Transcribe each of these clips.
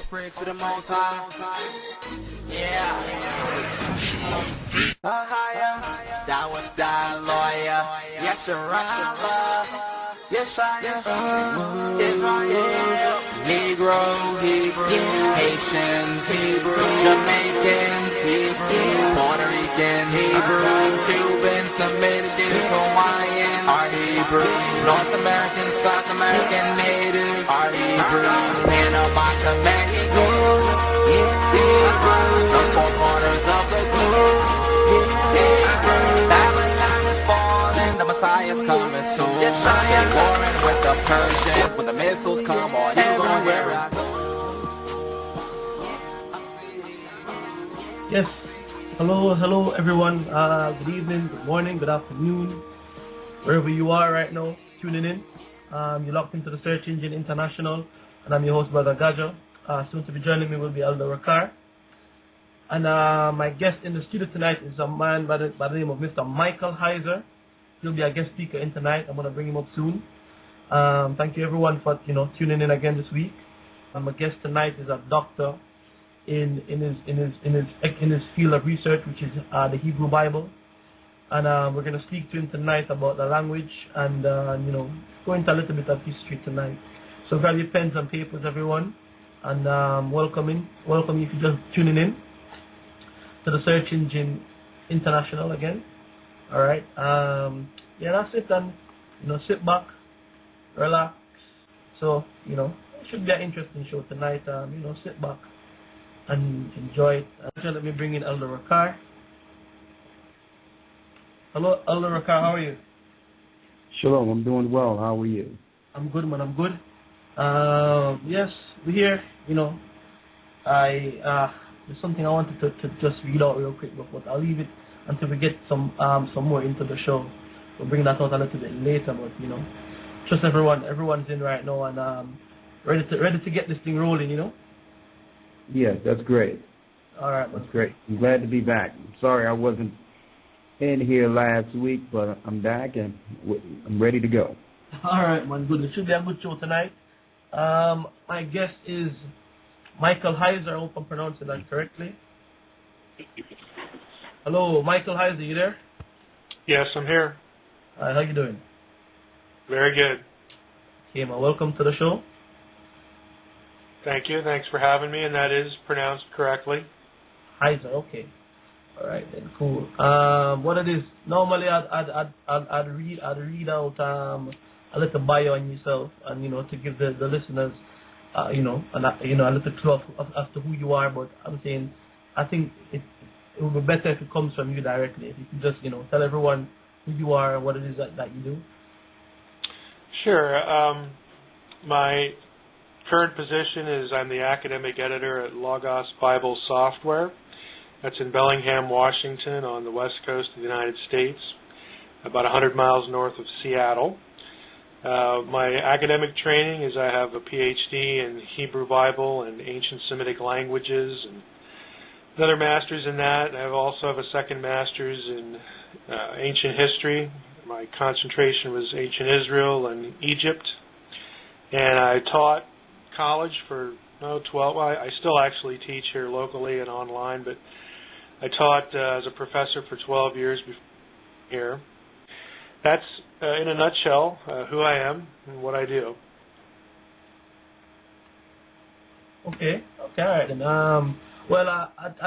praise to the Most High. Yeah. Higher, that was that lawyer. Yes, you're right. Yes, I am. Israel, Negro, Hebrew, Haitians, Hebrew, Jamaicans, Hebrew, Puerto Rican, Hebrew, Cubans, Dominicans, Hawaiian, are Hebrew, North American, South American natives, are Hebrew, Panama, Mexico, Hebrew, the four corners of the globe, Hebrew, Babylon is falling, the Messiah's coming soon. Yes, I am warring with the Persians. When the missiles come on, you gon' hear it. Yes. Hello everyone. Good evening, good morning, good afternoon, wherever you are right now, tuning in. You're locked into the Search Engine International, and I'm your host, Brother Gocc. Soon to be joining me will be Elder Rakar. And my guest in the studio tonight is a man by the name of Mr. Michael Heiser. He'll be a guest speaker in tonight. I'm going to bring him up soon. Thank you everyone for tuning in again this week. My guest tonight is a doctor in his field of research, which is the Hebrew Bible, and we're going to speak to him tonight about the language and go into a little bit of history tonight. So grab your pens and papers, everyone, and welcome if you're just tuning in to the Search Engine International again. All right, that's it. And sit back, relax. So it should be an interesting show tonight. Sit back and enjoy it. Let me bring in Elder Rakar. Hello, Elder Rakar, how are you? Shalom, I'm doing well. How are you? I'm good, man. I'm good. Yes, we're here. There's something I wanted to just read out real quick, but I'll leave it until we get some more into the show. We'll bring that out a little bit later, but trust everyone's in right now and ready to get this thing rolling. Yes, that's great. All right, that's great. I'm glad to be back. I'm sorry I wasn't in here last week, but I'm back and I'm ready to go. All right, man. Good. It should be a good show tonight. My guest is Michael Heiser. I hope I'm pronouncing that correctly. Hello, Michael Heiser. You there? Yes, I'm here. All right, how you doing? Very good. Okay, man. Welcome to the show. Thank you. Thanks for having me, and that is pronounced correctly. Heiser, okay. All right, then, cool. What it is? Normally, I'd read out a little bio on yourself, and to give the listeners, a little clue as to who you are. But I'm saying, I think it would be better if it comes from you directly. If you can just tell everyone who you are and what it is that you do. Sure. My current position is I'm the academic editor at Logos Bible Software. That's in Bellingham, Washington, on the west coast of the United States, about 100 miles north of Seattle. My academic training is I have a PhD in Hebrew Bible and ancient Semitic languages, and another master's in that. I also have a second master's in ancient history. My concentration was ancient Israel and Egypt, and I taught college for 12. Well, I still actually teach here locally and online, but I taught as a professor for 12 years before here. That's in a nutshell who I am and what I do. Okay, all right. And I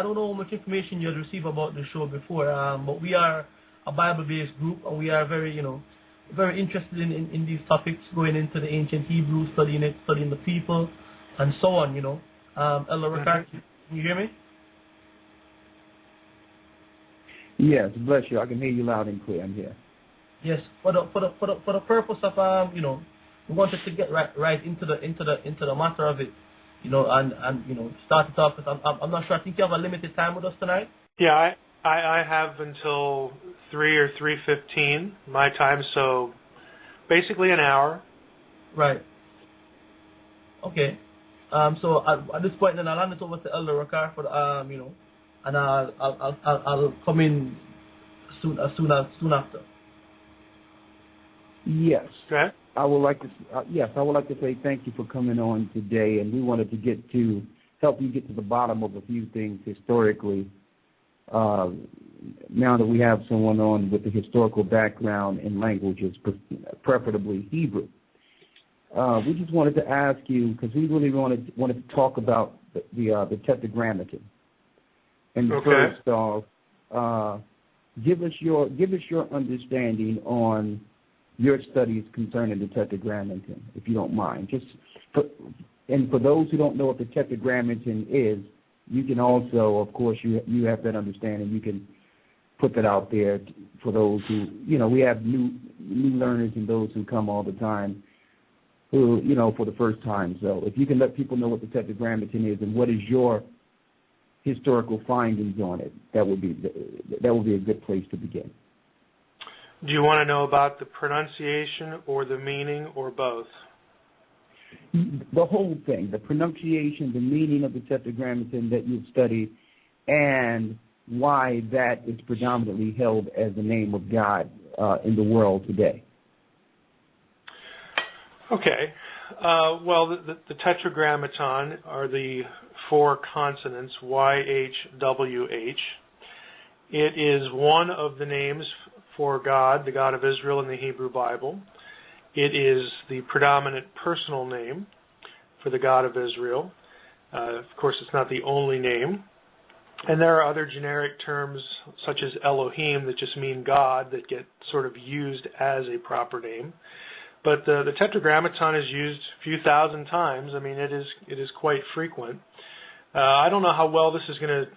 don't know how much information you had received about the show before, but we are a Bible-based group, and we are very interested in these topics, going into the ancient Hebrew, studying the people, and so on. Elder Rakar, can you hear me? Yes, bless you. I can hear you loud and clear. I'm here. Yes, for the purpose of we wanted to get right into the matter of it, and start it off. I'm not sure. I think you have a limited time with us tonight. Yeah, I have until 3 or 3:15 my time, so basically an hour. Right. Okay. So at this point, then I'll hand it over to Elder Rakar for the and I'll come in soon after. Yes. Okay. I would like to say thank you for coming on today, and we wanted to get to help you get to the bottom of a few things historically. Now that we have someone on with a historical background in languages, preferably Hebrew, we just wanted to ask you, because we really wanted to talk about the Tetragrammaton. And first off, give us your understanding on your studies concerning the Tetragrammaton, if you don't mind. And for those who don't know what the Tetragrammaton is, you can also, of course, you have that understanding. You can put that out there for those who, we have new learners and those who come all the time, who, for the first time. So if you can let people know what the Tetragrammaton is and what is your historical findings on it, that would be a good place to begin. Do you want to know about the pronunciation or the meaning or both? The whole thing, the pronunciation, the meaning of the Tetragrammaton that you've studied, and why that is predominantly held as the name of God in the world today. Okay. Well, the Tetragrammaton are the four consonants, YHWH. It is one of the names for God, the God of Israel in the Hebrew Bible. It is the predominant personal name for the God of Israel. Of course, it's not the only name. And there are other generic terms, such as Elohim, that just mean God, that get sort of used as a proper name. But the Tetragrammaton is used a few thousand times. I mean, it is quite frequent. I don't know how well this is going to,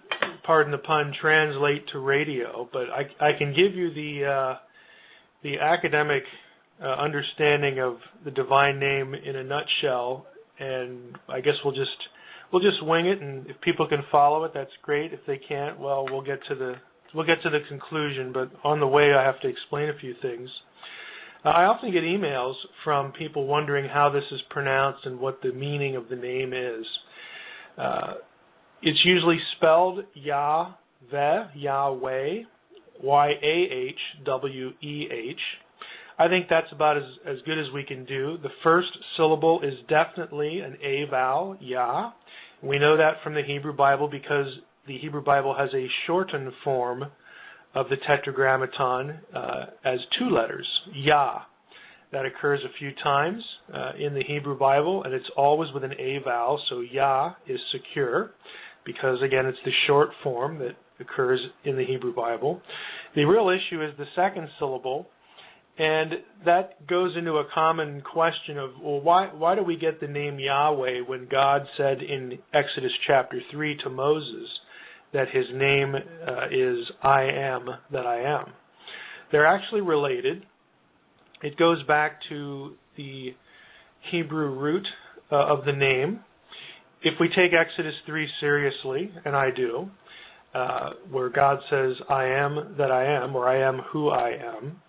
pardon the pun, translate to radio, but I can give you the academic understanding of the divine name in a nutshell, and I guess we'll just wing it, and if people can follow it, that's great. If they can't, well, we'll get to the conclusion, but on the way I have to explain a few things. I often get emails from people wondering how this is pronounced and what the meaning of the name is. It's usually spelled Yahweh, Yahweh, Yahweh. I think that's about as good as we can do. The first syllable is definitely an A vowel, Yah. We know that from the Hebrew Bible because the Hebrew Bible has a shortened form of the Tetragrammaton as two letters, Yah. That occurs a few times in the Hebrew Bible, and it's always with an A vowel, so Yah is secure because, again, it's the short form that occurs in the Hebrew Bible. The real issue is the second syllable, and that goes into a common question of, well, why do we get the name Yahweh when God said in Exodus chapter 3 to Moses that his name is I am that I am? They're actually related. It goes back to the Hebrew root of the name. If we take Exodus 3 seriously, and I do, where God says I am that I am, or I am who I am,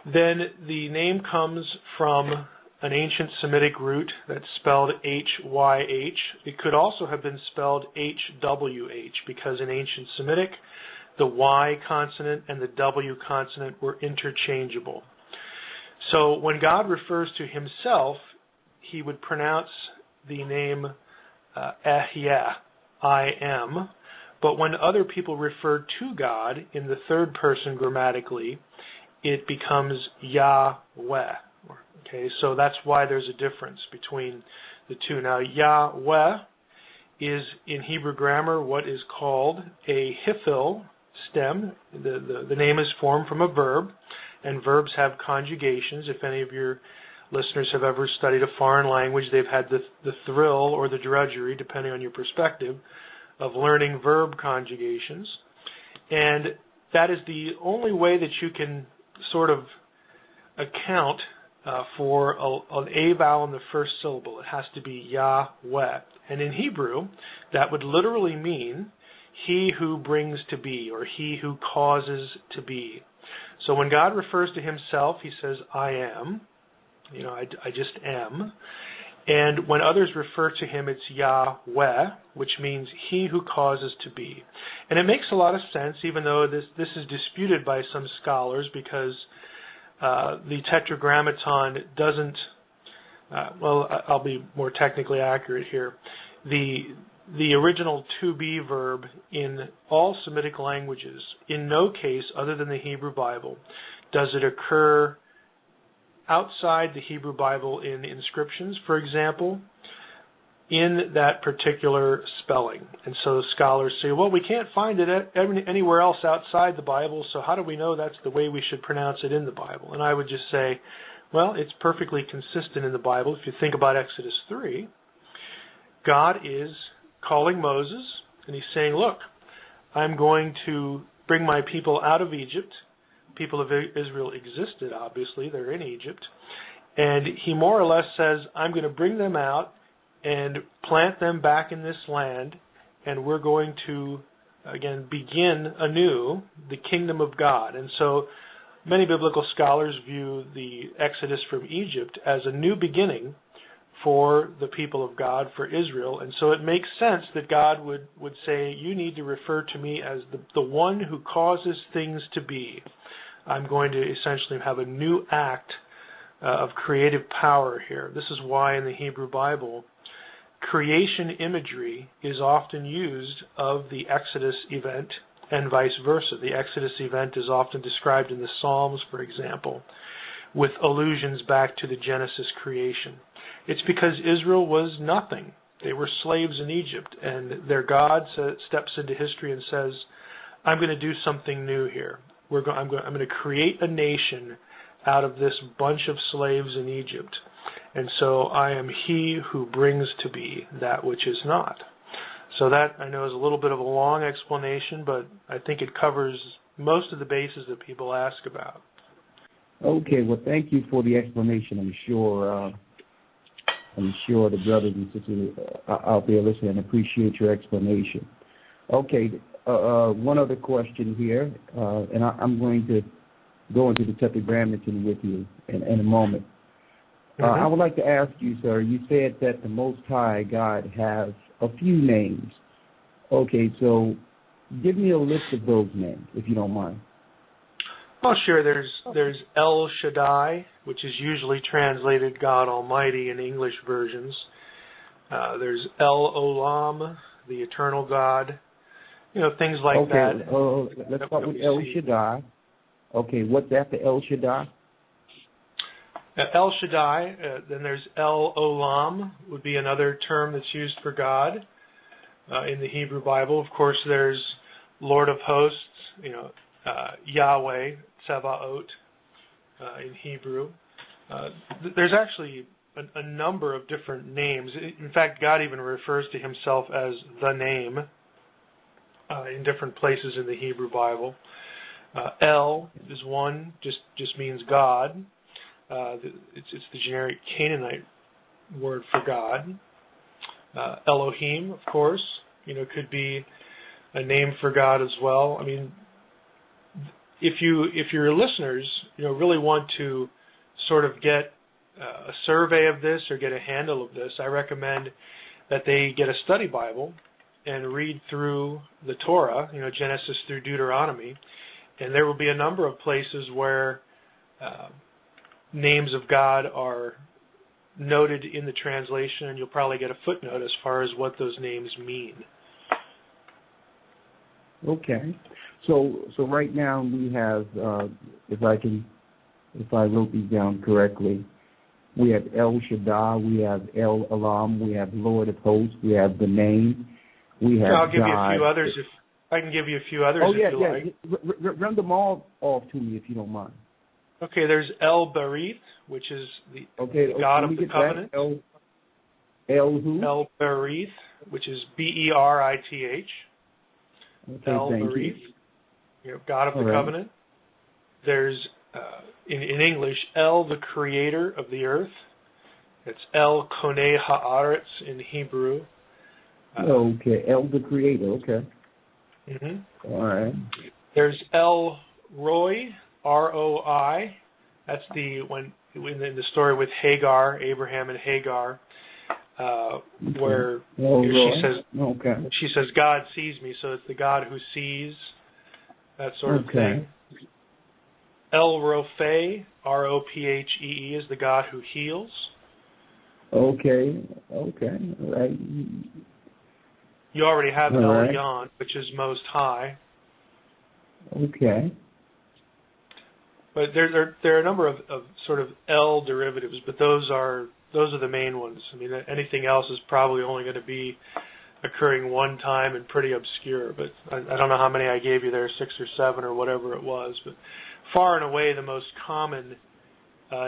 then the name comes from an ancient Semitic root that's spelled H-Y-H. It could also have been spelled H-W-H because in ancient Semitic, the Y consonant and the W consonant were interchangeable. So when God refers to himself, he would pronounce the name Ehyeh, I am. But when other people refer to God in the third person grammatically, it becomes Yahweh. Okay, so that's why there's a difference between the two. Now, Yahweh is in Hebrew grammar what is called a hifil stem. The name is formed from a verb, and verbs have conjugations. If any of your listeners have ever studied a foreign language, they've had the thrill or the drudgery, depending on your perspective, of learning verb conjugations. And that is the only way that you can sort of account for an A vowel in the first syllable. It has to be Yahweh. And in Hebrew, that would literally mean he who brings to be, or he who causes to be. So when God refers to himself, he says, I am. I just am. And when others refer to him, it's Yahweh, which means he who causes to be. And it makes a lot of sense, even though this is disputed by some scholars, because the Tetragrammaton doesn't, I'll be more technically accurate here. The the original to be verb in all Semitic languages, in no case other than the Hebrew Bible, does it occur outside the Hebrew Bible in inscriptions, for example, in that particular spelling. And so scholars say, well, we can't find it anywhere else outside the Bible, so how do we know that's the way we should pronounce it in the Bible? And I would just say, well, it's perfectly consistent in the Bible. If you think about Exodus 3, God is calling Moses, and he's saying, look, I'm going to bring my people out of Egypt. People of Israel existed, obviously. They're in Egypt. And he more or less says, I'm going to bring them out and plant them back in this land, and we're going to, again, begin anew the kingdom of God. And so many biblical scholars view the Exodus from Egypt as a new beginning for the people of God, for Israel. And so it makes sense that God would say, you need to refer to me as the one who causes things to be. I'm going to essentially have a new act of creative power here. This is why in the Hebrew Bible, creation imagery is often used of the Exodus event and vice versa. The Exodus event is often described in the Psalms, for example, with allusions back to the Genesis creation. It's because Israel was nothing. They were slaves in Egypt, and their God steps into history and says, I'm going to do something new here. I'm going to create a nation out of this bunch of slaves in Egypt. And so I am he who brings to be that which is not. So that, I know, is a little bit of a long explanation, but I think it covers most of the bases that people ask about. Okay, well, thank you for the explanation. I'm sure the brothers and sisters out there listening appreciate your explanation. Okay, one other question here, and I'm going to go into the Tetragrammaton with you in a moment. I would like to ask you, sir, you said that the Most High God has a few names. Okay, so give me a list of those names, if you don't mind. Oh, sure. There's El Shaddai, which is usually translated God Almighty in English versions. There's El Olam, the eternal God. Things like that. Okay, let's start with El Shaddai. Okay, what's after El Shaddai? El Shaddai, then there's El Olam, would be another term that's used for God in the Hebrew Bible. Of course, there's Lord of Hosts, Yahweh, Tsevaot in Hebrew. There's actually a number of different names. In fact, God even refers to himself as the name in different places in the Hebrew Bible. El is one, just means God. It's the generic Canaanite word for God. Elohim, of course, could be a name for God as well. I mean, if your listeners, really want to sort of get a survey of this or get a handle of this, I recommend that they get a study Bible and read through the Torah, Genesis through Deuteronomy, and there will be a number of places where names of God are noted in the translation, and you'll probably get a footnote as far as what those names mean. Okay, so right now we have, if I wrote these down correctly, we have El Shaddai, we have El Olam, we have Lord of Hosts, we have the name, we have I'll give God. you a few others if I can give you a few others. If you like. Run them all off to me if you don't mind. Okay, there's El Berith, which is the God of the covenant. El who? El Berith, which is Berith. Okay, El Berith, God of the covenant. There's in English, El, the creator of the earth. It's El Konei Haaretz in Hebrew. Okay, El, the creator. Okay. Mm-hmm. All right. There's El Roi, R-O-I. That's in the story with Hagar, Abraham and Hagar, where she says, God sees me, so it's the God who sees, that sort of thing. El Rophe, R-O-P-H-E-E, is the God who heals. Okay, all right. You already have All right. Elyon, which is most high. Okay. But there are a number of sort of El derivatives, but those are the main ones. I mean, anything else is probably only going to be occurring one time and pretty obscure. But I don't know how many I gave you there, 6 or 7 or whatever it was. But far and away, the most common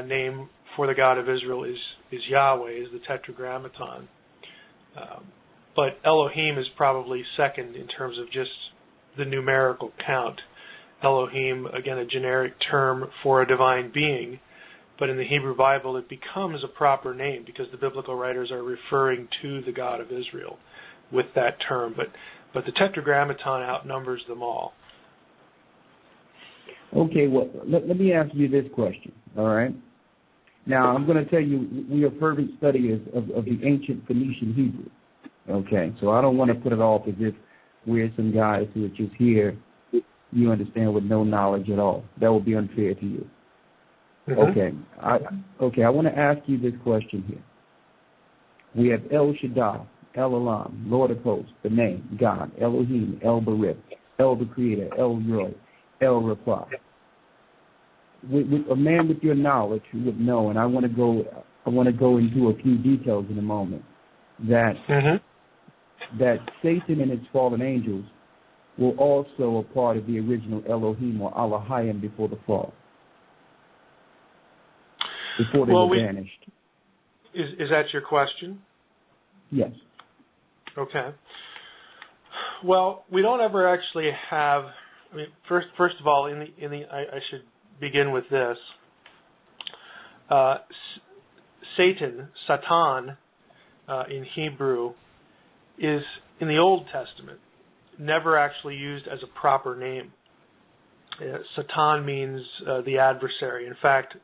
name for the God of Israel is Yahweh, is the Tetragrammaton. But Elohim is probably second in terms of just the numerical count. Elohim, again, a generic term for a divine being, but in the Hebrew Bible it becomes a proper name because the biblical writers are referring to the God of Israel with that term. But the Tetragrammaton outnumbers them all. Okay, well, let me ask you this question, all right? Now, I'm going to tell you, we are fervent studiers of the ancient Phoenician Hebrew, okay? So I don't want to put it off as if we're some guys who are just here, you understand, with no knowledge at all. That would be unfair to you. Mm-hmm. I want to ask you this question here. We have El Shaddai, El Olam, Lord of Hosts, the name, God, Elohim, El Barith, El the Creator, El Roy, El Rapha. With a man with your knowledge who would know, and I want to go into a few details in a moment, that that Satan and his fallen angels were also a part of the original Elohim or Elohim before the fall, before they were banished. Is that your question? Yes. Okay. Well, we don't ever actually have. I mean, first of all, I should begin with this. Satan, Satan, in Hebrew, is in the Old Testament never actually used as a proper name. Satan means the adversary. In fact,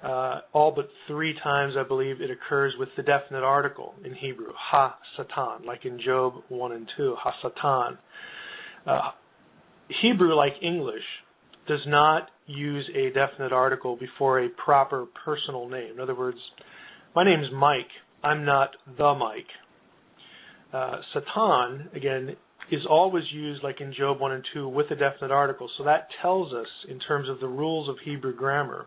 all but 3 times, I believe, it occurs with the definite article in Hebrew, ha-Satan, like in Job 1 and 2, ha-Satan. Hebrew, like English, does not use a definite article before a proper personal name. In other words, my name's Mike. I'm not the Mike. Satan, again, is always used, like in Job 1 and 2, with a definite article. So that tells us, in terms of the rules of Hebrew grammar,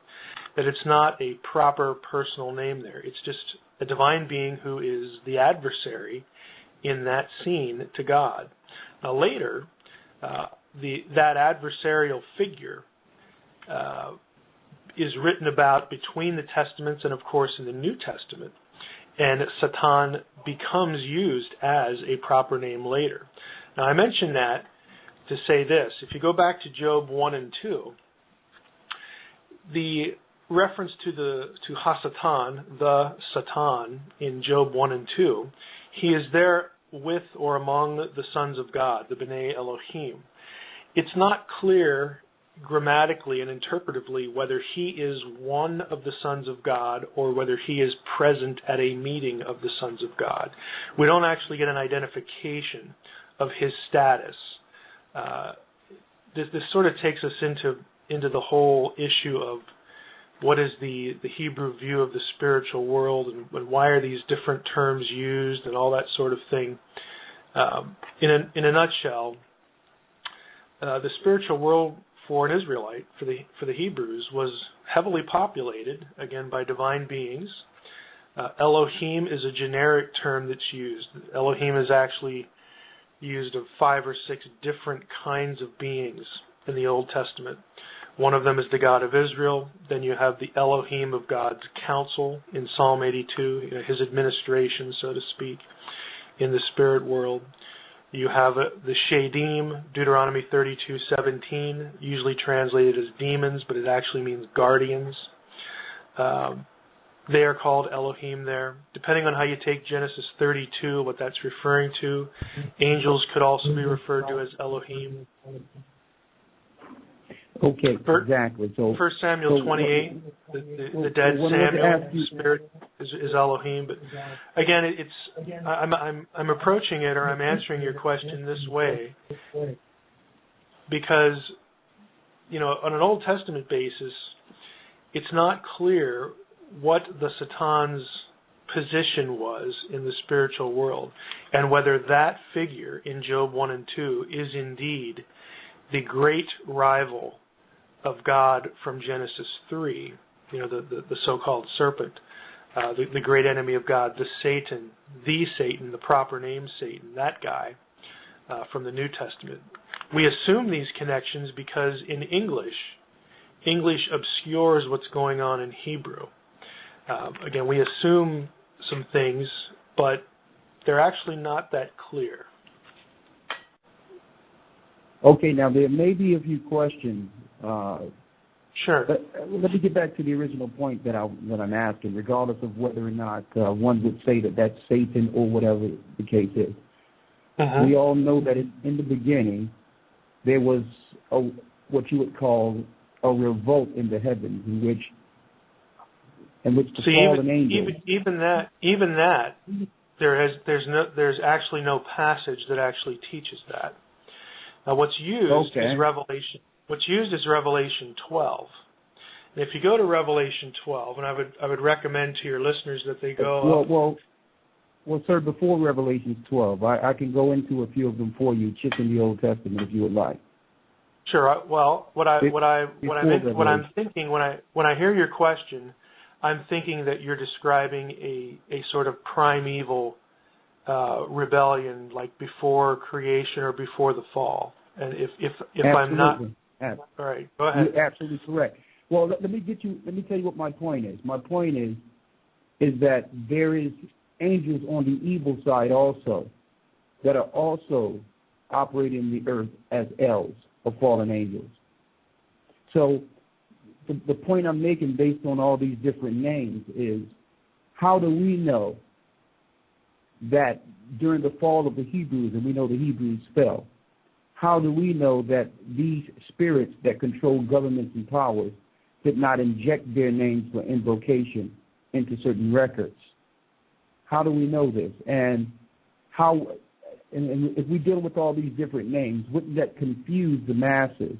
that it's not a proper personal name there. It's just a divine being who is the adversary in that scene to God. Now later, that adversarial figure is written about between the Testaments and, of course, in the New Testament. And Satan becomes used as a proper name later. Now, I mention that to say this. If you go back to Job 1 and 2, the reference to Ha-Satan, the Satan, in Job 1 and 2, he is there with or among the sons of God, the B'nai Elohim. It's not clear grammatically and interpretively whether he is one of the sons of God or whether he is present at a meeting of the sons of God. We don't actually get an identification of his status. This sort of takes us into the whole issue of what is the Hebrew view of the spiritual world and why are these different terms used and all that sort of thing. In a nutshell, the spiritual world for an Israelite, for the Hebrews, was heavily populated, again, by divine beings. Elohim is a generic term that's used. Elohim is actually used of 5 or 6 different kinds of beings in the Old Testament. One of them is the God of Israel. Then you have the Elohim of God's counsel in Psalm 82, his administration, so to speak, in the spirit world. You have the Shadim, Deuteronomy 32:17, usually translated as demons, but it actually means guardians. They are called Elohim there. Depending on how you take Genesis 32, what that's referring to, angels could also be referred to as Elohim. Okay, exactly. So 1 Samuel 28, the dead Samuel spirit is Elohim. But again, I'm approaching it, or I'm answering your question this way because, on an Old Testament basis, it's not clear what the Satan's position was in the spiritual world, and whether that figure in Job 1 and 2 is indeed the great rival of God from Genesis 3, the so-called serpent, the great enemy of God, the Satan, the proper name Satan, that guy from the New Testament. We assume these connections because in English obscures what's going on in Hebrew. Again, we assume some things, but they're actually not that clear. Okay, now there may be a few questions. Sure. But let me get back to the original point that I'm asking, regardless of whether or not one would say that that's Satan or whatever the case is. Uh-huh. We all know that in the beginning there was what you would call a revolt in the heavens, in which the fallen angels. Even that, there's actually no passage that actually teaches that. Now, what's used is Revelation. What's used is Revelation 12. And if you go to Revelation 12, and I would recommend to your listeners that they go. Well, sir, before Revelation 12, I can go into a few of them for you, just in the Old Testament, if you would like. Sure. Well, what I'm thinking when I hear your question, I'm thinking that you're describing a sort of primeval rebellion, like before creation or before the fall. And if I'm not, all right, go ahead. You're absolutely correct. Well, let me tell you what my point is. My point is that there is angels on the evil side also that are also operating the earth as elves of fallen angels. So the point I'm making based on all these different names is, how do we know that during the fall of the Hebrews, and we know the Hebrews fell, how do we know that these spirits that control governments and powers did not inject their names for invocation into certain records? How do we know this? And if we deal with all these different names, wouldn't that confuse the masses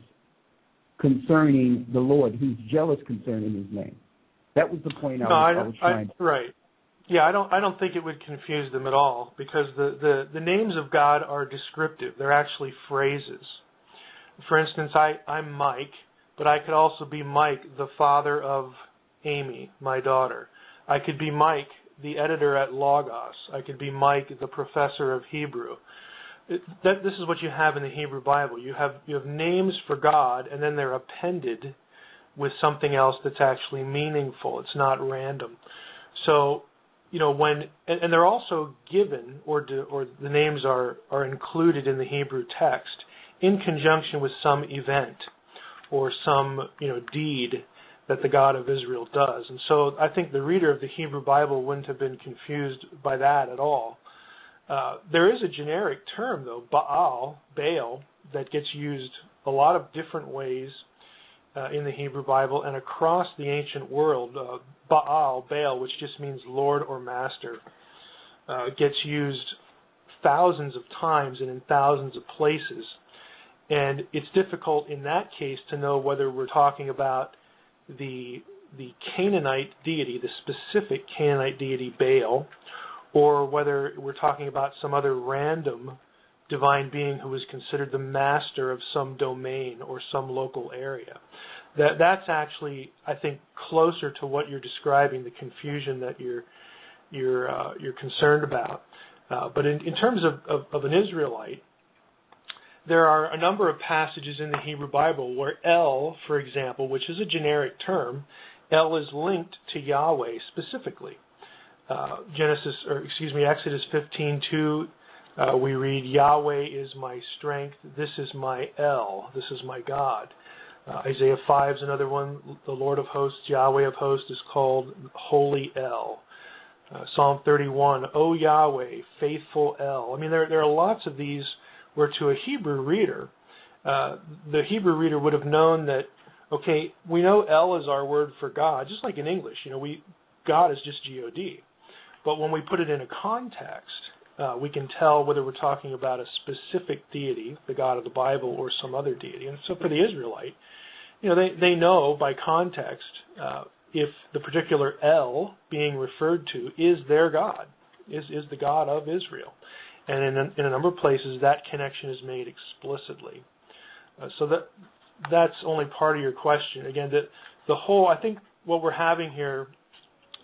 concerning the Lord, who's jealous concerning his name? That was the point I was trying to. Right. Yeah, I don't think it would confuse them at all, because the names of God are descriptive. They're actually phrases. For instance, I'm Mike, but I could also be Mike, the father of Amy, my daughter. I could be Mike, the editor at Logos. I could be Mike, the professor of Hebrew. This is what you have in the Hebrew Bible. You have names for God, and then they're appended with something else that's actually meaningful. It's not random. So, and they're also given, or the names are included in the Hebrew text in conjunction with some event or some deed that the God of Israel does. And so I think the reader of the Hebrew Bible wouldn't have been confused by that at all. There is a generic term, though, Baal, that gets used a lot of different ways in the Hebrew Bible and across the ancient world. Baal, which just means Lord or Master, gets used thousands of times and in thousands of places. And it's difficult in that case to know whether we're talking about the Canaanite deity, the specific Canaanite deity Baal, or whether we're talking about some other random divine being who is considered the master of some domain or some local area. That's actually, I think, closer to what you're describing, the confusion that you're concerned about. But in terms of an Israelite, there are a number of passages in the Hebrew Bible where El, for example, which is a generic term, El is linked to Yahweh specifically. Exodus 15:2, we read, Yahweh is my strength, this is my El, this is my God. Isaiah 5 is another one, the Lord of hosts, Yahweh of hosts, is called Holy El. Psalm 31, O Yahweh, faithful El. I mean, there are lots of these where to a Hebrew reader, the Hebrew reader would have known that, okay, we know El is our word for God, just like in English, God is just G-O-D. But when we put it in a context, we can tell whether we're talking about a specific deity, the God of the Bible, or some other deity. And so for the Israelite, they know by context if the particular El being referred to is their God, is the God of Israel. And in a number of places, that connection is made explicitly. So that's only part of your question. Again, the whole, I think what we're having here,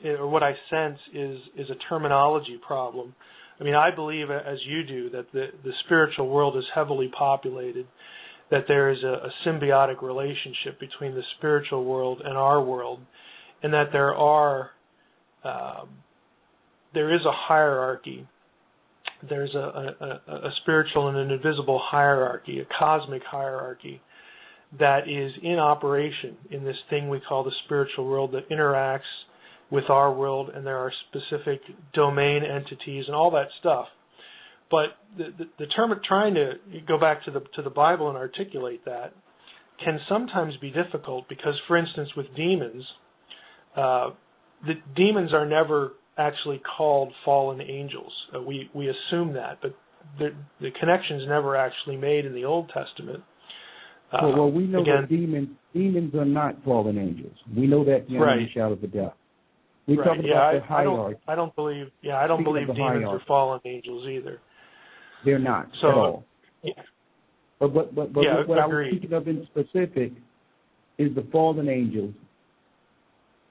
or what I sense, is a terminology problem. I mean, I believe, as you do, that the spiritual world is heavily populated, that there is a symbiotic relationship between the spiritual world and our world, and that there is a hierarchy. There's a spiritual and an invisible hierarchy, a cosmic hierarchy, that is in operation in this thing we call the spiritual world that interacts with our world, and there are specific domain entities and all that stuff. But the term of trying to go back to the Bible and articulate that can sometimes be difficult because, for instance, with demons, the demons are never actually called fallen angels. We assume that, but the connection's never actually made in the Old Testament. Well, we know that demons are not fallen angels. We know that beyond the shadow of a doubt. We're talking about the hierarchy. I don't believe demons are fallen angels either. They're not at all. Yeah. But what I was speaking of in specific is the fallen angels,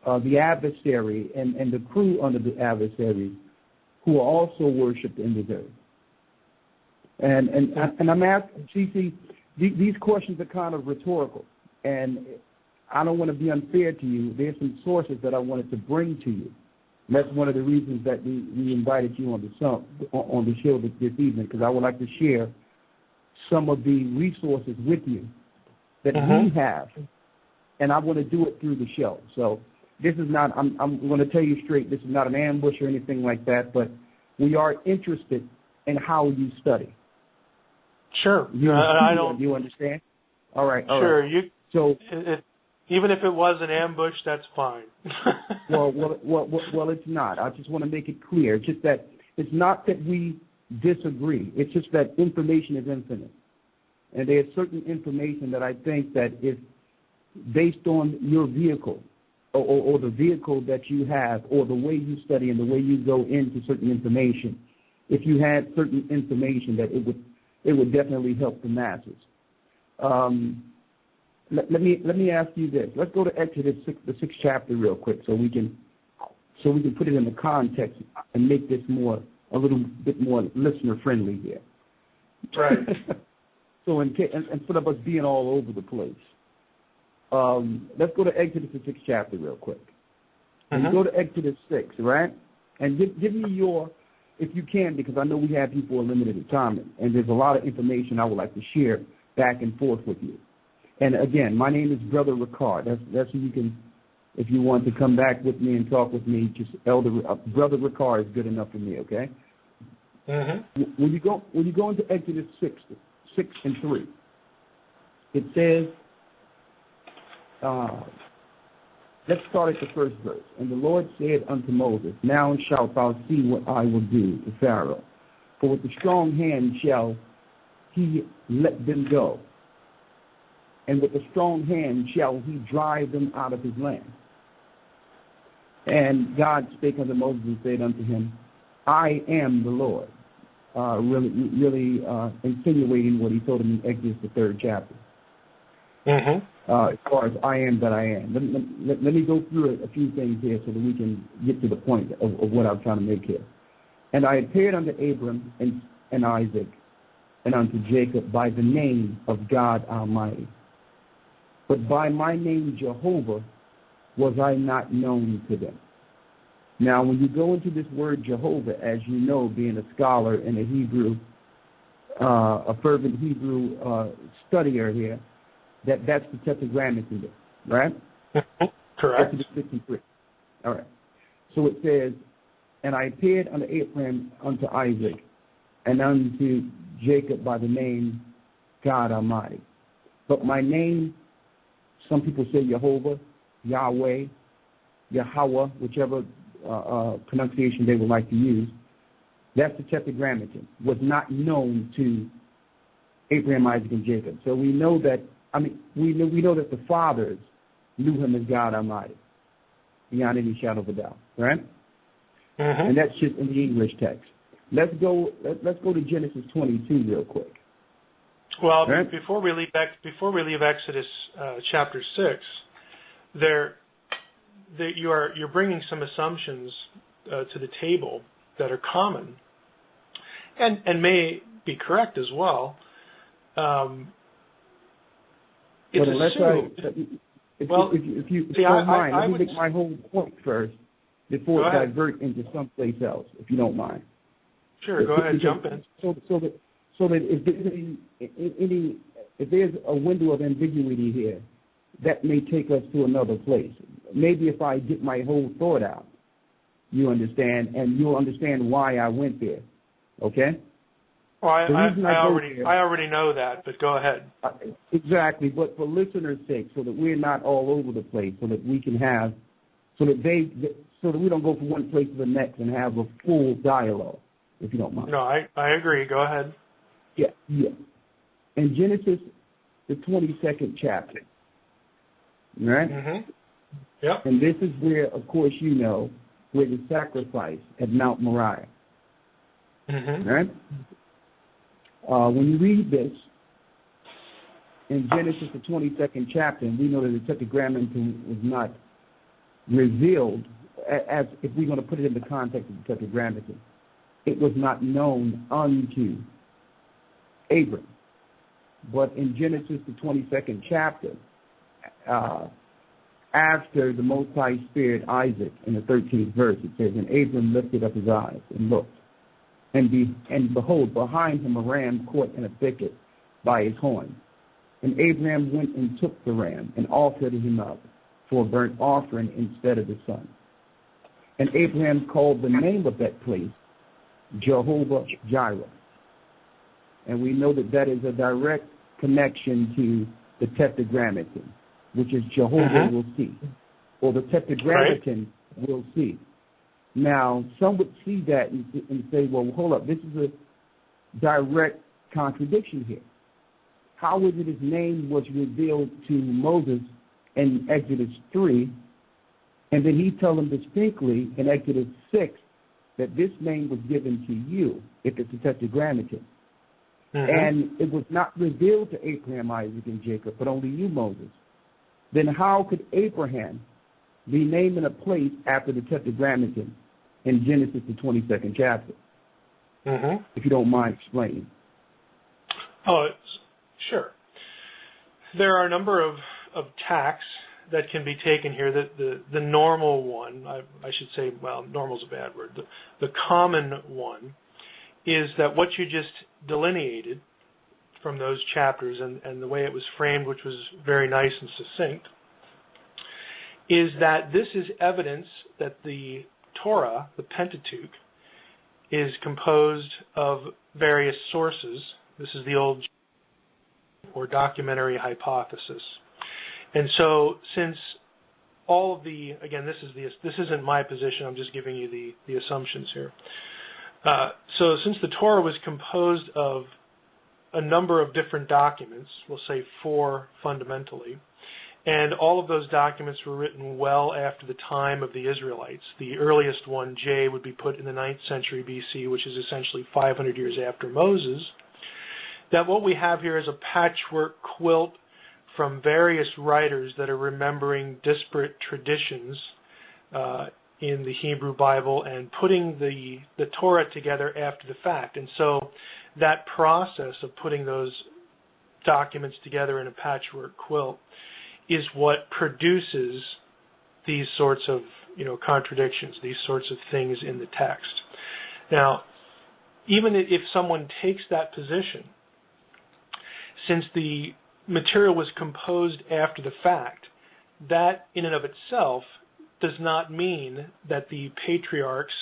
the adversary and the crew under the adversary, who are also worshipped in the earth. And I'm asking, see, these questions are kind of rhetorical, and I don't want to be unfair to you. There's some sources that I wanted to bring to you. And that's one of the reasons that we invited you on the show this evening, because I would like to share some of the resources with you that we have, and I want to do it through the show. So this is not, I'm going to tell you straight, this is not an ambush or anything like that, but we are interested in how you study. Sure. You understand? All right. Sure. Right. Even if it was an ambush, that's fine. well, it's not. I just want to make it clear. It's just that it's not that we disagree. It's just that information is infinite. And there's certain information that I think that if based on your vehicle or the vehicle that you have or the way you study and the way you go into certain information, if you had certain information that it would definitely help the masses. Let me ask you this. Let's go to Exodus 6, the 6th chapter, real quick, so we can put it in the context and make this a little bit more listener friendly here. Right. So instead of us being all over the place, let's go to Exodus the 6th chapter, real quick. And go to Exodus 6, right? And give me your, if you can, because I know we have people with limited time, and there's a lot of information I would like to share back and forth with you. And again, my name is Brother Ricard. That's who you can, if you want to come back with me and talk with me, just Brother Ricard is good enough for me, okay? When you go into Exodus 6 and 3, it says, let's start at the first verse. And the Lord said unto Moses, Now shalt thou see what I will do to Pharaoh, for with a strong hand shall he let them go, and with a strong hand shall he drive them out of his land. And God spake unto Moses and said unto him, I am the Lord. Really insinuating what he told him in Exodus the 3rd chapter. As far as I am that I am. Let me go through a few things here so that we can get to the point of what I'm trying to make here. And I appeared unto Abram and Isaac and unto Jacob by the name of God Almighty. But by my name Jehovah was I not known to them. Now, when you go into this word Jehovah, as you know, being a scholar and a Hebrew, a fervent Hebrew studier here, that's the Tetragrammaton, right? Correct. Exodus 53. All right. So it says, and I appeared unto Abraham, unto Isaac, and unto Jacob by the name God Almighty. But my name, some people say Jehovah, Yahweh, Yahweh, whichever pronunciation they would like to use, that's the Tetragrammaton, was not known to Abraham, Isaac, and Jacob. So we know that, we know that the fathers knew him as God Almighty. beyond any shadow of a doubt, right? Mm-hmm. And that's just in the English text. Let's go to Genesis 22 real quick. Well, right? before we leave Exodus chapter 6, you're bringing some assumptions to the table that are common, and may be correct as well. It's assumed. If you don't mind, let me make my whole point first before it divert into someplace else, if you don't mind. Sure, go ahead, jump in. So that if there's if there's a window of ambiguity here, that may take us to another place. Maybe if I get my whole thought out, you understand, and you'll understand why I went there. Okay? Well, I already know that, but go ahead. Exactly, but for listeners' sake, so that we're not all over the place, so that we can have, so that we don't go from one place to the next and have a full dialogue, if you don't mind. No, I agree. Go ahead. Yeah. In Genesis, the 22nd chapter, right? Mm-hmm. Yep. And this is where, of course, where the sacrifice at Mount Moriah, mm-hmm. right? When you read this in Genesis, the 22nd chapter, and we know that the Tetragrammaton was not revealed, as if we're going to put it in the context of the Tetragrammaton, it was not known unto Abram. But in Genesis, the 22nd chapter, after the Most High spared Isaac, in the 13th verse, it says, "And Abram lifted up his eyes and looked, and behold, behind him a ram caught in a thicket by his horns. And Abraham went and took the ram and offered him up for a burnt offering instead of the son. And Abraham called the name of that place Jehovah Jireh." And we know that is a direct connection to the Tetragrammaton, which is Jehovah will see, or the Tetragrammaton will see. Now, some would see that and say, well, hold up, this is a direct contradiction here. How is it his name was revealed to Moses in Exodus 3, and then he tells him distinctly in Exodus 6 that this name was given to you, if it's a Tetragrammaton. Mm-hmm. And it was not revealed to Abraham, Isaac, and Jacob, but only you, Moses. Then how could Abraham be named in a place after the Tetragrammaton in Genesis, the 22nd chapter? Mm-hmm. If you don't mind explaining. Oh, sure. There are a number of tacks that can be taken here. The normal one, I should say, well, normal is a bad word. The common one is that what you just delineated from those chapters and the way it was framed, which was very nice and succinct, is that this is evidence that the Torah, the Pentateuch, is composed of various sources. This is the old or documentary hypothesis. And so since all of the, again, this isn't my position, I'm just giving you the assumptions here. So since the Torah was composed of a number of different documents, we'll say 4 fundamentally, and all of those documents were written well after the time of the Israelites. The earliest one, J, would be put in the 9th century BC, which is essentially 500 years after Moses. That what we have here is a patchwork quilt from various writers that are remembering disparate traditions in the Hebrew Bible and putting the Torah together after the fact. And so that process of putting those documents together in a patchwork quilt is what produces these sorts of contradictions, these sorts of things in the text. Now, even if someone takes that position, since the material was composed after the fact, that in and of itself does not mean that the patriarchs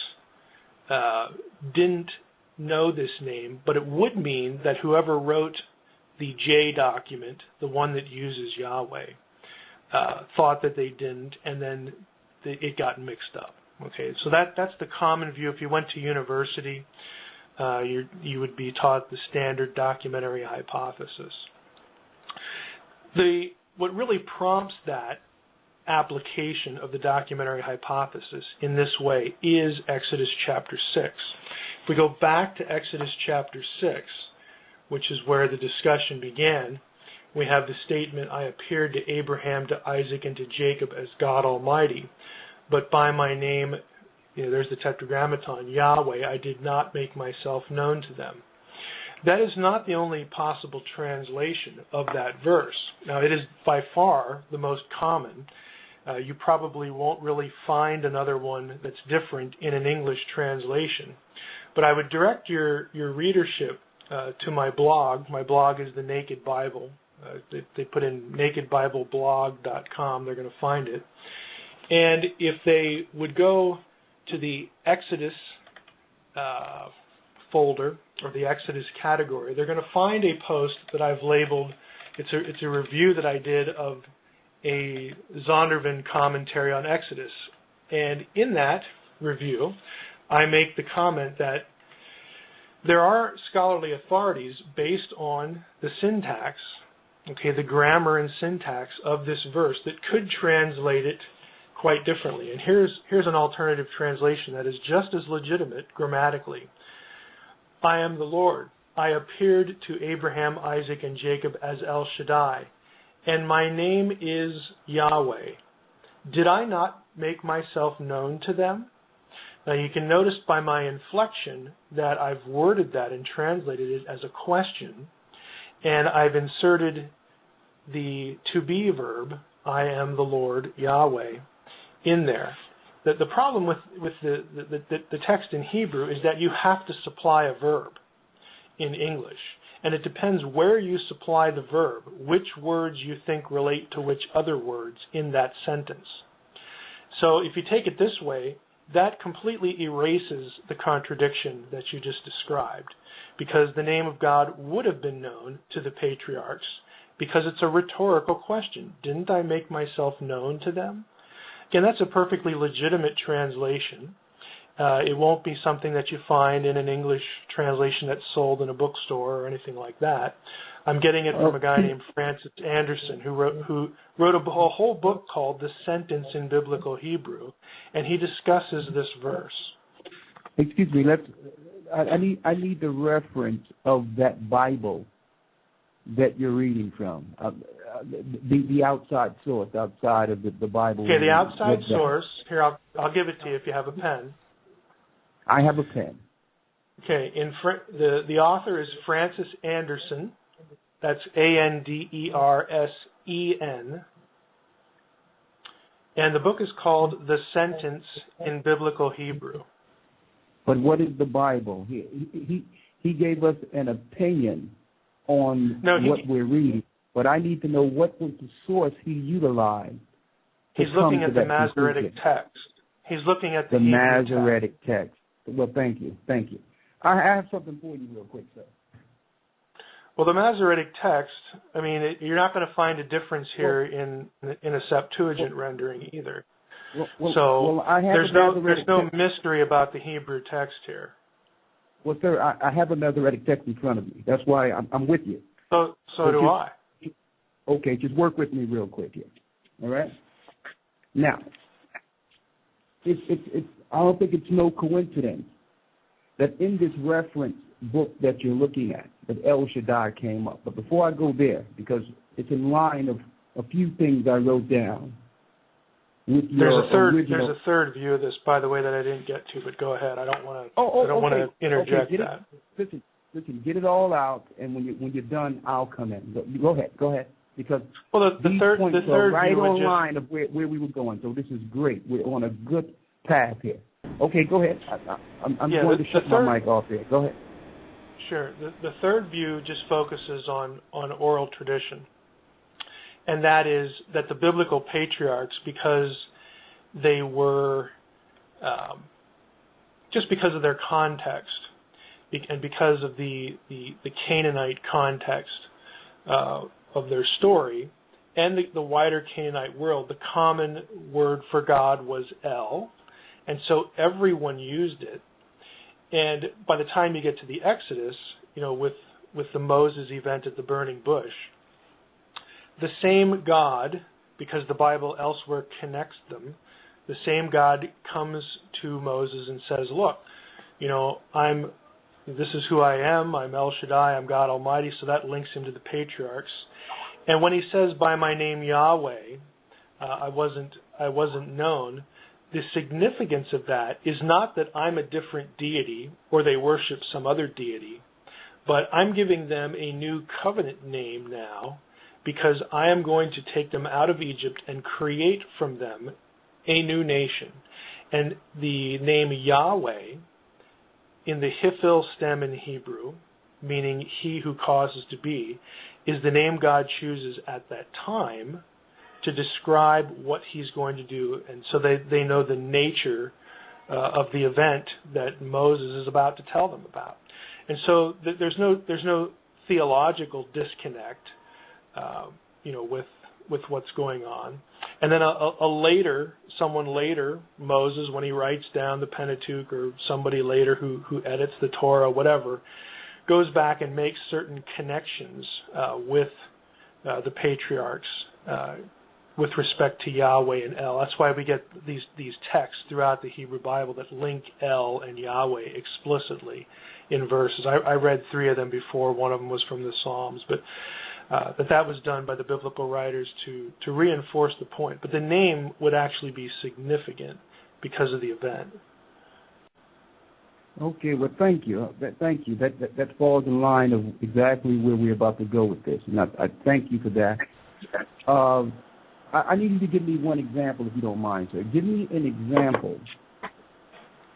didn't know this name, but it would mean that whoever wrote the J document, the one that uses Yahweh, thought that they didn't, and then it got mixed up. Okay, so that's the common view. If you went to university, you would be taught the standard documentary hypothesis. What really prompts that application of the documentary hypothesis in this way is Exodus chapter 6. If we go back to Exodus chapter 6, which is where the discussion began, we have the statement, I appeared to Abraham, to Isaac, and to Jacob as God Almighty, but by my name, there's the Tetragrammaton, Yahweh, I did not make myself known to them. That is not the only possible translation of that verse. Now, it is by far the most common. You probably won't really find another one that's different in an English translation. But I would direct your readership to my blog. My blog is the Naked Bible. They put in nakedbibleblog.com. They're going to find it. And if they would go to the Exodus folder or the Exodus category, they're going to find a post that I've labeled. It's a review that I did of a Zondervan commentary on Exodus. And in that review, I make the comment that there are scholarly authorities based on the syntax, the grammar and syntax of this verse that could translate it quite differently. And here's an alternative translation that is just as legitimate grammatically. I am the Lord. I appeared to Abraham, Isaac, and Jacob as El Shaddai, and my name is Yahweh. Did I not make myself known to them? Now you can notice by my inflection that I've worded that and translated it as a question, and I've inserted the to be verb, I am the Lord Yahweh, in there. The problem with the text in Hebrew is that you have to supply a verb in English, and it depends where you supply the verb, which words you think relate to which other words in that sentence. So if you take it this way, that completely erases the contradiction that you just described, because the name of God would have been known to the patriarchs, because it's a rhetorical question. Didn't I make myself known to them? Again, that's a perfectly legitimate translation. It won't be something that you find in an English translation that's sold in a bookstore or anything like that. I'm getting it from a guy named Francis Anderson, who wrote a whole book called The Sentence in Biblical Hebrew, and he discusses this verse. Excuse me, I need the reference of that Bible that you're reading from, the outside source, outside of the Bible. Okay, the outside source. Here, I'll give it to you if you have a pen. I have a pen. Okay, the author is Francis Anderson. That's Andersen. And the book is called The Sentence in Biblical Hebrew. But what is the Bible? He gave us an opinion on what we're reading, but I need to know what was the source he utilized. He's looking at the Masoretic text. He's looking at the Masoretic text. Well, thank you. I have something for you real quick, sir. Well, the Masoretic text, I mean, you're not going to find a difference here in a Septuagint rendering either. There's no mystery about the Hebrew text here. Well, sir, I have a Masoretic text in front of me. That's why I'm with you. So do I. Okay, just work with me real quick here. All right? Now, I don't think it's no coincidence that in this reference book that you're looking at, that El Shaddai came up. But before I go there, because it's in line of a few things I wrote down. There's a third view of this, by the way, that I didn't get to, but go ahead. I don't want to interject that. Listen, get it all out, and when you're done, I'll come in. Go ahead, because the third are right on line of where we were going. So this is great. We're on a good path here. Okay, go ahead. I'm going to shut my mic off here. Go ahead. Sure. The third view just focuses on oral tradition. And that is that the biblical patriarchs, because they were, just because of their context, and because of the Canaanite context of their story, and the wider Canaanite world, the common word for God was El, and so everyone used it. And by the time you get to the Exodus, with the Moses event at the burning bush, the same God because the Bible elsewhere connects them. The same God comes to Moses and says, look, this is who I am, I'm El Shaddai, I'm God Almighty, so that links him to the patriarchs. And when he says, by my name Yahweh, I wasn't known, the significance of that is not that I'm a different deity or they worship some other deity, but I'm giving them a new covenant name now because I am going to take them out of Egypt and create from them a new nation. And the name Yahweh, in the Hifil stem in Hebrew, meaning he who causes to be, is the name God chooses at that time to describe what he's going to do. And so they know the nature of the event that Moses is about to tell them about. And so there's no theological disconnect, with what's going on. And then someone later, Moses, when he writes down the Pentateuch, or somebody later who edits the Torah, whatever, goes back and makes certain connections with the patriarchs with respect to Yahweh and El. That's why we get these texts throughout the Hebrew Bible that link El and Yahweh explicitly in verses. I read 3 of them before. One of them was from the Psalms, but that was done by the biblical writers to reinforce the point. But the name would actually be significant because of the event. Okay, well, thank you. That falls in line of exactly where we're about to go with this, and I thank you for that. I need you to give me one example, if you don't mind, sir. Give me an example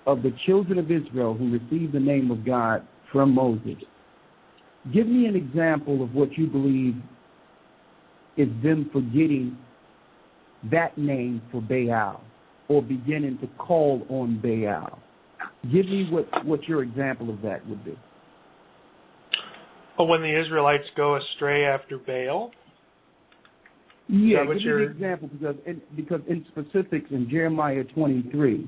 of the children of Israel who received the name of God from Moses. Give me an example of what you believe is them forgetting that name for Baal or beginning to call on Baal. Give me what your example of that would be. Oh, when the Israelites go astray after Baal? Yeah, give me the example, because in specifics in Jeremiah 23,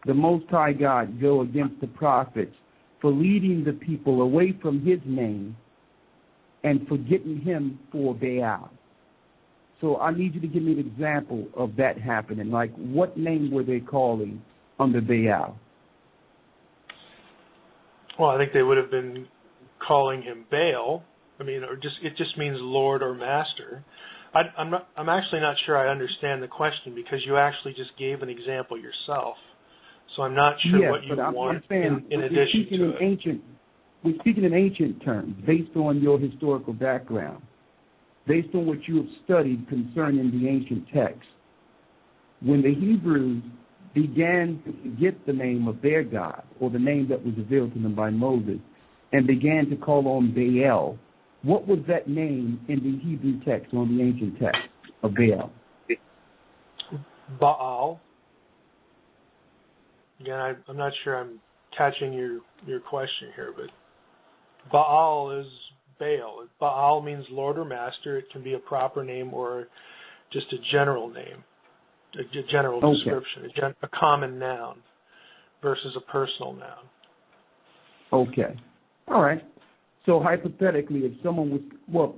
the Most High God go against the prophets for leading the people away from his name and forgetting him for Baal. So I need you to give me an example of that happening. Like, what name were they calling under Baal? Well, I think they would have been calling him Baal. It just means Lord or Master. I'm actually not sure I understand the question, because you actually just gave an example yourself. So I'm not sure what you want in addition to it. We're speaking in ancient terms, based on your historical background, based on what you have studied concerning the ancient texts. When the Hebrews began to forget the name of their God, or the name that was revealed to them by Moses, and began to call on Baal, what was that name in the Hebrew text, or in the ancient text of Baal? Baal. Again, I'm not sure I'm catching your question here, but Baal is Baal. Baal means Lord or Master. It can be a proper name or just a general name, a general description, a common noun versus a personal noun. Okay. All right. So hypothetically, if someone was,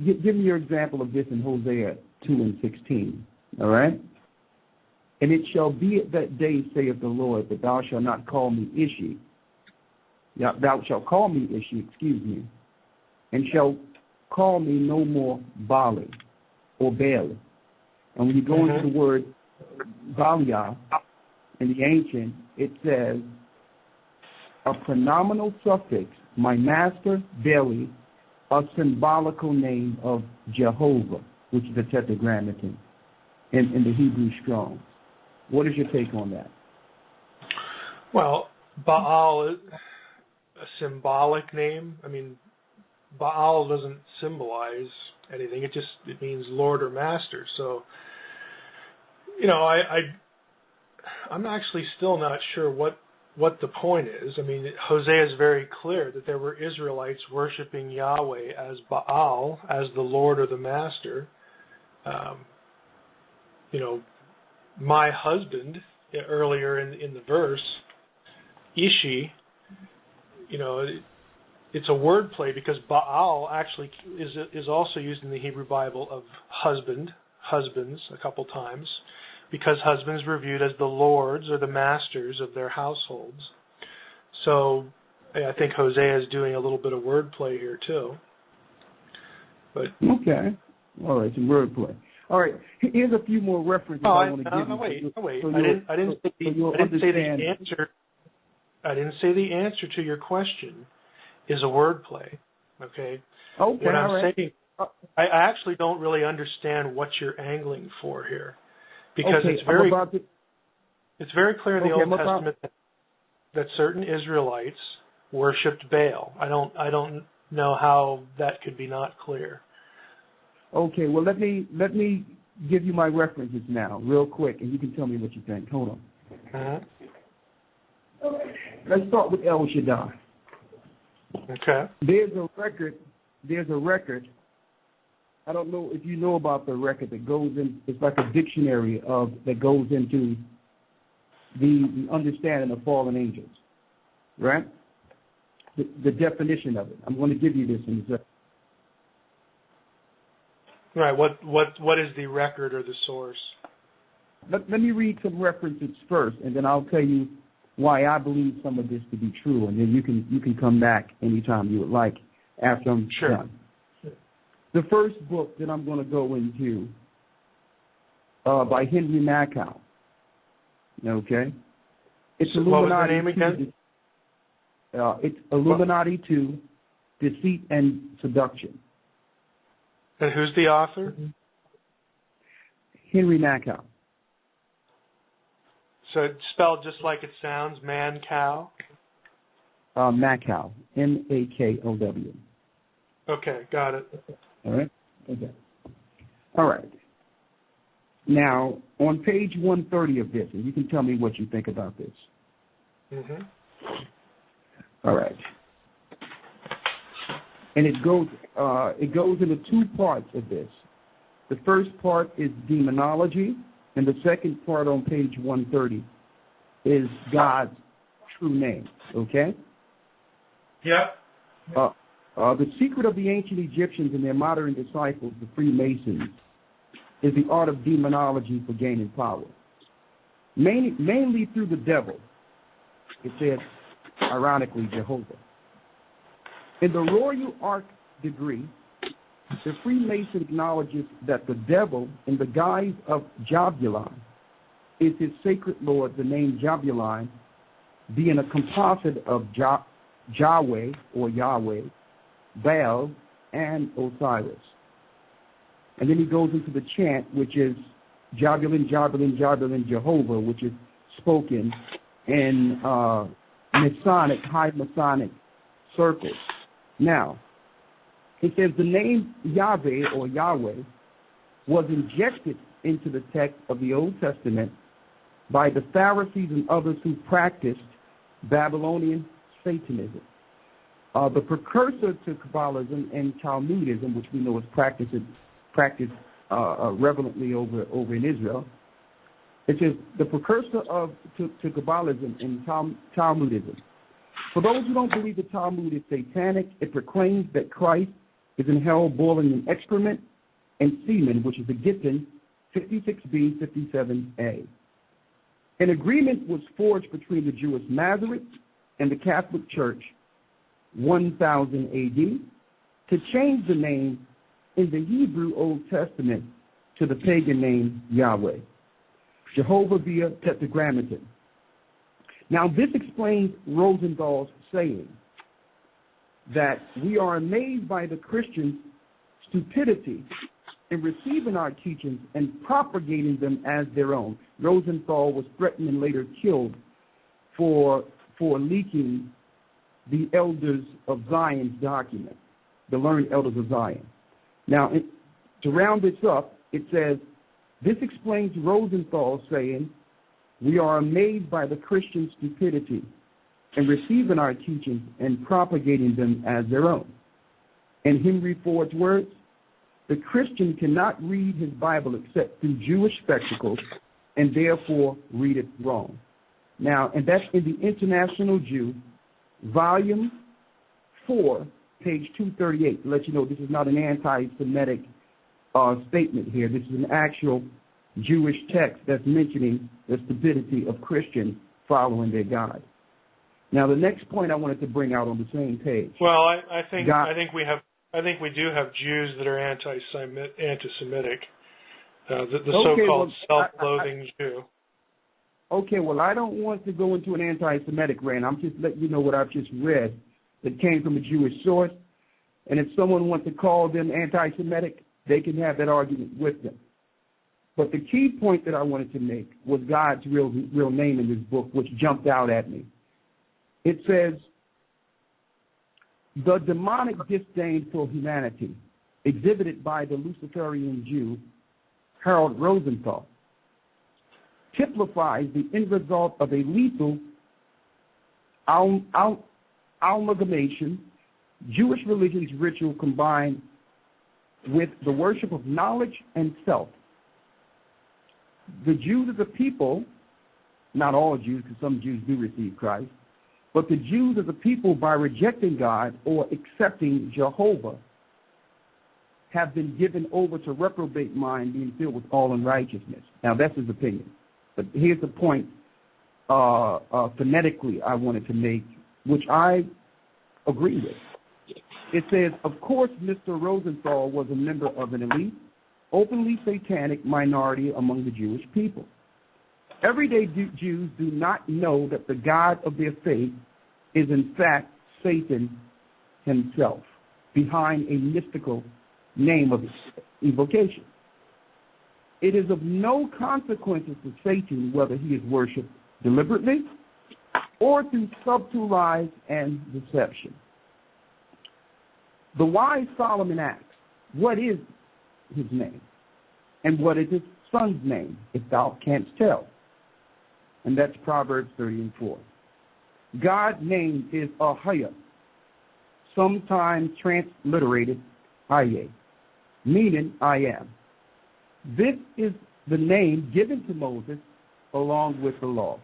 give me your example of this in Hosea 2:16. All right? And it shall be at that day, saith the Lord, that thou shalt not call me Ishi. Thou shalt call me Ishi, and shalt call me no more Bali or Baal. And when you go into the word Balia in the ancient, it says a pronominal suffix, my master, Baali, a symbolical name of Jehovah, which is the Tetragrammaton in the Hebrew Strong's. What is your take on that? Well, Baal is a symbolic name. Baal doesn't symbolize anything. It means Lord or Master. So, I'm actually still not sure what the point is. Hosea is very clear that there were Israelites worshiping Yahweh as Baal, as the Lord or the Master. My husband, earlier in the verse, Ishi, it's a word play because Baal actually is also used in the Hebrew Bible of husbands a couple times, because husbands were viewed as the lords or the masters of their households. So I think Hosea is doing a little bit of word play here too. But okay, all right, some word play. All right, here's a few more references I want to give you. Wait. So I didn't say the answer. I didn't say the answer to your question is a word play. Okay. Okay. What I'm all right. saying, I actually don't really understand what you're angling for here, because it's very clear in the Old Testament that certain Israelites worshipped Baal. I don't know how that could be not clear. Okay, well, let me give you my references now, real quick, and you can tell me what you think. Hold on. Uh-huh. Let's start with El Shaddai. Okay. There's a record. I don't know if you know about the record that goes in. It's like a dictionary that goes into the understanding of fallen angels, right? The definition of it. I'm going to give you this in a second. Right. What is the record or the source? Let me read some references first, and then I'll tell you why I believe some of this to be true, and then you can come back anytime you would like after I'm done. The first book that I'm going to go into by Henry Macau. Okay, it's so Illuminati. What was the name again? It's Illuminati 2, Deceit and Seduction. And who's the author? Henry Macau. So it's spelled just like it sounds, man-cow? Macau, M-A-K-O-W. Okay, got it. All right? Okay. All right. Now, on page 130 of this, and you can tell me what you think about this. Mm-hmm. All right. And it goes into two parts of this. The first part is demonology, and the second part on page 130 is God's true name. Okay? Yeah. The secret of the ancient Egyptians and their modern disciples, the Freemasons, is the art of demonology for gaining power. Mainly through the devil. It says, ironically, Jehovah. In the Royal Ark degree, the Freemason acknowledges that the devil, in the guise of Jabulon, is his sacred lord, the name Jabulon, being a composite of Yahweh or Yahweh, Baal, and Osiris. And then he goes into the chant, which is Jabulon, Jabulon, Jabulon, Jehovah, which is spoken in Masonic, high Masonic circles. Now, it says the name Yahweh or Yahweh was injected into the text of the Old Testament by the Pharisees and others who practiced Babylonian Satanism. The precursor to Kabbalism and Talmudism, which we know is practiced relevantly over in Israel, it says the precursor to Kabbalism and Talmudism. For those who don't believe the Talmud is satanic, it proclaims that Christ is in hell boiling in excrement and semen, which is a Gittin 56b, 57a. An agreement was forged between the Jewish Masoretes and the Catholic Church 1000 AD to change the name in the Hebrew Old Testament to the pagan name Yahweh, Jehovah via Tetragrammaton. Now, this explains Rosenthal's saying that we are amazed by the Christians' stupidity in receiving our teachings and propagating them as their own. Rosenthal was threatened and later killed for leaking the Elders of Zion's document, the Learned Elders of Zion. Now, to round this up, it says, this explains Rosenthal saying, we are amazed by the Christian stupidity in receiving our teachings and propagating them as their own. In Henry Ford's words, the Christian cannot read his Bible except through Jewish spectacles and therefore read it wrong. Now, and that's in the International Jew, volume 4, page 238, to let you know this is not an anti-Semitic statement here. This is an actual Jewish text that's mentioning the stupidity of Christians following their God. Now, the next point I wanted to bring out on the same page. Well, I think we do have Jews that are anti-Semitic. The so-called self-loathing Jew. Okay, well, I don't want to go into an anti-Semitic rant. I'm just letting you know what I've just read that came from a Jewish source. And if someone wants to call them anti-Semitic, they can have that argument with them. But the key point that I wanted to make was God's real name in this book, which jumped out at me. It says, the demonic disdain for humanity exhibited by the Luciferian Jew, Harold Rosenthal, typifies the end result of a lethal amalgamation, Jewish religion's ritual combined with the worship of knowledge and self. The Jews as a people, not all Jews, because some Jews do receive Christ, but the Jews as a people, by rejecting God or accepting Jehovah, have been given over to reprobate mind, being filled with all unrighteousness. Now, that's his opinion. But here's the point phonetically I wanted to make, which I agree with. It says, of course, Mr. Rosenthal was a member of an elite, openly satanic minority among the Jewish people. Everyday Jews do not know that the God of their faith is in fact Satan himself, behind a mystical name of evocation. It is of no consequences to Satan whether he is worshipped deliberately or through subtle lies and deception. The wise Solomon asks, what is his name? And what is his son's name, if thou canst tell? And that's Proverbs 30:4. God's name is Ahaya, sometimes transliterated Aye, meaning I am. This is the name given to Moses along with the law.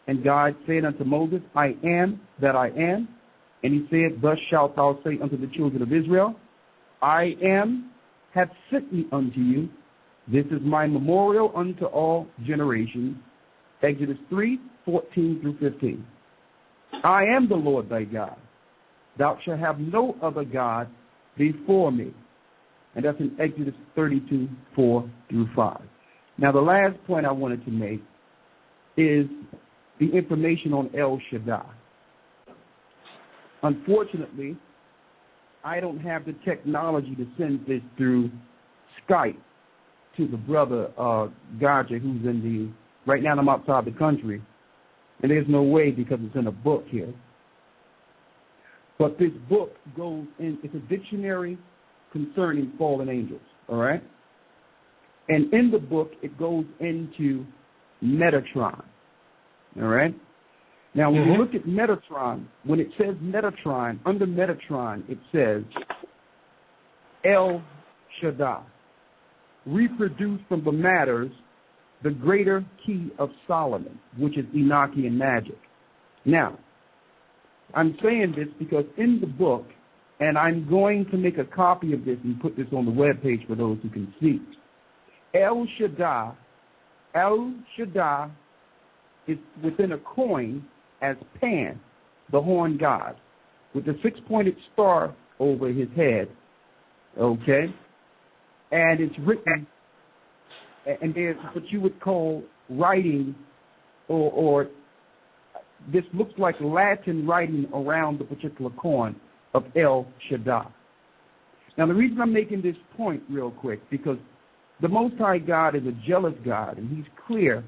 And God said unto Moses, I am that I am. And he said, thus shalt thou say unto the children of Israel, I am, hath sent me unto you. This is my memorial unto all generations. Exodus 3:14-15. I am the Lord thy God. Thou shalt have no other God before me. And that's in Exodus 32:4-5. Now, the last point I wanted to make is the information on El Shaddai. Unfortunately, I don't have the technology to send this through Skype to the brother Gocc, who's in the, right now I'm outside the country, and there's no way because it's in a book here. But this book goes in, it's a dictionary concerning fallen angels, all right? And in the book, it goes into Metatron, all right? Now, when you look at Metatron, when it says Metatron, under Metatron, it says El Shaddai, reproduced from the matters, the greater key of Solomon, which is Enochian magic. Now, I'm saying this because in the book, and I'm going to make a copy of this and put this on the webpage for those who can see. El Shaddai is within a coin as Pan, the horn god, with the six-pointed star over his head, okay? And it's written, and there's what you would call writing, or this looks like Latin writing around the particular coin of El Shaddai. Now, the reason I'm making this point real quick, because the Most High God is a jealous God, and he's clear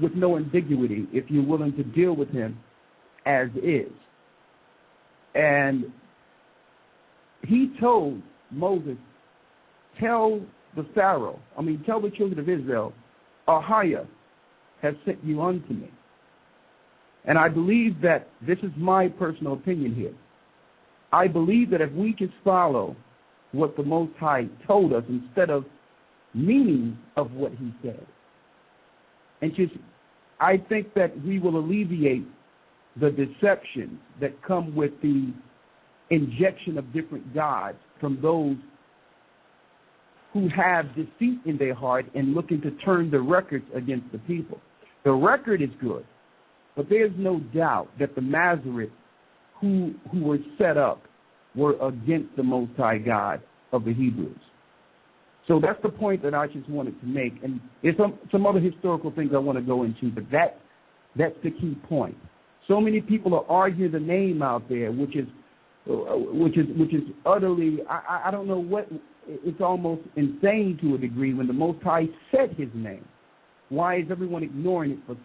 with no ambiguity if you're willing to deal with him as is. And he told Moses, tell the children of Israel, Ahaya has sent you unto me. And I believe that this is my personal opinion here. I believe that if we just follow what the Most High told us instead of meaning of what he said, and just, I think that we will alleviate the deception that come with the injection of different gods from those who have deceit in their heart and looking to turn the records against the people. The record is good, but there's no doubt that the Masoretes who were set up were against the Most High God of the Hebrews. So that's the point that I just wanted to make. And there's some other historical things I want to go into, but that's the key point. So many people are arguing the name out there, which is utterly, I don't know what, it's almost insane to a degree when the Most High said his name. Why is everyone ignoring it for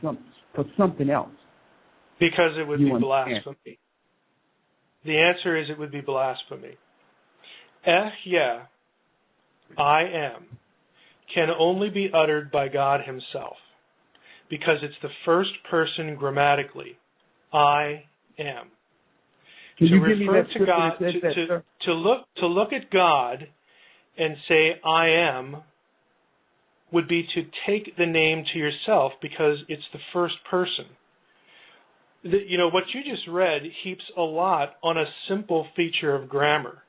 something else? Because it would be blasphemy. The answer is it would be blasphemy. Yeah, I am, can only be uttered by God himself because it's the first person grammatically. I am. Can to you give me refer that to God, that says that, to look at God and say I am would be to take the name to yourself because it's the first person. What you just read heaps a lot on a simple feature of grammar.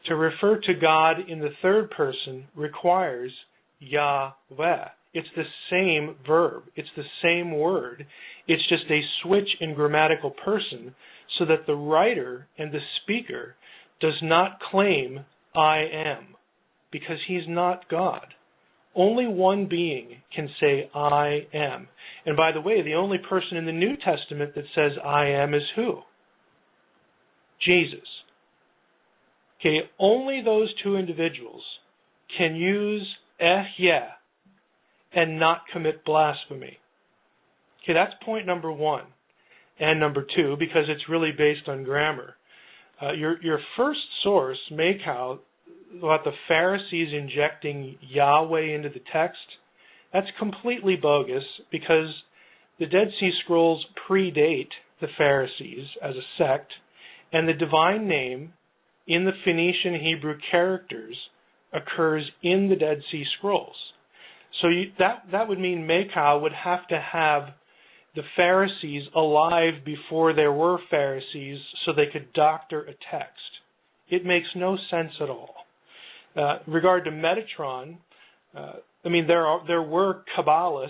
To refer to God in the third person requires Yahweh. It's the same verb. It's the same word. It's just a switch in grammatical person so that the writer and the speaker does not claim I am because he's not God. Only one being can say I am. And by the way, the only person in the New Testament that says I am is who? Jesus. Okay, only those two individuals can use yeah and not commit blasphemy. Okay, that's point number one. And number two, because it's really based on grammar. Your first source, Makau, about the Pharisees injecting Yahweh into the text, that's completely bogus because the Dead Sea Scrolls predate the Pharisees as a sect, and the divine name in the Phoenician Hebrew characters occurs in the Dead Sea Scrolls. So that would mean Makau would have to have the Pharisees alive before there were Pharisees so they could doctor a text. It makes no sense at all. Regard to Metatron, there were Kabbalists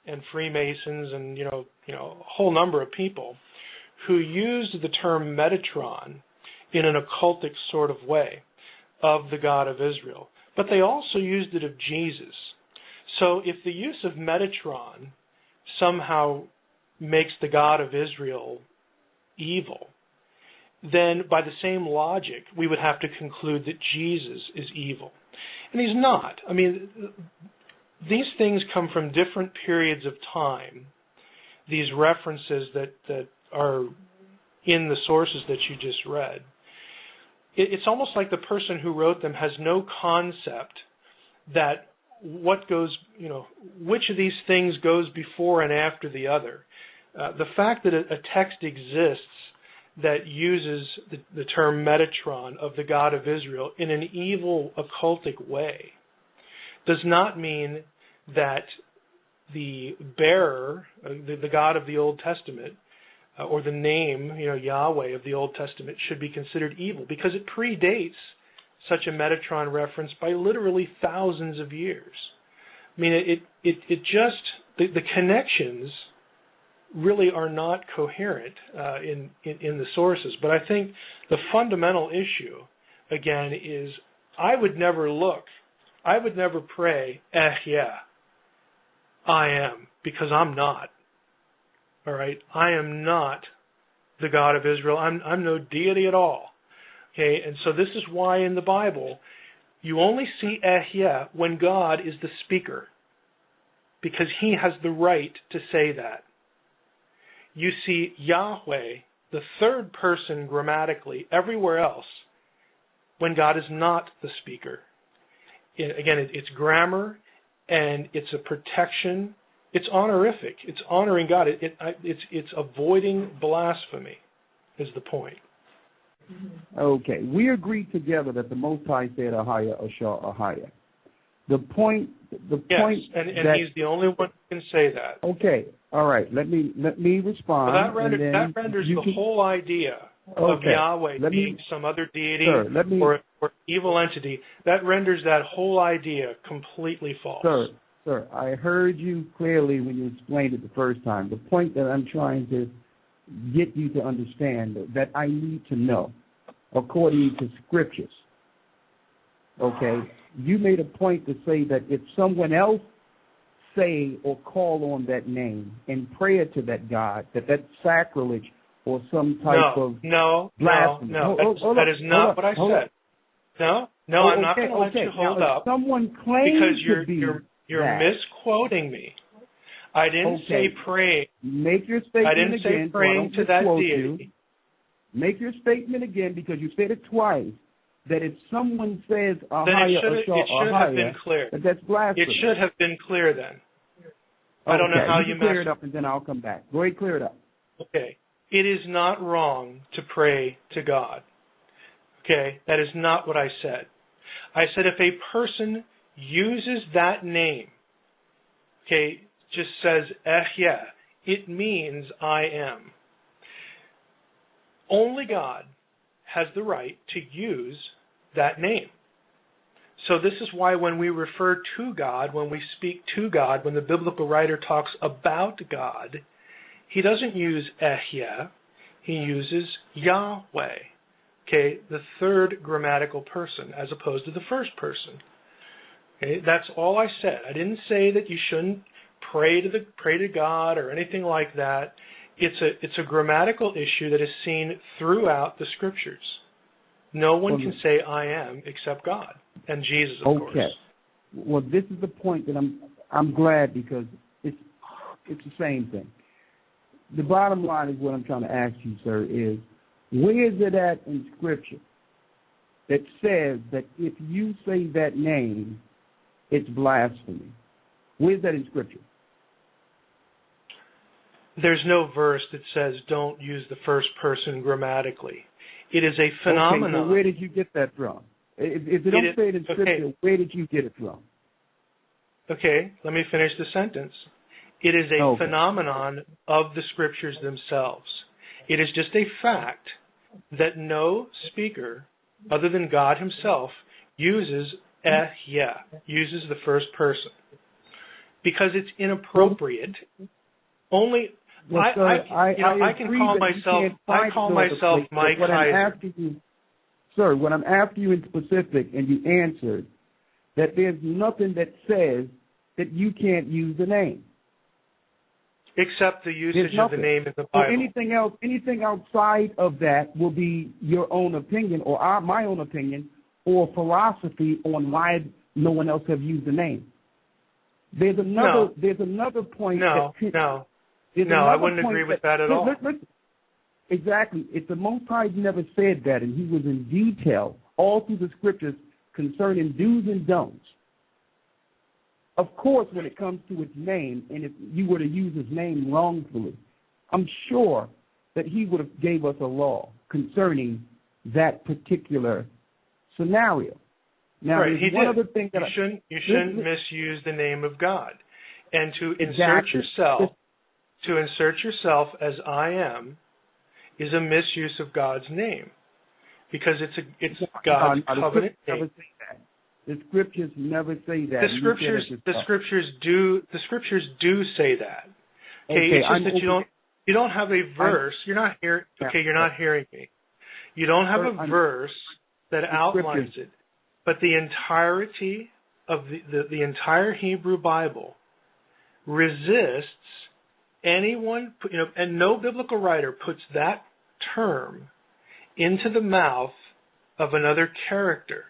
and Freemasons and a whole number of people who used the term Metatron in an occultic sort of way of the God of Israel. But they also used it of Jesus. So if the use of Metatron somehow makes the God of Israel evil, then by the same logic, we would have to conclude that Jesus is evil. And he's not. I mean, these things come from different periods of time, these references that are in the sources that you just read. It's almost like the person who wrote them has no concept that which of these things goes before and after the other. The fact that a text exists that uses the term Metatron of the God of Israel in an evil occultic way does not mean that the bearer, the God of the Old Testament, or the name, Yahweh of the Old Testament should be considered evil because it predates such a Metatron reference by literally thousands of years. I mean, it just, the connections really are not coherent in the sources. But I think the fundamental issue, again, is I would never pray, yeah, I am, because I'm not. All right? I am not the God of Israel. I'm no deity at all. Okay? And so this is why in the Bible you only see yeah when God is the speaker, because he has the right to say that. You see Yahweh, the third person grammatically, everywhere else when God is not the speaker. Again, it's grammar and it's a protection. It's honorific. It's honoring God. It's avoiding blasphemy is the point. Okay. We agreed together that the Most High said Ahaya, Ashar, Ahaya. The point Yes, and he's the only one who can say that. Okay. All right. Let me respond. Well, that renders the whole idea of Yahweh being some other deity or evil entity. That renders that whole idea completely false. Sir, I heard you clearly when you explained it the first time. The point that I'm trying to get you to understand that I need to know, according to scriptures, okay, you made a point to say that if someone else say or call on that name and pray to that God, that's sacrilege or some type of blasphemy. That is not what I said. No, I'm not going to let you hold up. Someone claims because you're misquoting me. I didn't say praying. Make your statement again. I didn't say praying to that deity. Make your statement again because you said it twice. That if someone says it should have been clear. That's blasphemy. It should have been clear then. I don't know how you clear it up, and then I'll come back. Go ahead, clear it up. Okay. It is not wrong to pray to God. Okay? That is not what I said. I said if a person uses that name, okay, just says Ehyeh, it means I am. Only God has the right to use that name. So this is why when we refer to God, when we speak to God, when the biblical writer talks about God, he doesn't use Ehyeh, he uses Yahweh, okay, the third grammatical person as opposed to the first person. Okay, that's all I said. I didn't say that you shouldn't pray to God or anything like that. It's a grammatical issue that is seen throughout the scriptures. No one can say I am except God and Jesus, of course. Okay. Well, this is the point that I'm glad because it's the same thing. The bottom line is what I'm trying to ask you, sir, is where is it at in Scripture that says that if you say that name, it's blasphemy? Where is that in Scripture? There's no verse that says don't use the first person grammatically. It is a phenomenon. Okay, so where did you get that from? If you don't say it in Scripture, where did you get it from? Okay, let me finish the sentence. It is a phenomenon of the Scriptures themselves. It is just a fact that no speaker, other than God himself, uses Ehyeh, uses the first person. Because it's inappropriate. Only... I can call myself Mike Kaiser. Sir, when I'm asking you in specific and you answered that there's nothing that says that you can't use the name. Except the usage of the name in the Bible. So anything outside of that will be your own opinion or my own opinion or philosophy on why no one else have used the name. There's another point. No, I wouldn't agree with that at all. Listen. Exactly. It's the Most High never said that, and he was in detail all through the Scriptures concerning do's and don'ts. Of course, when it comes to its name, and if you were to use his name wrongfully, I'm sure that he would have gave us a law concerning that particular scenario. Now, right, he one did. Other thing that you shouldn't misuse the name of God, and to insert yourself as I am is a misuse of God's name, because it's God's covenant name. The scriptures never say that. The scriptures do say that. Okay, it's just that you don't have a verse. You're not hearing. Okay, you're not hearing me. You don't have a verse that outlines it, but the entirety of the entire Hebrew Bible resists anyone, and no biblical writer puts that term into the mouth of another character.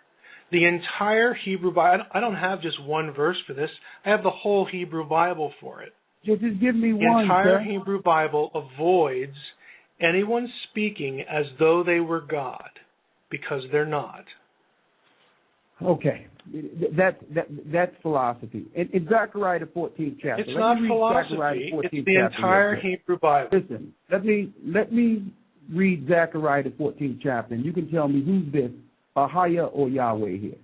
The entire Hebrew Bible, I don't have just one verse for this, I have the whole Hebrew Bible for it. Just give me one. The entire Hebrew Bible avoids anyone speaking as though they were God, because they're not. Okay, that's philosophy. In Zechariah the 14th chapter, it's not philosophy. It's the entire Hebrew Bible. Listen, let me read Zechariah the 14th chapter, and you can tell me who's this, Ehyeh or Yahweh here.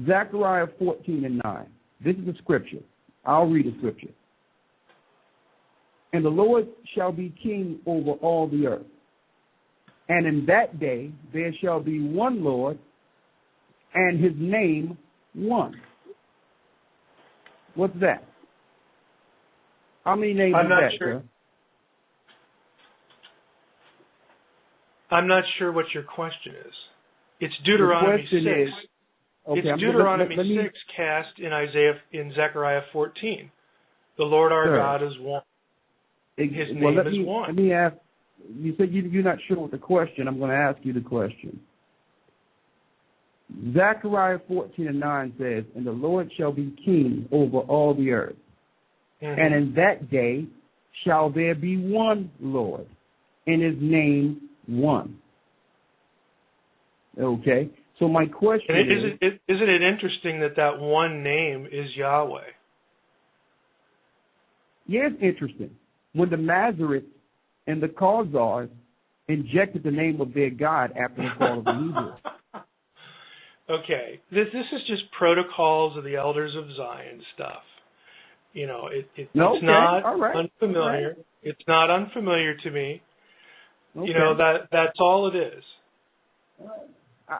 Zechariah 14:9. This is the scripture. I'll read the scripture. And the Lord shall be king over all the earth. And in that day there shall be one Lord, and his name one. What's that? How many names I'm is not that, sure. sir? I'm not sure what your question is. It's Deuteronomy 6. Okay, It's Deuteronomy 6 cast in Zechariah 14. The Lord our God is one. His name is one. Let me ask. You said you're not sure what the question. I'm going to ask you the question. Zechariah 14:9 says, "And the Lord shall be king over all the earth. Mm-hmm. And in that day shall there be one Lord, and his name one." Okay? So my question isn't it interesting that one name is Yahweh? Yes, interesting. When the Masoretes and the Khazars injected the name of their God after the fall of the Hebrews. Okay, this is just protocols of the elders of Zion stuff. You know, it's not unfamiliar. Right. It's not unfamiliar to me. Okay. You know, that's all it is.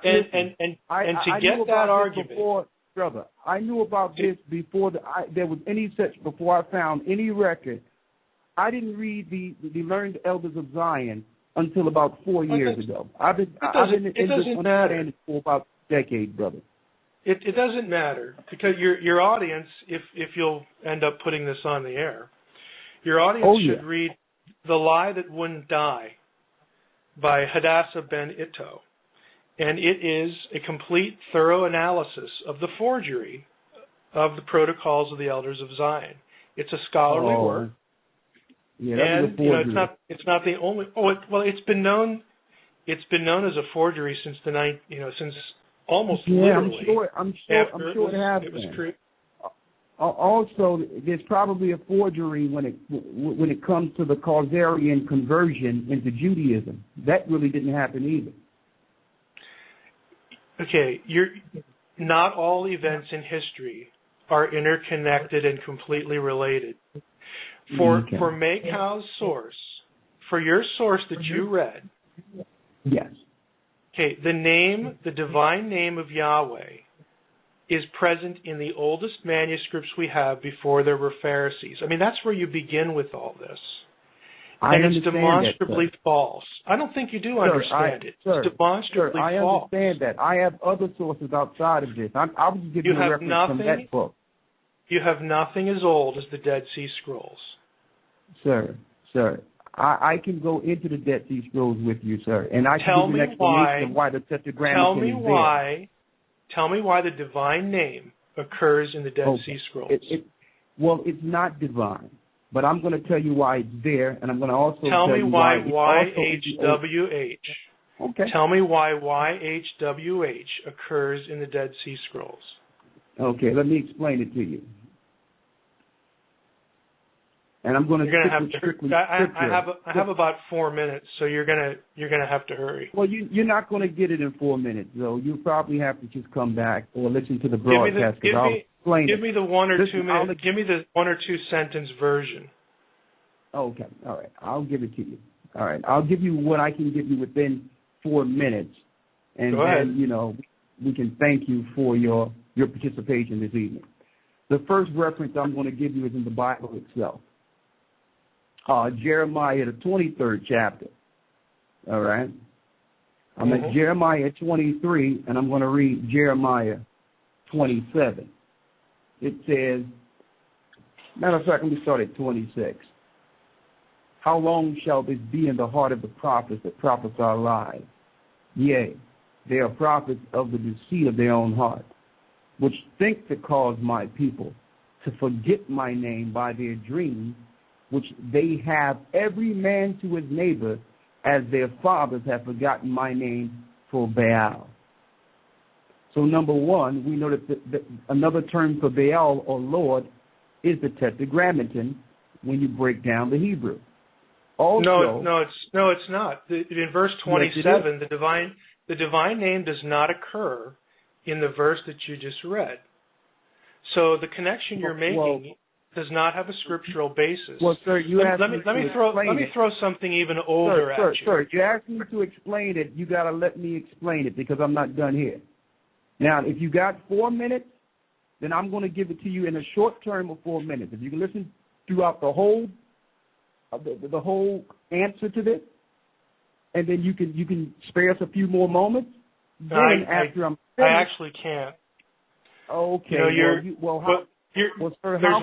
And to get that argument, brother, I knew about this before there was any such. Before I found any record, I didn't read the Learned Elders of Zion until about 4 years ago. I've been in this understanding for about a decade, brother. It doesn't matter, because your audience, if you'll end up putting this on the air, your audience should read "The Lie That Wouldn't Die" by Hadassah Ben Itto. And it is a complete, thorough analysis of the forgery of the protocols of the elders of Zion. It's a scholarly work. Yeah, and it's not the only. It's been known as a forgery since since almost literally. I'm sure it has been. Also, there's probably a forgery when it comes to the Khazarian conversion into Judaism. That really didn't happen either. Okay, not all events in history are interconnected and completely related. For Makau's source, for your source that you read, yes. Okay, the divine name of Yahweh is present in the oldest manuscripts we have before there were Pharisees. I mean, that's where you begin with all this. And it's demonstrably false. I don't think you do understand it. It's demonstrably false. I understand that. I have other sources outside of this. I will give you a reference from that book. You have nothing as old as the Dead Sea Scrolls. Sir, I can go into the Dead Sea Scrolls with you, sir, and I can give you an explanation of why the Tetragrammaton is there. Tell me why the divine name occurs in the Dead Sea Scrolls. It's not divine. But I'm going to tell you why it's there, and I'm going to also tell you me why YHWH. Okay. Tell me why YHWH occurs in the Dead Sea Scrolls. Okay, let me explain it to you. And I'm going to strictly I have about 4 minutes, so you're gonna have to hurry. Well, you're not going to get it in 4 minutes, though. You'll probably have to just come back or listen to the broadcast. Give me the 1 or 2 minutes. Give me the 1 or 2 sentence version. Okay, all right. I'll give it to you. All right, I'll give you what I can give you within 4 minutes, and then we can thank you for your participation this evening. The first reference I'm going to give you is in the Bible itself. Jeremiah, the 23rd chapter. All right? I'm at Jeremiah 23, and I'm going to read Jeremiah 27. It says, matter of fact, let me start at 26. How long shall this be in the heart of the prophets that prophesy lies? Yea, they are prophets of the deceit of their own heart, which think to cause my people to forget my name by their dreams, which they have every man to his neighbor, as their fathers have forgotten my name for Baal. So number one, we know that another term for Baal or Lord is the Tetragrammaton when you break down the Hebrew. Also, no, it's not. In verse 27, the divine name does not occur in the verse that you just read. So the connection you're making, does not have a scriptural basis. Well, sir, you asked me to explain Let me throw something even older at you. Sir, you asked me to explain it. You got to let me explain it because I'm not done here. Now, if you got 4 minutes, then I'm going to give it to you in a short term of 4 minutes. If you can listen throughout the whole answer to this, and then you can spare us a few more moments. Then after I'm finished, I actually can't. Okay. There's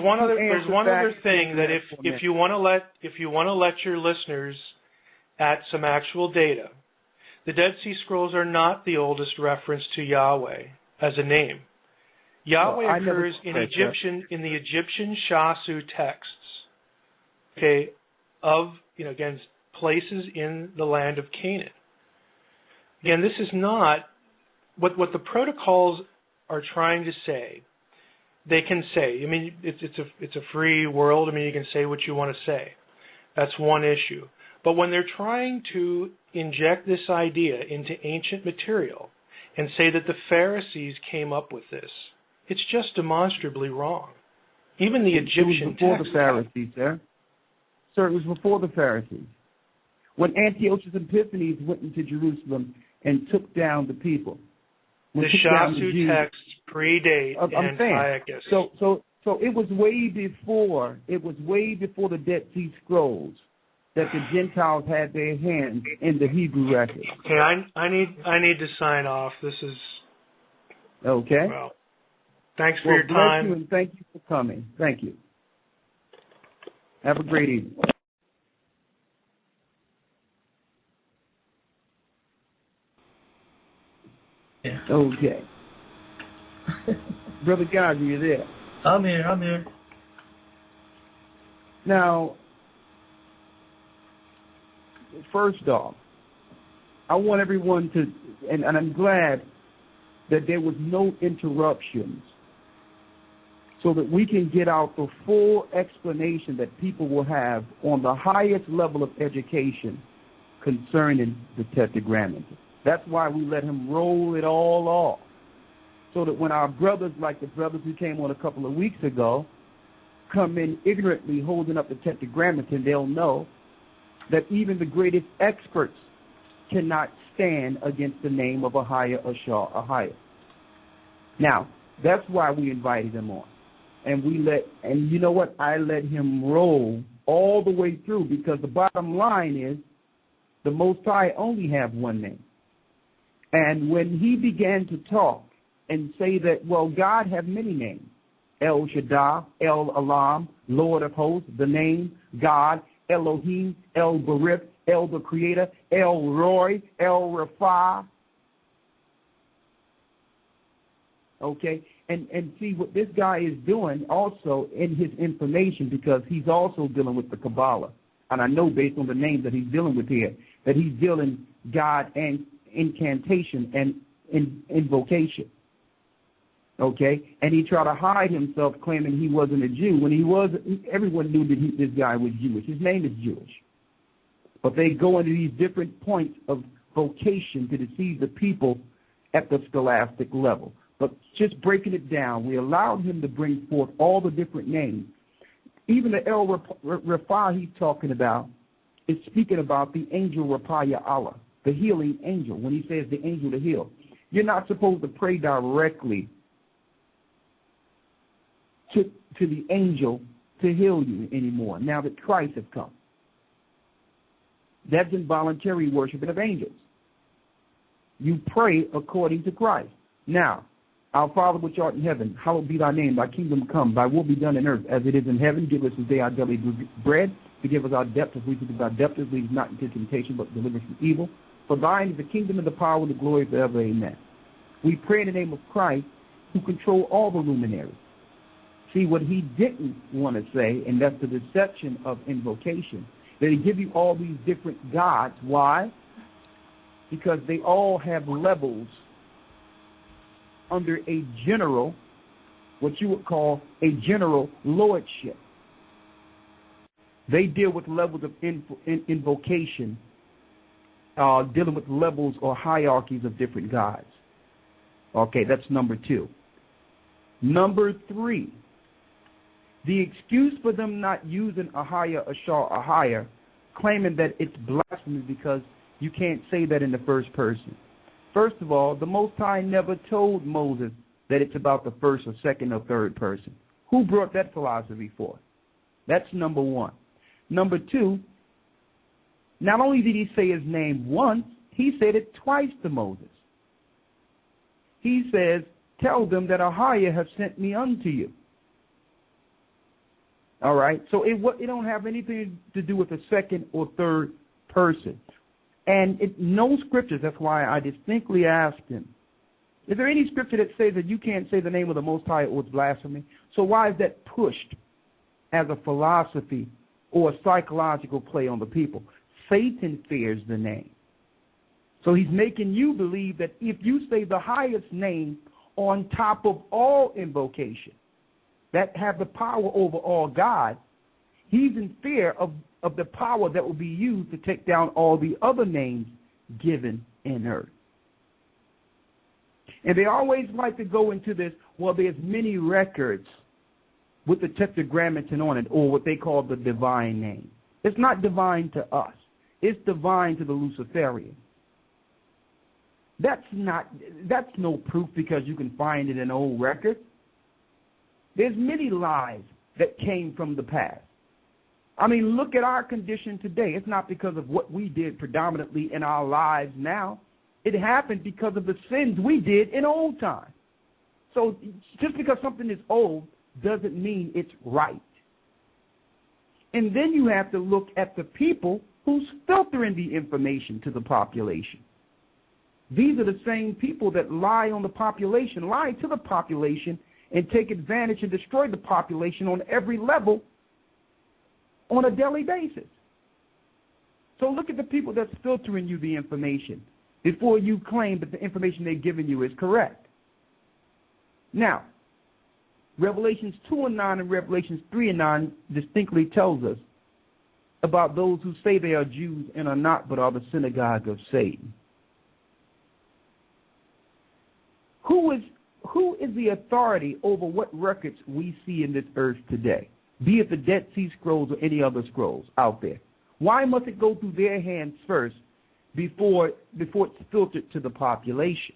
one other thing that if you want to let your listeners at some actual data, the Dead Sea Scrolls are not the oldest reference to Yahweh as a name. Yahweh occurs in the Egyptian Shasu texts. Okay, again, places in the land of Canaan. Again, this is not what the protocols are trying to say. They can say, I mean, it's a free world. I mean, you can say what you want to say. That's one issue. But when they're trying to inject this idea into ancient material and say that the Pharisees came up with this, it's just demonstrably wrong. Even the Egyptian text. It was before the Pharisees, sir. Sir, it was before the Pharisees. When Antiochus Epiphanes went into Jerusalem and took down the people. The Shasu texts predate Antiochus. So it was way before the Dead Sea Scrolls that the Gentiles had their hands in the Hebrew record. Okay, I need to sign off. This is okay. Well, thanks for your time. Bless you and thank you for coming. Thank you. Have a great evening. Yeah. Okay. Brother God, are you there? I'm here. Now, first off, I want everyone to, and I'm glad that there was no interruptions so that we can get out the full explanation that people will have on the highest level of education concerning the Tetragrammaton. That's why we let him roll it all off, so that when our brothers, like the brothers who came on a couple of weeks ago, come in ignorantly holding up the Tetragrammaton, they'll know that even the greatest experts cannot stand against the name of Ahia. Now, that's why we invited him on. And you know what? I let him roll all the way through, because the bottom line is the Most High only have one name. And when he began to talk and say that, well, God have many names, El Shaddai, El Olam, Lord of Hosts, the name, God, Elohim, El Barith, El the Creator, El Roy, El Rapha. Okay, and see what this guy is doing also in his information, because he's also dealing with the Kabbalah. And I know based on the names that he's dealing with here, that he's dealing God and incantation and invocation. Okay, and he tried to hide himself, claiming he wasn't a Jew when he was. Everyone knew that this guy was Jewish. His name is Jewish, but they go into these different points of vocation to deceive the people at the scholastic level. But just breaking it down, we allowed him to bring forth all the different names. Even the El Rapha he's talking about is speaking about the angel Rapaya Allah, the healing angel, when he says the angel to heal. You're not supposed to pray directly to the angel to heal you anymore, now that Christ has come. That's involuntary worshiping of angels. You pray according to Christ. Now, our Father which art in heaven, hallowed be thy name, thy kingdom come, thy will be done in earth as it is in heaven. Give us this day our daily bread. Forgive us our debts as we forgive our debtors. Lead us not into temptation, but deliver us from evil. For thine is the kingdom and the power and the glory forever. Amen. We pray in the name of Christ, who control all the luminaries. See, what he didn't want to say, and that's the deception of invocation, that he give you all these different gods. Why? Because they all have levels under a general, what you would call a general lordship. They deal with levels of invocation, dealing with levels or hierarchies of different gods. Okay, that's number 2. Number 3, The excuse for them not using Ahaya, Ashar, Ahaya, claiming that it's blasphemy because you can't say that in the first person. First of all, the Most High never told Moses that it's about the first or second or third person. Who brought that philosophy forth? That's number one. Number two, not only did he say his name once, he said it twice to Moses. He says, tell them that Ahaya have sent me unto you. All right? So it don't have anything to do with the second or third person. And no scriptures, that's why I distinctly asked him, is there any scripture that says that you can't say the name of the Most High or it's blasphemy? So why is that pushed as a philosophy or a psychological play on the people? Satan fears the name. So he's making you believe that if you say the highest name on top of all invocation that have the power over all gods, he's in fear of the power that will be used to take down all the other names given in earth. And they always like to go into this, well, there's many records with the Tetragrammaton on it, or what they call the divine name. It's not divine to us. It's divine to the Luciferian. That's no proof because you can find it in old records. There's many lies that came from the past. I mean, look at our condition today. It's not because of what we did predominantly in our lives now. It happened because of the sins we did in old times. So just because something is old doesn't mean it's right. And then you have to look at the people who's filtering the information to the population. These are the same people that lie on the population, lie to the population, and take advantage and destroy the population on every level on a daily basis. So look at the people that's filtering you the information before you claim that the information they've given you is correct. Now, Revelations 2:9 and Revelations 3:9 distinctly tells us about those who say they are Jews and are not, but are the synagogue of Satan. Who is the authority over what records we see in this earth today, be it the Dead Sea Scrolls or any other scrolls out there? Why must it go through their hands first before it's filtered to the population?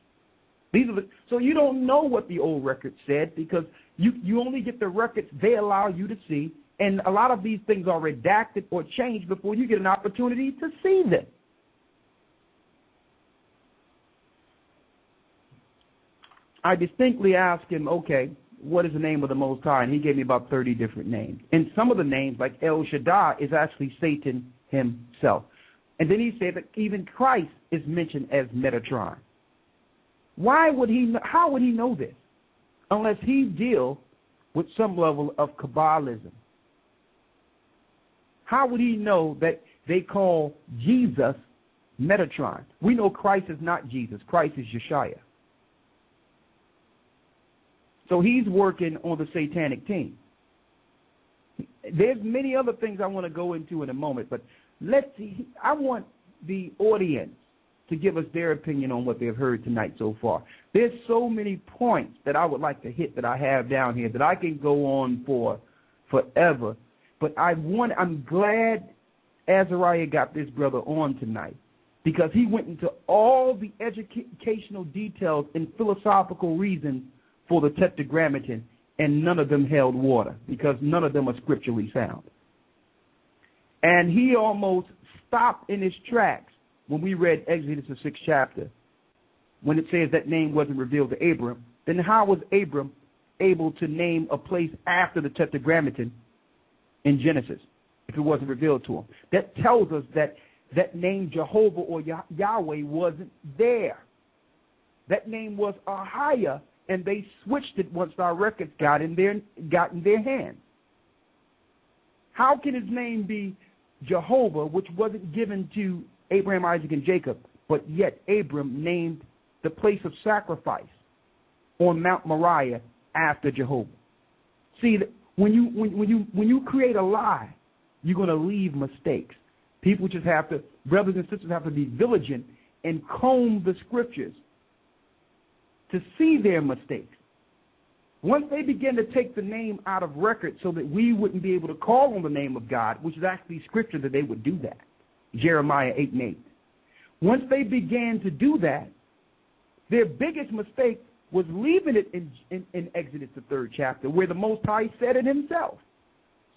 So you don't know what the old records said because you only get the records they allow you to see, and a lot of these things are redacted or changed before you get an opportunity to see them. I distinctly asked him, okay, what is the name of the Most High? And he gave me about 30 different names. And some of the names, like El Shaddai, is actually Satan himself. And then he said that even Christ is mentioned as Metatron. How would he know this? Unless he deals with some level of Kabbalism. How would he know that they call Jesus Metatron? We know Christ is not Jesus. Christ is Yeshua. So he's working on the satanic team. There's many other things I want to go into in a moment, but let's see. I want the audience to give us their opinion on what they've heard tonight so far. There's so many points that I would like to hit that I have down here that I can go on for forever. But I'm glad Azariah got this brother on tonight because he went into all the educational details and philosophical reasons for the Tetragrammaton, and none of them held water because none of them are scripturally sound. And he almost stopped in his tracks when we read Exodus, the 6th chapter, when it says that name wasn't revealed to Abram. Then how was Abram able to name a place after the Tetragrammaton in Genesis if it wasn't revealed to him? That tells us that name Jehovah or Yahweh wasn't there. That name was Ahaya, and they switched it once our records got in their hands. How can his name be Jehovah, which wasn't given to Abraham, Isaac, and Jacob, but yet Abram named the place of sacrifice on Mount Moriah after Jehovah? See, when you create a lie, you're going to leave mistakes. People just have to, brothers and sisters have to be vigilant and comb the scriptures to see their mistakes. Once they began to take the name out of record so that we wouldn't be able to call on the name of God, which is actually scripture that they would do that, Jeremiah 8:8. Once they began to do that, their biggest mistake was leaving it in Exodus, the 3rd chapter, where the Most High said it himself.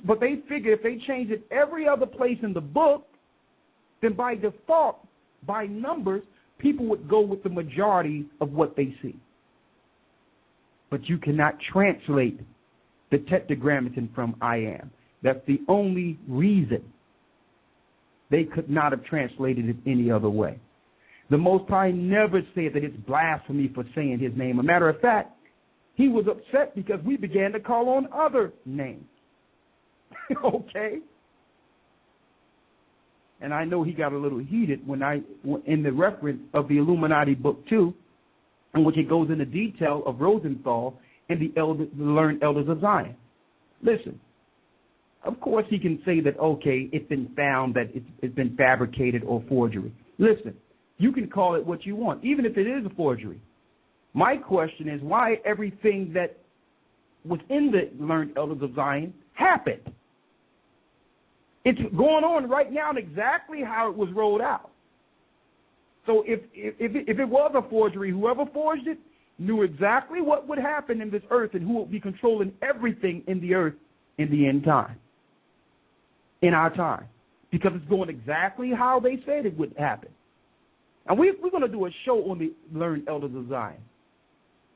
But they figured if they changed it every other place in the book, then by default, by numbers, people would go with the majority of what they see. But you cannot translate the Tetragrammaton from I am. That's the only reason they could not have translated it any other way. The Most High never said that it's blasphemy for saying his name. As a matter of fact, he was upset because we began to call on other names. Okay? And I know he got a little heated in the reference of the Illuminati book 2, in which it goes into detail of Rosenthal and the learned elders of Zion. Listen, of course he can say that, okay, it's been found that it's been fabricated or forgery. Listen, you can call it what you want, even if it is a forgery. My question is why everything that was in the learned elders of Zion happened. It's going on right now exactly how it was rolled out. So if it was a forgery, whoever forged it knew exactly what would happen in this earth and who would be controlling everything in the earth in the end time, in our time, because it's going exactly how they said it would happen. And we're going to do a show on the learned elders of Zion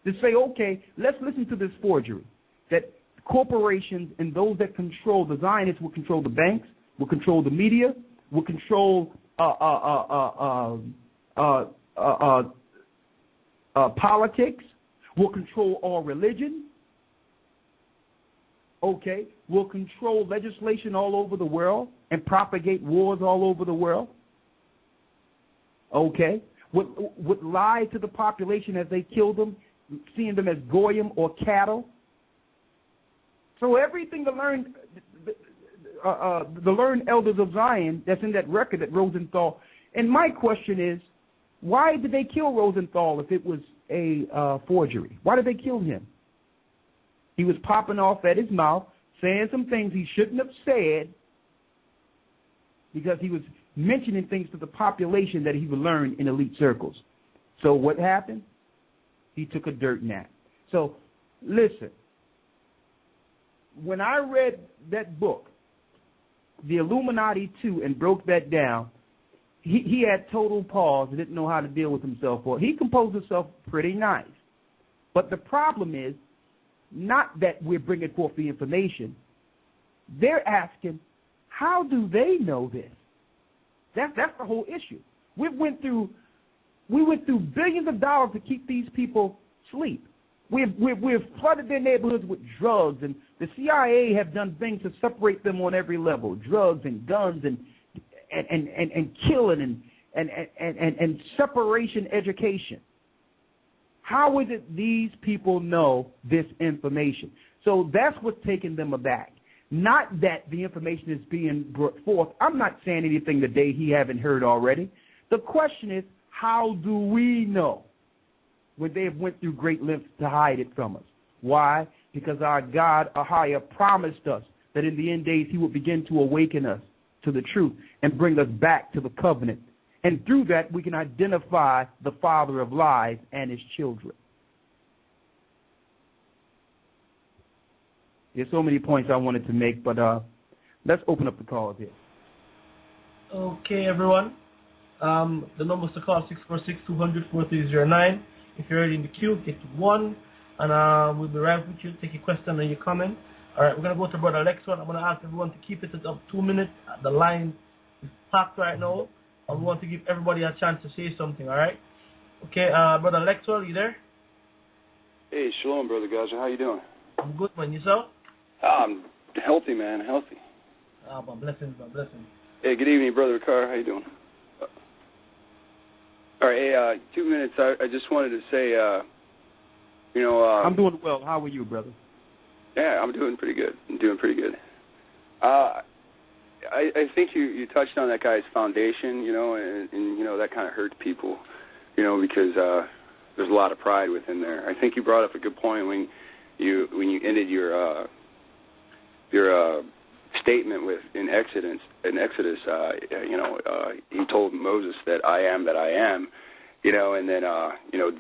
to say, okay, let's listen to this forgery, that corporations and those that control the Zionists will control the banks, will control the media, will control politics, will control all religion, okay, will control legislation all over the world and propagate wars all over the world, okay, would lie to the population as they kill them, seeing them as goyim or cattle. So everything the learned elders of Zion that's in that record that Rosenthal. And my question is, why did they kill Rosenthal if it was a forgery? Why did they kill him? He was popping off at his mouth, saying some things he shouldn't have said because he was mentioning things to the population that he would learn in elite circles. So what happened? He took a dirt nap. So listen, when I read that book, The Illuminati 2, and broke that down, he had total pause and didn't know how to deal with himself. He composed himself pretty nice. But the problem is not that we're bringing forth the information. They're asking, how do they know this? That's the whole issue. We went through billions of dollars to keep these people asleep. We've flooded their neighborhoods with drugs, and the CIA have done things to separate them on every level: drugs and guns and killing and separation education. How is it these people know this information? So that's what's taking them aback. Not that the information is being brought forth. I'm not saying anything today he haven't heard already. The question is, how do we know when they have went through great lengths to hide it from us? Why? Because our God, Ahia, promised us that in the end days he would begin to awaken us to the truth and bring us back to the covenant. And through that, we can identify the father of lies and his children. There's so many points I wanted to make, but let's open up the calls here. Okay, everyone. The numbers to call 646-200-4309. If you're already in the queue, get to 1, and we'll be right with you. Take your question and your comment. All right, we're going to go to Brother Lexwell. I'm going to ask everyone to keep it at up 2 minutes. The line is packed right now, and we want to give everybody a chance to say something, all right? Okay, Brother Lexwell, you there? Hey, shalom, Brother Gocc. How you doing? I'm good, man. Yourself? I'm healthy, man, healthy. My blessings, my blessings. Hey, good evening, Brother Ricard. How you doing? All right, hey, 2 minutes. I just wanted to say, I'm doing well. How are you, brother? Yeah, I'm doing pretty good. I think you touched on that guy's foundation, and that kind of hurts people, because there's a lot of pride within there. I think you brought up a good point when when you ended your statement with in Exodus, he told Moses that I am that I am, and then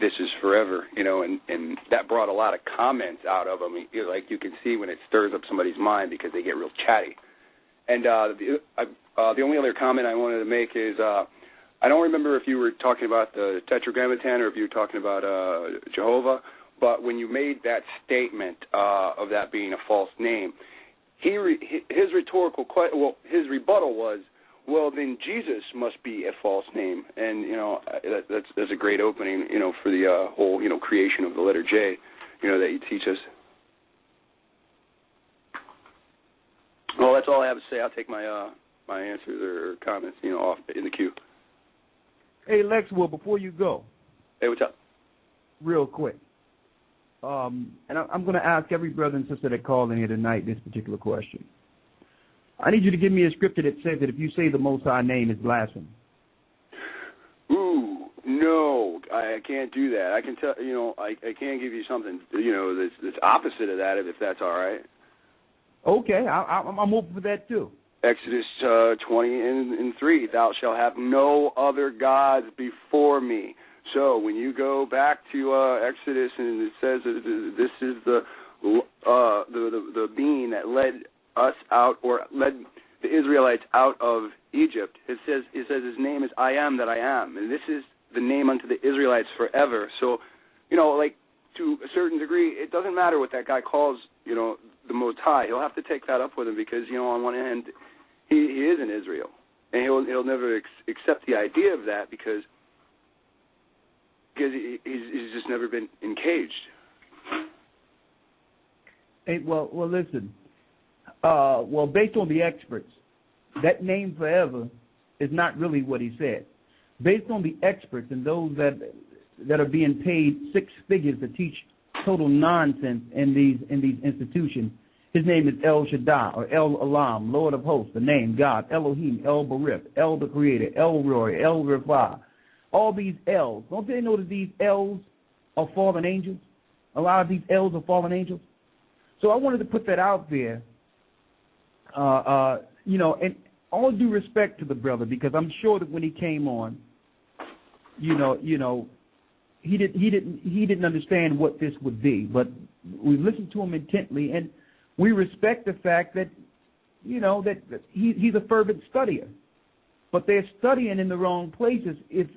this is forever, and that brought a lot of comments out of him. Like you can see when it stirs up somebody's mind because they get real chatty. And the only other comment I wanted to make is I don't remember if you were talking about the Tetragrammaton or if you were talking about Jehovah, but when you made that statement of that being a false name, his rhetorical his rebuttal was, well, then Jesus must be a false name, and that's a great opening, for the whole creation of the letter J, that you teach us. Well, that's all I have to say. I'll take my my answers or comments, off in the queue. Hey, Lex, well, before you go, Hey, what's up? Real quick, and I'm going to ask every brother and sister that called in here tonight this particular question. I need you to give me a scripture that says that if you say the Most High name is blasphemy. Ooh, no, I can't do that. I can tell, I can't give you something, that's opposite of that, if that's all right. Okay, I'm open for that too. Exodus 20:3, thou shalt have no other gods before me. So when you go back to Exodus and it says that this is the being that led us out or led the Israelites out of Egypt, it says his name is I am that I am, and this is the name unto the Israelites forever. So, like to a certain degree, it doesn't matter what that guy calls, the Most High. He'll have to take that up with him because, on one hand, he is in Israel, and he'll never accept the idea of that because he's just never been encaged. Hey, well, listen. Based on the experts, that name forever is not really what he said. Based on the experts and those that are being paid six figures to teach total nonsense in these institutions, his name is El Shaddai or El Olam, Lord of Hosts, the name God, Elohim, El Barith, El the Creator, El Roy, El Rifah. All these L's. Don't they know that these L's are fallen angels? A lot of these L's are fallen angels. So I wanted to put that out there. And all due respect to the brother, because I'm sure that when he came on, he didn't understand what this would be. But we listened to him intently, and we respect the fact that that he's a fervent studier. But they're studying in the wrong places if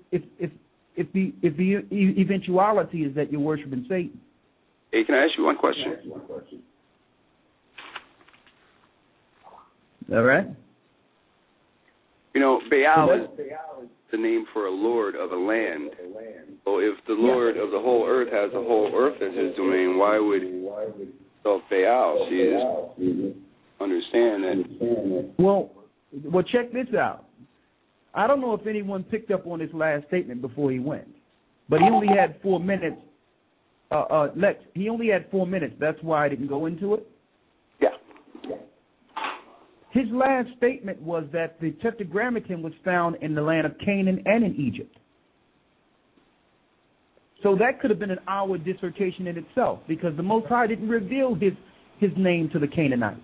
the eventuality is that you're worshiping Satan. Hey, can I ask you one question? All right. Baal is the name for a lord of a land. So if the Lord of the whole earth has the whole earth as his domain, why would Baal? Understand that? Well, check this out. I don't know if anyone picked up on his last statement before he went, but he only had 4 minutes. Lex, he only had 4 minutes. That's why I didn't go into it. Yeah. His last statement was that the Tetragrammaton was found in the land of Canaan and in Egypt. So that could have been an hour dissertation in itself, because the Most High didn't reveal his name to the Canaanites.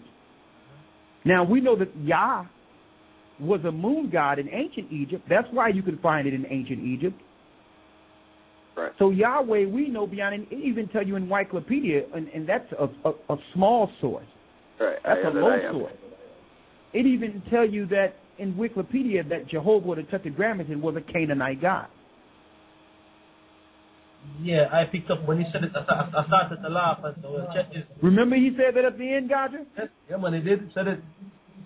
Now, we know that Yah was a moon god in ancient Egypt. That's why you can find it in ancient Egypt. Right. So Yahweh, we know beyond, and it even tell you in Wikipedia, and that's a small source. Right. That's a low source. It even tell you that in Wikipedia that Jehovah, the Tetragrammaton, was a Canaanite god. Yeah, I picked up when he said it. I started to laugh. And so check this. Remember he said that at the end, Gocc? Yeah, man, he did. Said it.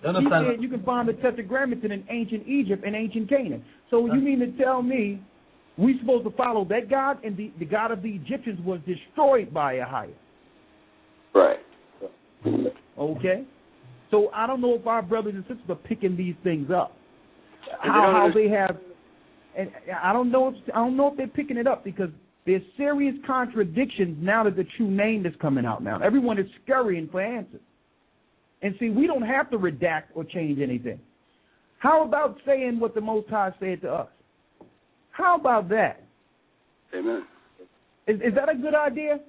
You he understand? said you can find the Tetragrammaton in ancient Egypt and ancient Canaan. So you mean to tell me we supposed to follow that God, and the God of the Egyptians was destroyed by Ahia? Right. Okay. So I don't know if our brothers and sisters are picking these things up. How they have, and I don't know if they're picking it up, because there's serious contradictions now that the true name is coming out now. Everyone is scurrying for answers. And see, we don't have to redact or change anything. How about saying what the Most High said to us? How about that? Amen. Is that a good idea?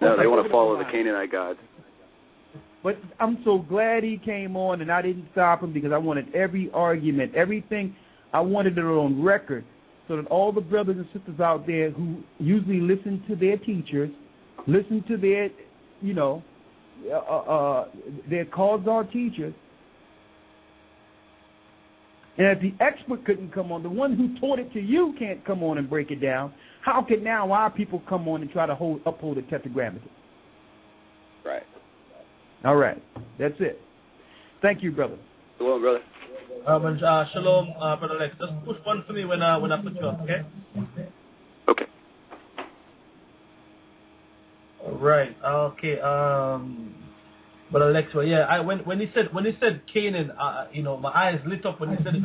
No, they want to follow the Canaanite gods. But I'm so glad he came on, and I didn't stop him because I wanted every argument, everything. I wanted it on record so that all the brothers and sisters out there who usually listen to their teachers, listen to their, their cause teachers, and if the expert couldn't come on, the one who taught it to you can't come on and break it down, how can now our people come on and try to uphold the Tetragrammaton? Right. All right. That's it. Thank you, brother. Shalom, brother. Shalom, Brother Lex. Just push one for me when I put you up, okay? Okay. All right. Okay. Brother Lex, well, yeah. When he said Canaan, my eyes lit up when he said it.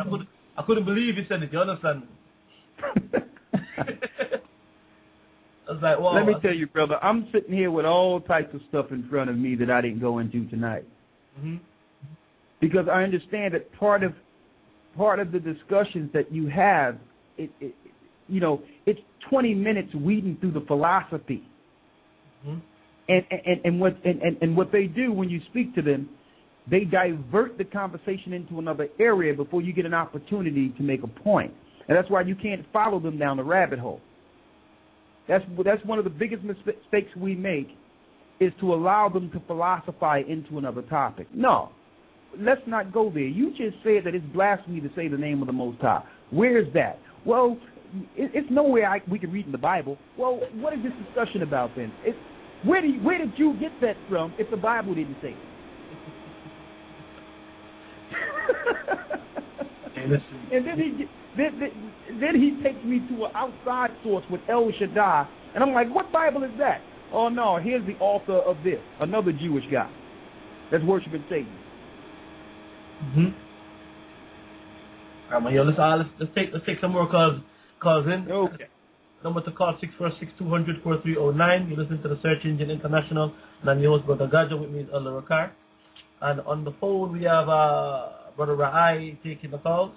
I couldn't believe he said it. You understand? I was like, wow. Let me tell you, brother, I'm sitting here with all types of stuff in front of me that I didn't go into tonight. Mm-hmm. Because I understand that part of the discussions that you have, it's 20 minutes weeding through the philosophy. Mm-hmm. And what they do when you speak to them, they divert the conversation into another area before you get an opportunity to make a point. And that's why you can't follow them down the rabbit hole. That's one of the biggest mistakes we make, is to allow them to philosophize into another topic. No, let's not go there. You just said that it's blasphemy to say the name of the Most High. Where is that? Well, it's nowhere we can read in the Bible. Well, what is this discussion about then? Where did you get that from if the Bible didn't say it? And then he takes me to an outside source with El Shaddai, and I'm like, what Bible is that? Oh no, here's the author of this, another Jewish guy that's worshiping Satan. Let's take some more calls in. Okay. Number to call 646-200-4309. You listen to the Search Engine International, and I'm your host, Brother Gaja. With me is Allah Rakar. And on the phone we have Brother Ra'ai taking the calls.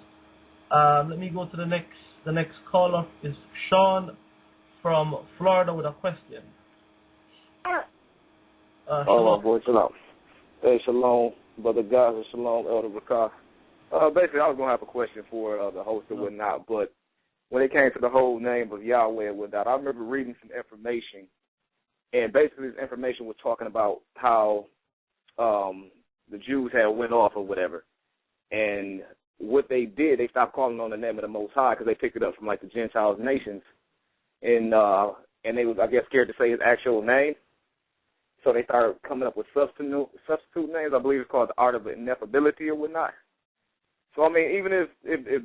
Let me go to the next caller is Sean from Florida with a question. Hold on, boy. Shalom. Hey, shalom, Brother Gaza. Shalom, Elder Rakar. Basically, I was going to have a question for the host and whatnot, but when it came to the whole name of Yahweh and whatnot, I remember reading some information, and basically this information was talking about how the Jews had went off or whatever, and what they did, they stopped calling on the name of the Most High because they picked it up from like the Gentiles nations, and they was, I guess, scared to say his actual name, so they started coming up with substitute names. I believe it's called the art of ineffability or whatnot. So I mean, even if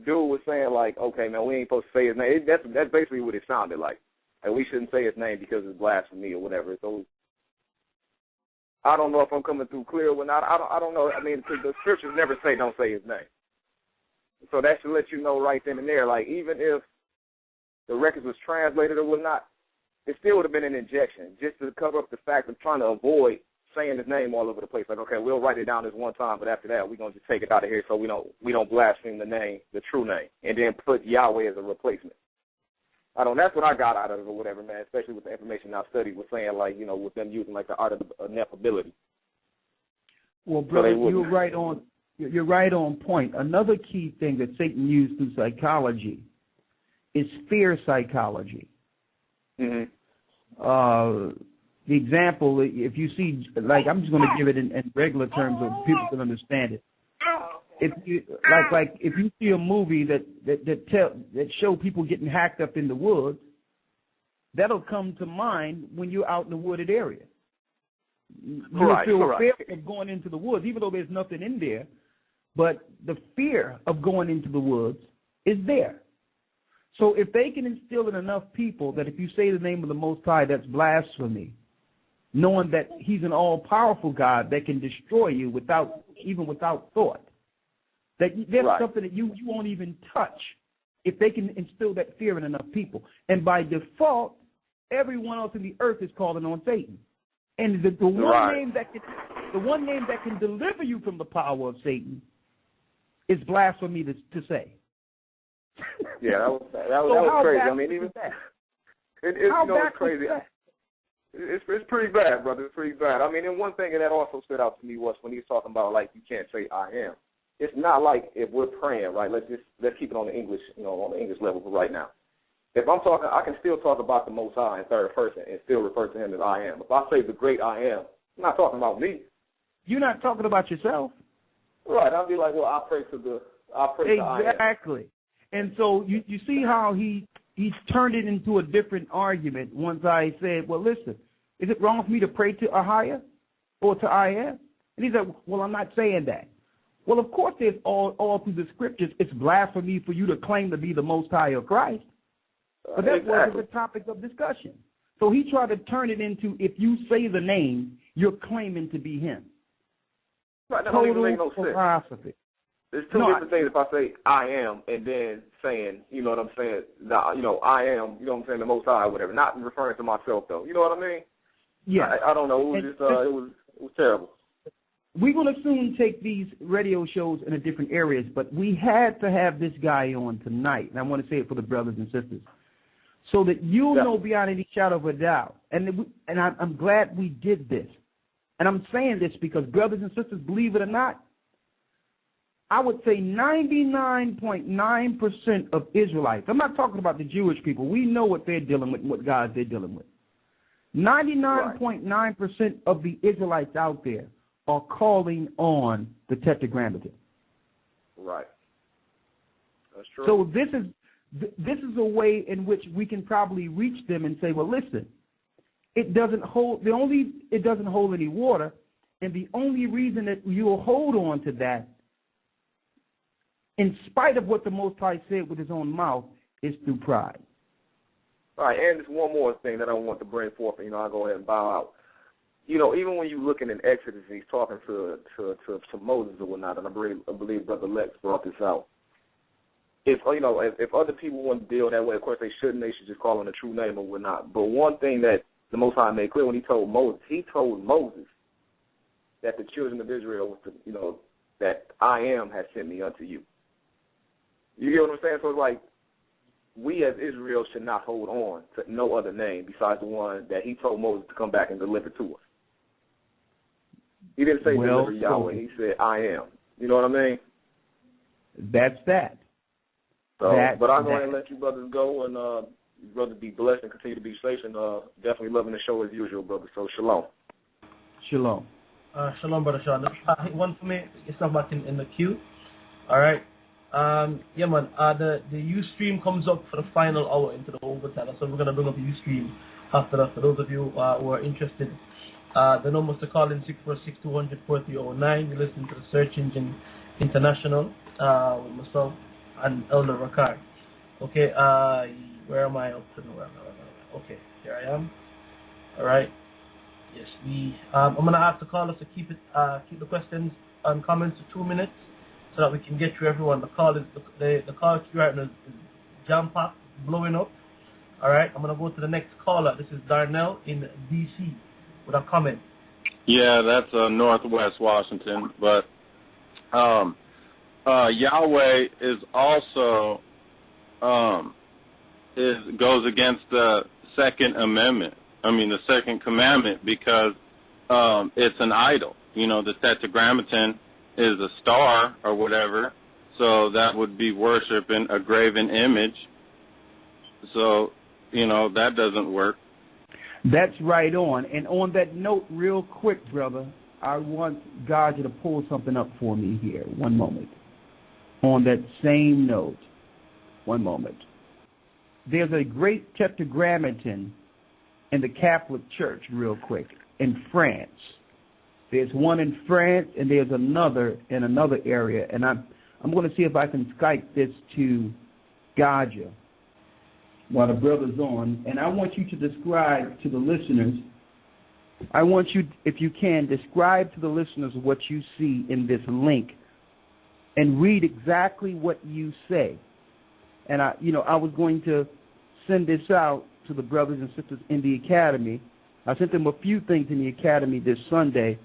dude was saying like, okay, man, we ain't supposed to say his name, that's basically what it sounded like. Like we shouldn't say his name because it's blasphemy or whatever. So I don't know if I'm coming through clear or whatnot. I don't know. I mean, because the scriptures never say don't say his name. So that should let you know right then and there, like, even if the records was translated or whatnot, it still would have been an injection just to cover up the fact of trying to avoid saying his name all over the place. Like, okay, we'll write it down this one time, but after that, we're going to just take it out of here so we don't blaspheme the name, the true name, and then put Yahweh as a replacement. That's what I got out of it or whatever, man, especially with the information I studied was saying, like, with them using, like, the art of ineffability. Well, brother, you're right on. You're right on point. Another key thing that Satan used through psychology is fear psychology. Mm-hmm. The example, if you see, like, I'm just going to give it in regular terms so people can understand it. If you if you see a movie that show people getting hacked up in the woods, that'll come to mind when you're out in the wooded area. You'll feel fear of going into the woods, even though there's nothing in there. But the fear of going into the woods is there. So if they can instill in enough people that if you say the name of the Most High, that's blasphemy, knowing that he's an all-powerful God that can destroy you without thought, that there's something that you won't even touch if they can instill that fear in enough people. And by default, everyone else in the earth is calling on Satan. And the one name that can deliver you from the power of Satan is blasphemy to say. Yeah, that was crazy. I mean, even that. It's crazy. It's pretty bad, brother. It's pretty bad. I mean, and one thing that also stood out to me was when he was talking about, like, you can't say I am. It's not like if we're praying, right? Let's keep it on the English, on the English level for right now. If I'm talking, I can still talk about the Most High in third person and still refer to him as I am. If I say the great I am, I'm not talking about me. You're not talking about yourself. Right. I'll be like, well, I pray to I am. Exactly. And so you see how he turned it into a different argument once I said, well, listen, is it wrong for me to pray to Ahia or to I am? And he said, well, I'm not saying that. Well, of course, there's all through the scriptures, it's blasphemy for you to claim to be the Most High of Christ. But that wasn't the topic of discussion. So he tried to turn it into, if you say the name, you're claiming to be him. Right, that don't even make no sense. Philosophy. There's two different things if I say I am and then saying, you know what I'm saying, I am, you know what I'm saying, the Most High or whatever, not referring to myself, though. You know what I mean? Yeah. I don't know. It was terrible. We're going to soon take these radio shows in different areas, but we had to have this guy on tonight, and I want to say it for the brothers and sisters, so that you'll know beyond any shadow of a doubt. And I'm glad we did this. And I'm saying this because, brothers and sisters, believe it or not, I would say 99.9% of Israelites, I'm not talking about the Jewish people. We know what they're dealing with, what God they're dealing with. 99.9% of the Israelites out there are calling on the Tetragrammaton. Right. That's true. So this is a way in which we can probably reach them and say, well, listen, it doesn't hold any water, and the only reason that you'll hold on to that, in spite of what the Most High said with his own mouth, is through pride. All right, and there's one more thing that I want to bring forth, I'll go ahead and bow out. Even when you're looking in Exodus, he's talking to Moses or whatnot, and I believe Brother Lex brought this out. If other people want to deal that way, of course they shouldn't. They should just call on the true name or whatnot. But one thing that the Most High made clear when he told Moses that the children of Israel was that I am has sent me unto you. You get what I'm saying? So it's like we as Israel should not hold on to no other name besides the one that he told Moses to come back and deliver to us. He didn't say deliver Yahweh. He said I am. You know what I mean? That's that. So, but I'm going to let you brothers go, and brothers be blessed and continue to be safe, and definitely loving the show as usual, brother. So shalom. Shalom. Shalom, Brother Sean. One for me, it's not back in the queue. All right. Yeah, man. The Ustream comes up for the final hour into the overtime. So we're going to bring up the Ustream after that. For those of you who are interested, the numbers to call in 646-200-4309. You're listening to the Search Engine International with myself and Elder Rakar. Okay, where am I up to? Okay, here I am. All right. Yes, I'm going to ask the callers to keep the questions and comments to 2 minutes so that we can get through everyone. The call queue right now is jam-packed, blowing up. All right, I'm going to go to the next caller. This is Darnell in D.C. with a comment. Yeah, that's Northwest Washington, but Yahweh is also goes against the Second Amendment. The Second Commandment, because it's an idol. The Tetragrammaton is a star or whatever, so that would be worshiping a graven image. So, that doesn't work. That's right on. And on that note, real quick, brother, I want Gocc to pull something up for me here. One moment. On that same note, one moment. There's a great Tetragrammaton in the Catholic Church, real quick, in France. There's one in France, and there's another in another area. And I'm going to see if I can Skype this to Gocc while the brother's on. And I want you to describe to the listeners, I want you, if you can, describe to the listeners what you see in this link and read exactly what you say. And I was going to send this out to the brothers and sisters in the academy. I sent them a few things in the academy this Sunday,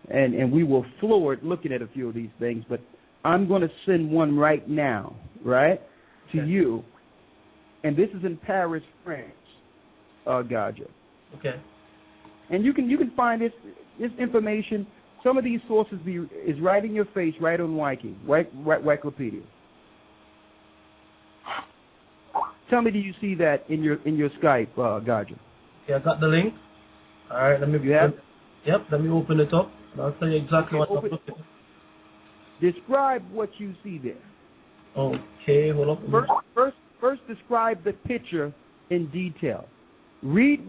and we were floored looking at a few of these things. But I'm going to send one right now, right, to you. And this is in Paris, France, Gocc. Okay. And you can find this information. Some of these sources is right in your face, right on Wiki, Wikipedia. Tell me, do you see that in your Skype, Gocc? Yeah, I got the link. All right, let me. Yep, let me open it up, and I'll tell you exactly what I'm looking at. Describe what you see there. Okay, hold up. First, describe the picture in detail. Read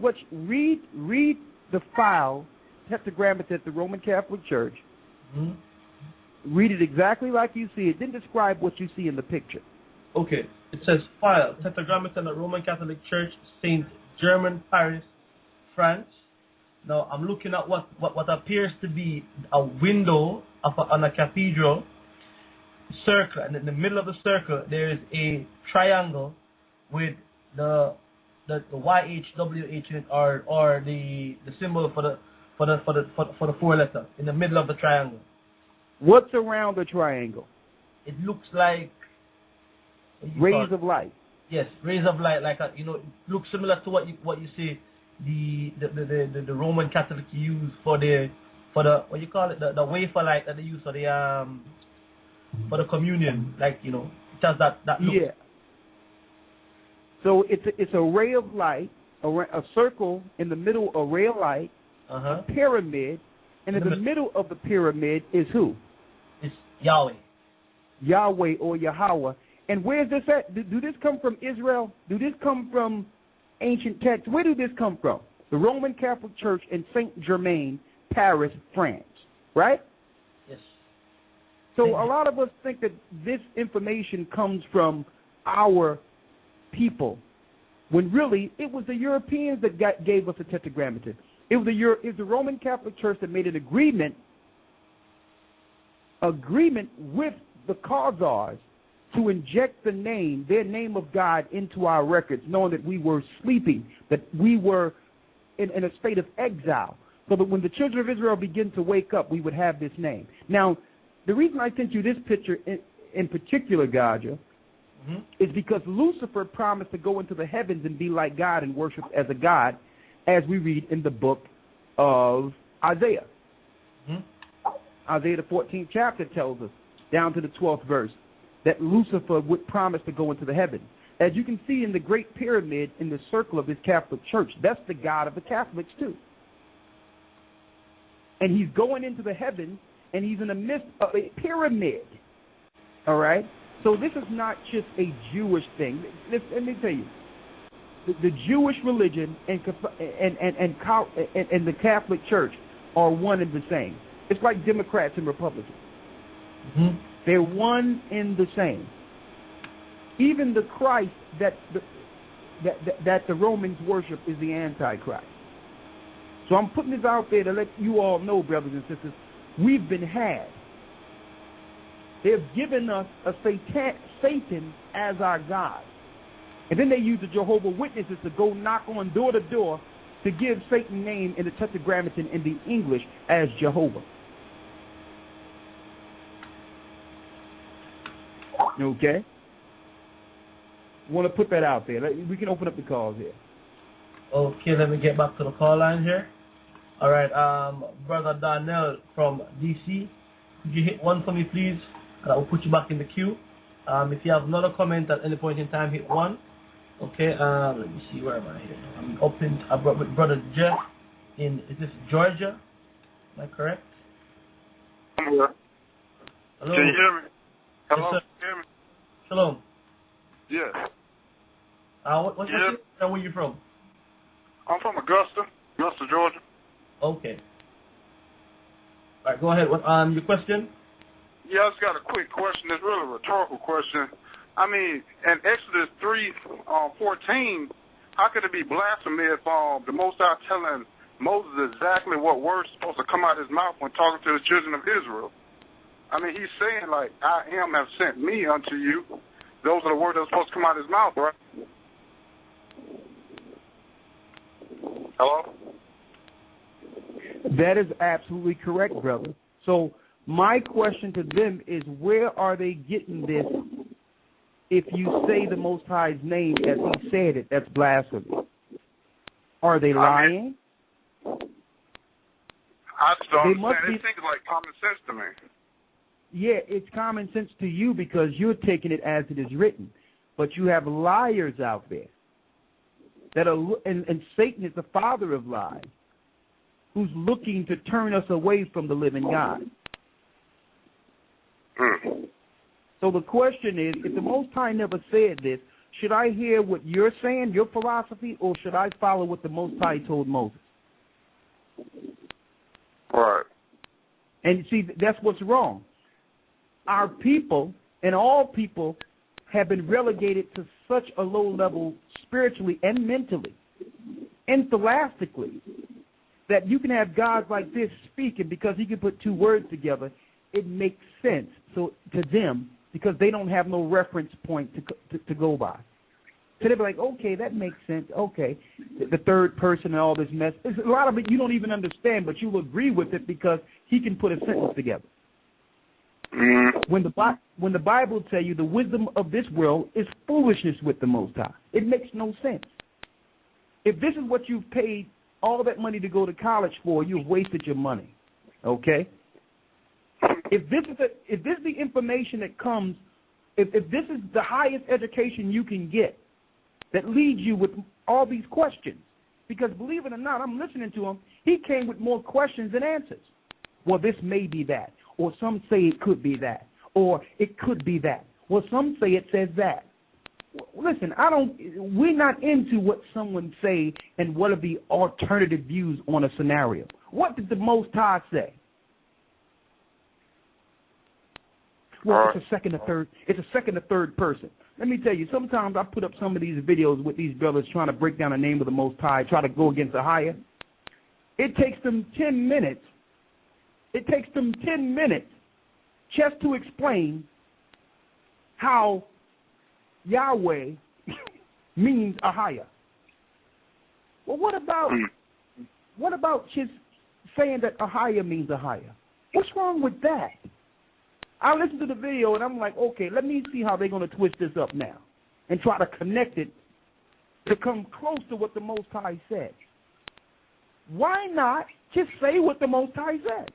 the file, Tetragrammaton at the Roman Catholic Church. Mm-hmm. Read it exactly like you see it. Then describe what you see in the picture. Okay. It says file, Tetragrammaton at Roman Catholic Church, St. Germain, Paris, France. Now, I'm looking at what appears to be a window on a cathedral circle, and in the middle of the circle, there is a triangle with the YHWH in it, or the symbol for the four letter in the middle of the triangle. What's around the triangle? It looks like rays of light. Yes, rays of light, like it looks similar to what you see the Roman Catholic use for the what you call it, the wafer light that they use for the communion, like it has that look. Yeah. So it's a ray of light, a circle in the middle, a ray of light, a pyramid, and in the middle of the pyramid is who? It's Yahweh. Yahweh or Yahweh. And where's this at? Do this come from Israel? Do this come from ancient texts? Where did this come from? The Roman Catholic Church in St. Germain, Paris, France. Right? Yes. So a lot of us think that this information comes from our people, when really it was the Europeans that gave us the Tetragrammaton. It was the Roman Catholic Church that made an agreement with the Khazars to inject their name of God into our records, knowing that we were sleeping, that we were in a state of exile, so that when the children of Israel begin to wake up, we would have this name. Now, the reason I sent you this picture in particular, Gocc, is because Lucifer promised to go into the heavens and be like God and worship as a God, as we read in the book of Isaiah. Isaiah, the 14th chapter, tells us, down to the 12th verse, that Lucifer would promise to go into the heavens. As you can see in the Great Pyramid in the circle of this Catholic Church, that's the God of the Catholics too. And he's going into the heavens, and he's in the midst of a pyramid. All right? So this is not just a Jewish thing. Let me tell you, the Jewish religion and the Catholic Church are one and the same. It's like Democrats and Republicans. They're one and the same. Even the Christ that the Romans worship is the Antichrist. So I'm putting this out there to let you all know, brothers and sisters, we've been had. They've given us a Satan as our God. And then they use the Jehovah's Witnesses to go knock on door to door to give Satan name in the Tetragrammaton in the English as Jehovah. Okay? Want to put that out there. We can open up the calls here. Okay, let me get back to the call line here. All right, Brother Darnell from D.C., could you hit one for me, please? And I will put you back in the queue. If you have another comment at any point in time, hit one. Okay, let me see, where am I here? I'm up with Brother Jeff is this Georgia? Am I correct? Hello. Hello. Can you hear me? Hello, Yes, can you hear me? Shalom. Yes. What's your name and where you from? I'm from Augusta, Georgia. Okay. All right, go ahead. What your question? Yeah, I just got a quick question. It's really a rhetorical question. I mean, in Exodus 3:14, how could it be blasphemy if the Most High telling Moses exactly what words are supposed to come out of his mouth when talking to the children of Israel? I mean, he's saying, like, I am have sent me unto you. Those are the words that are supposed to come out of his mouth, right? Hello? That is absolutely correct, brother. So my question to them is, where are they getting this? If you say the Most High's name as he said it, that's blasphemy. Are they lying? I just don't They understand. It seems like common sense to me. Yeah, it's common sense to you because you're taking it as it is written. But you have liars out there that are, and Satan is the father of lies, who's looking to turn us away from the living God. So the question is, if the Most High never said this, should I hear what you're saying, your philosophy, or should I follow what the Most High told Moses? Right. And see, that's what's wrong. Our people and all people have been relegated to such a low level spiritually and mentally and scholastically that you can have gods like this speaking because he can put two words together. It makes sense to them because they don't have no reference point to go by. So they'll be like, okay, that makes sense. Okay, the third person and all this mess. There's a lot of it you don't even understand, but you'll agree with it because he can put a sentence together. When the Bible tells you the wisdom of this world is foolishness with the Most High, it makes no sense. If this is what you've paid all that money to go to college for, you've wasted your money. Okay. If this is the information that comes, if this is the highest education you can get, that leads you with all these questions, because believe it or not, I'm listening to him. He came with more questions than answers. Well, this may be that. Or some say it could be that. Or it could be that. Well, some say it says that. Listen, we're not into what someone say and what are the alternative views on a scenario. What did the Most High say? Well, it's a second or third person. Let me tell you, sometimes I put up some of these videos with these brothers trying to break down the name of the Most High, try to go against a higher. It takes them 10 minutes. It takes them 10 minutes just to explain how Yahweh means Ahaya. Well, what about just saying that Ahaya means Ahaya? What's wrong with that? I listened to the video and I'm like, okay, let me see how they're going to twist this up now and try to connect it to come close to what the Most High said. Why not just say what the Most High said?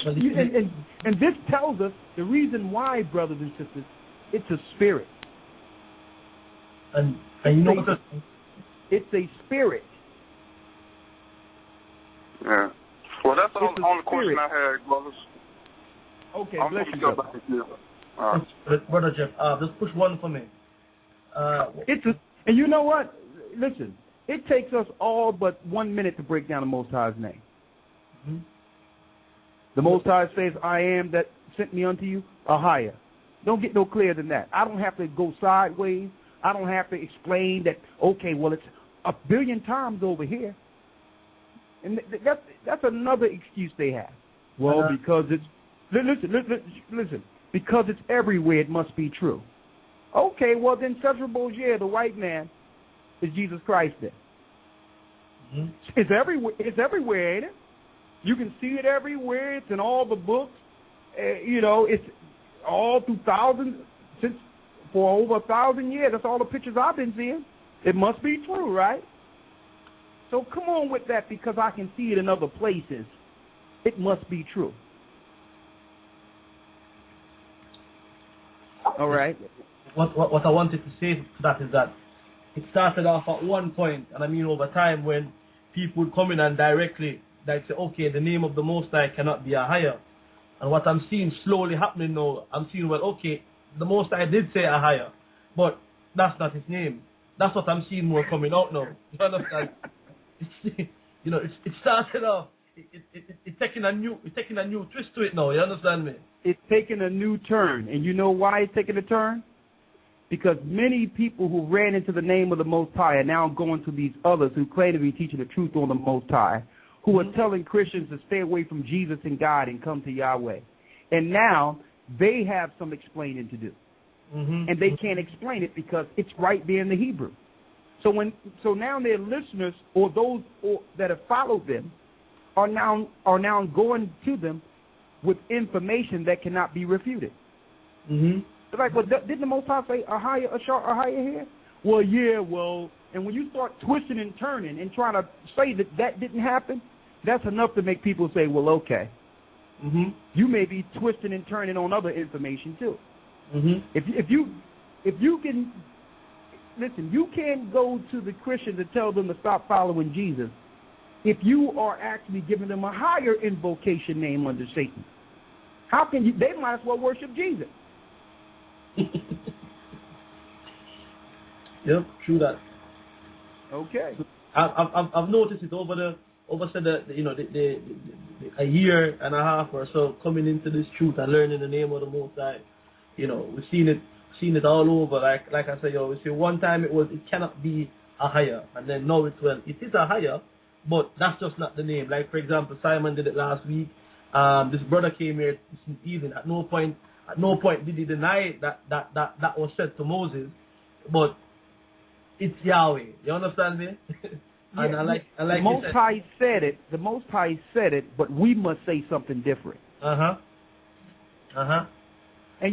And this tells us the reason why, brothers and sisters, it's a spirit. And you know what? It's a spirit. Yeah. Well, that's the only question I had, brothers. Okay, bless you, brother. Brother Jeff, just push one for me. And you know what? Listen, it takes us all but 1 minute to break down the Most High's name. Mm-hmm. The Most High says, I am that sent me unto you, Ahaya. Don't get no clearer than that. I don't have to go sideways. I don't have to explain that, okay, well, it's a billion times over here. And that's another excuse they have. Well, because it's, listen, because it's everywhere, it must be true. Okay, well, then Cesar Borgia, the white man, is Jesus Christ then. Mm-hmm. It's everywhere, ain't it? You can see it everywhere. It's in all the books. It's all through for over 1,000 years. That's all the pictures I've been seeing. It must be true, right? So come on with that because I can see it in other places. It must be true. All right. What I wanted to say to that is that it started off at one point, and I mean over time, when people would come in and directly say, okay, the name of the Most High cannot be Ahaya. And what I'm seeing slowly happening now, I'm seeing, well, okay, the Most High did say Ahaya, but that's not his name. That's what I'm seeing more coming out now. You understand? It started off. It's taking a new twist to it now. You understand me? It's taking a new turn, and you know why it's taking a turn? Because many people who ran into the name of the Most High are now going to these others who claim to be teaching the truth on the Most High, who are telling Christians to stay away from Jesus and God and come to Yahweh. And now they have some explaining to do. Mm-hmm. And they can't explain it because it's right there in the Hebrew. So now their listeners or those that have followed them are now going to them with information that cannot be refuted. Mm-hmm. They're like, well, didn't the Most High say Ahaya here? Well, yeah, And when you start twisting and turning and trying to say that that didn't happen, that's enough to make people say, well, okay. Mm-hmm. You may be twisting and turning on other information too. Mm-hmm. If you can listen, you can't go to the Christians and tell them to stop following Jesus if you are actually giving them a higher invocation name under Satan. How can you? They might as well worship Jesus. Yep, true that. Okay. I've noticed it over a year and a half or so coming into this truth and learning the name of the Most High. You know, we've seen it all over. Like I said, we see one time it cannot be a higher, and then now it is a higher, but that's just not the name. Like for example, Simon did it last week. This brother came here this evening. At no point did he deny that was said to Moses, but it's Yahweh. You understand me? And yeah, I like the Most High said it. The Most High said it, but we must say something different. And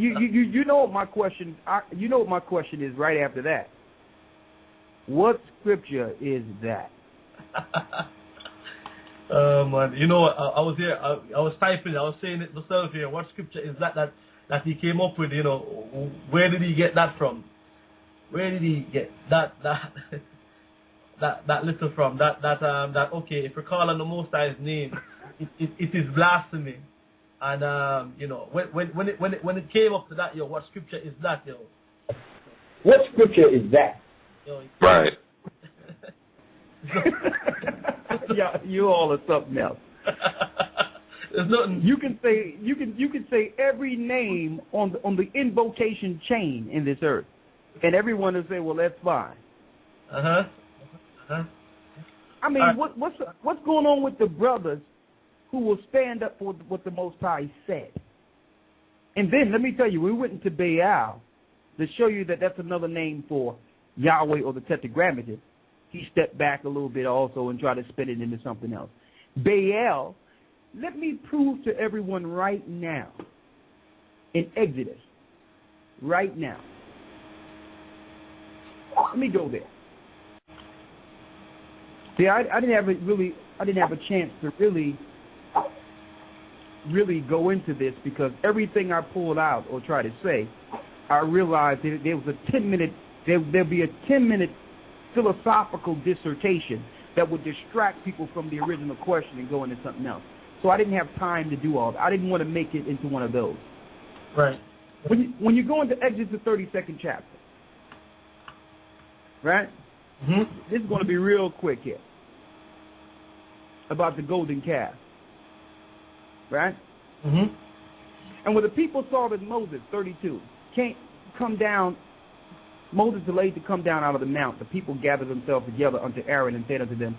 you know what my question? You know what my question is right after that. What scripture is that? Man, you know, I was here. I was typing. I was saying it myself here. What scripture is that he came up with? You know, where did he get that from? Where did he get that little from? That okay, if we're calling the Most High's name, it is blasphemy. And you know, when it came up to that, what scripture is that, What scripture is that? Right. Yeah, you all are something else. There's nothing. You can say every name on the invocation chain in this earth, and everyone will say, well, that's fine. I mean, what's going on with the brothers who will stand up for what the Most High said? And then, let me tell you, we went into Baal to show you that that's another name for Yahweh or the Tetragrammaton. He stepped back a little bit also and tried to spin it into something else. Baal, let me prove to everyone right now, in Exodus, right now. Let me go there. See, I didn't have a chance to really go into this because everything I pulled out or tried to say, I realized that there was there'll be a 10-minute philosophical dissertation that would distract people from the original question and go into something else. So I didn't have time to do all that. I didn't want to make it into one of those. Right. When you go into Exodus, the 32nd chapter, right? Mm-hmm. This is going to be real quick here about the golden calf, right? Mm-hmm. And when the people saw that Moses, 32, can't come down, Moses delayed to come down out of the mount. The people gathered themselves together unto Aaron and said unto them,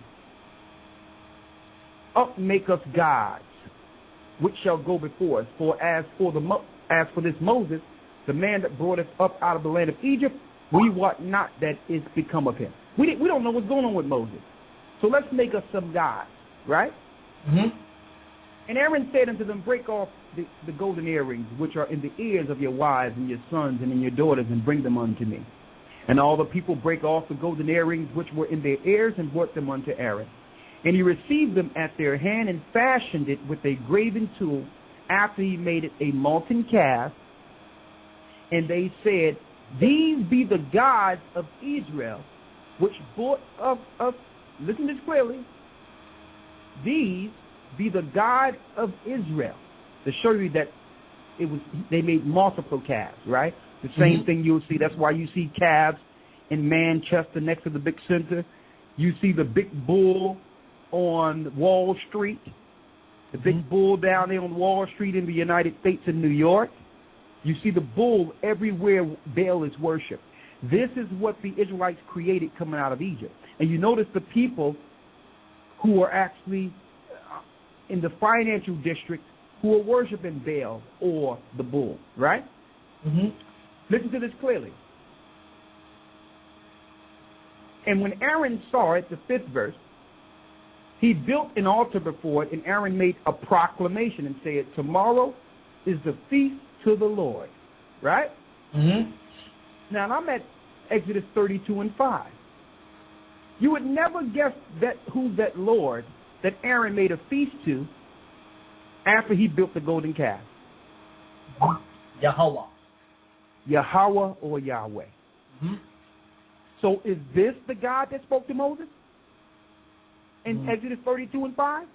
up make us gods, which shall go before us. For as for this Moses, the man that brought us up out of the land of Egypt, we wot not that is become of him. We don't know what's going on with Moses. So let's make us some gods, right? Mm-hmm. And Aaron said unto them, break off the golden earrings which are in the ears of your wives and your sons and in your daughters, and bring them unto me. And all the people brake off the golden earrings which were in their ears and brought them unto Aaron. And he received them at their hand and fashioned it with a graven tool after he made it a molten calf. And they said, these be the gods of Israel, which brought of us, listen to this clearly, these be the God of Israel. To show you that they made multiple calves, right? The same thing you'll see. That's why you see calves in Manchester next to the big center. You see the big bull on Wall Street, the big bull down there on Wall Street in the United States in New York. You see the bull everywhere Baal is worshipped. This is what the Israelites created coming out of Egypt. And you notice the people who are actually in the financial district who are worshiping Baal or the bull, right? Mm-hmm. Listen to this clearly. And when Aaron saw it, the 5th verse, he built an altar before it, and Aaron made a proclamation and said, tomorrow is the feast to the Lord, right? Mm-hmm. Now, I'm at Exodus 32 and 5. You would never guess that who's that Lord that Aaron made a feast to after he built the golden calf. Yahweh. Yahweh or Yahweh. Mm-hmm. So is this the God that spoke to Moses in Exodus 32:5?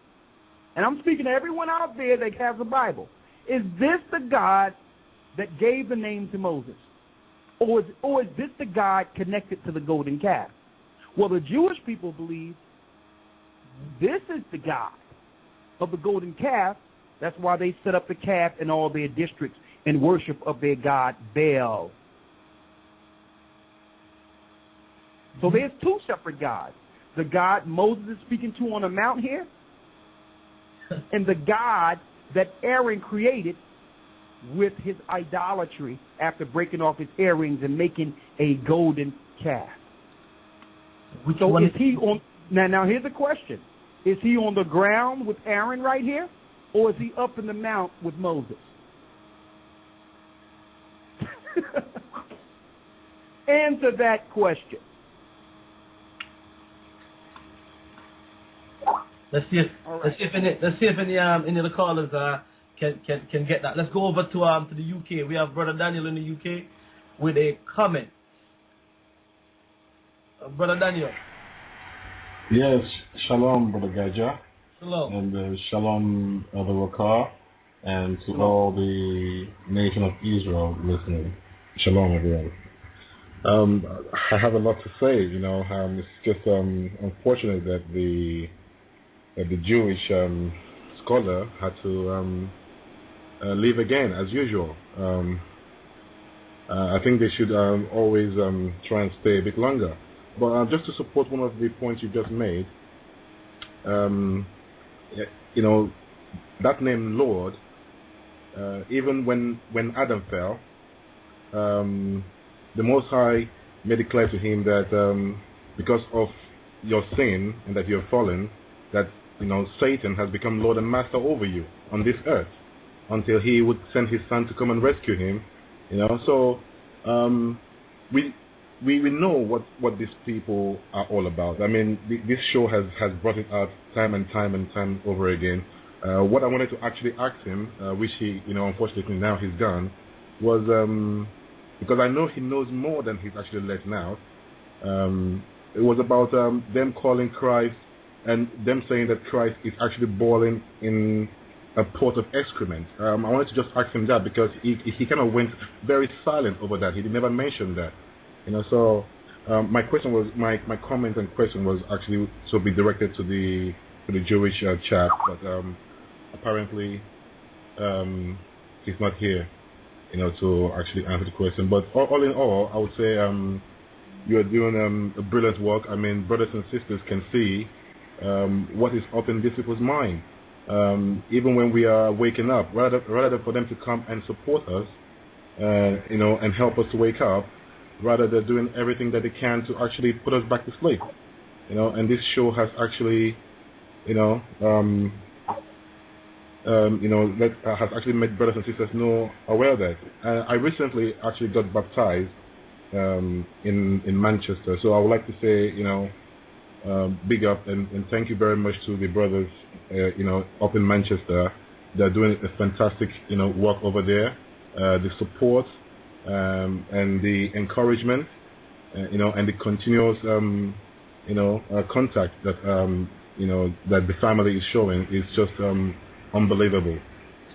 And I'm speaking to everyone out there that has a Bible. Is this the God that gave the name to Moses? Or is this the God connected to the golden calf? Well, the Jewish people believe this is the God of the golden calf. That's why they set up the calf in all their districts in worship of their god Baal. So there's two separate gods. The God Moses is speaking to on the mount here, and the God that Aaron created with his idolatry after breaking off his earrings and making a golden calf. So is he on? Now here's the question: is he on the ground with Aaron right here, or is he up in the mount with Moses? Answer that question. Let's see if any of the callers can get that. Let's go over to the UK. We have Brother Daniel in the UK with a comment. Brother Daniel. Yes, shalom, Brother Gaja. Shalom. And shalom, Brother Wakar, and to all the nation of Israel listening. Shalom, everyone. I have a lot to say. It's just unfortunate that the Jewish scholar had to leave again, as usual. I think they should always try and stay a bit longer. But just to support one of the points you just made, that name Lord, even when Adam fell, the Most High made it clear to him that because of your sin and that you have fallen, that Satan has become Lord and Master over you on this earth until he would send his son to come and rescue him. So we know what these people are all about. I mean, this show has brought it out time and time over again. What I wanted to actually ask him, which he, unfortunately now he's done, was because I know he knows more than he's actually letting out. It was about them calling Christ and them saying that Christ is actually boiling in a pot of excrement. I wanted to just ask him that because he kind of went very silent over that. He never mentioned that. So my question was, my comment and question was actually to be directed to the Jewish chap, but apparently he's not here, to actually answer the question. But all in all, I would say you are doing a brilliant work. I mean, brothers and sisters can see what is up in these people's mind. Even when we are waking up, rather than for them to come and support us, and help us to wake up, rather they're doing everything that they can to actually put us back to sleep. And this show has actually, has actually made brothers and sisters aware of that. I recently actually got baptized in Manchester, so I would like to say, big up and thank you very much to the brothers, up in Manchester. They're doing a fantastic, work over there. The support and the encouragement, and the continuous, contact that that the family is showing is just unbelievable.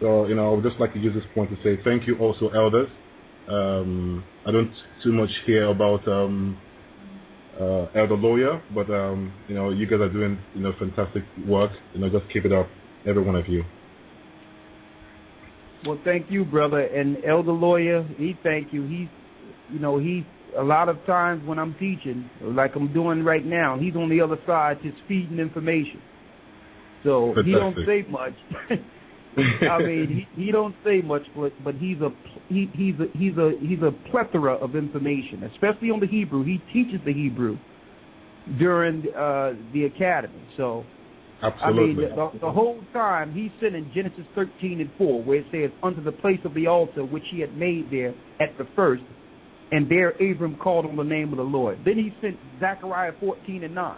So, I would just like to use this point to say thank you also, elders. I don't too much hear about Elder Lawyer, but you guys are doing fantastic work. Just keep it up, every one of you. Well, thank you, brother. And Elder Lawyer, thank you. He's a lot of times when I'm teaching, like I'm doing right now, he's on the other side just feeding information. So fantastic. He don't say much. I mean, he don't say much, but he's a plethora of information, especially on the Hebrew. He teaches the Hebrew during the academy. So, absolutely. I mean, the whole time he's sitting in Genesis 13:4, where it says, "Unto the place of the altar which he had made there at the first, And there Abram called on the name of the Lord. Then he sent Zechariah 14:9.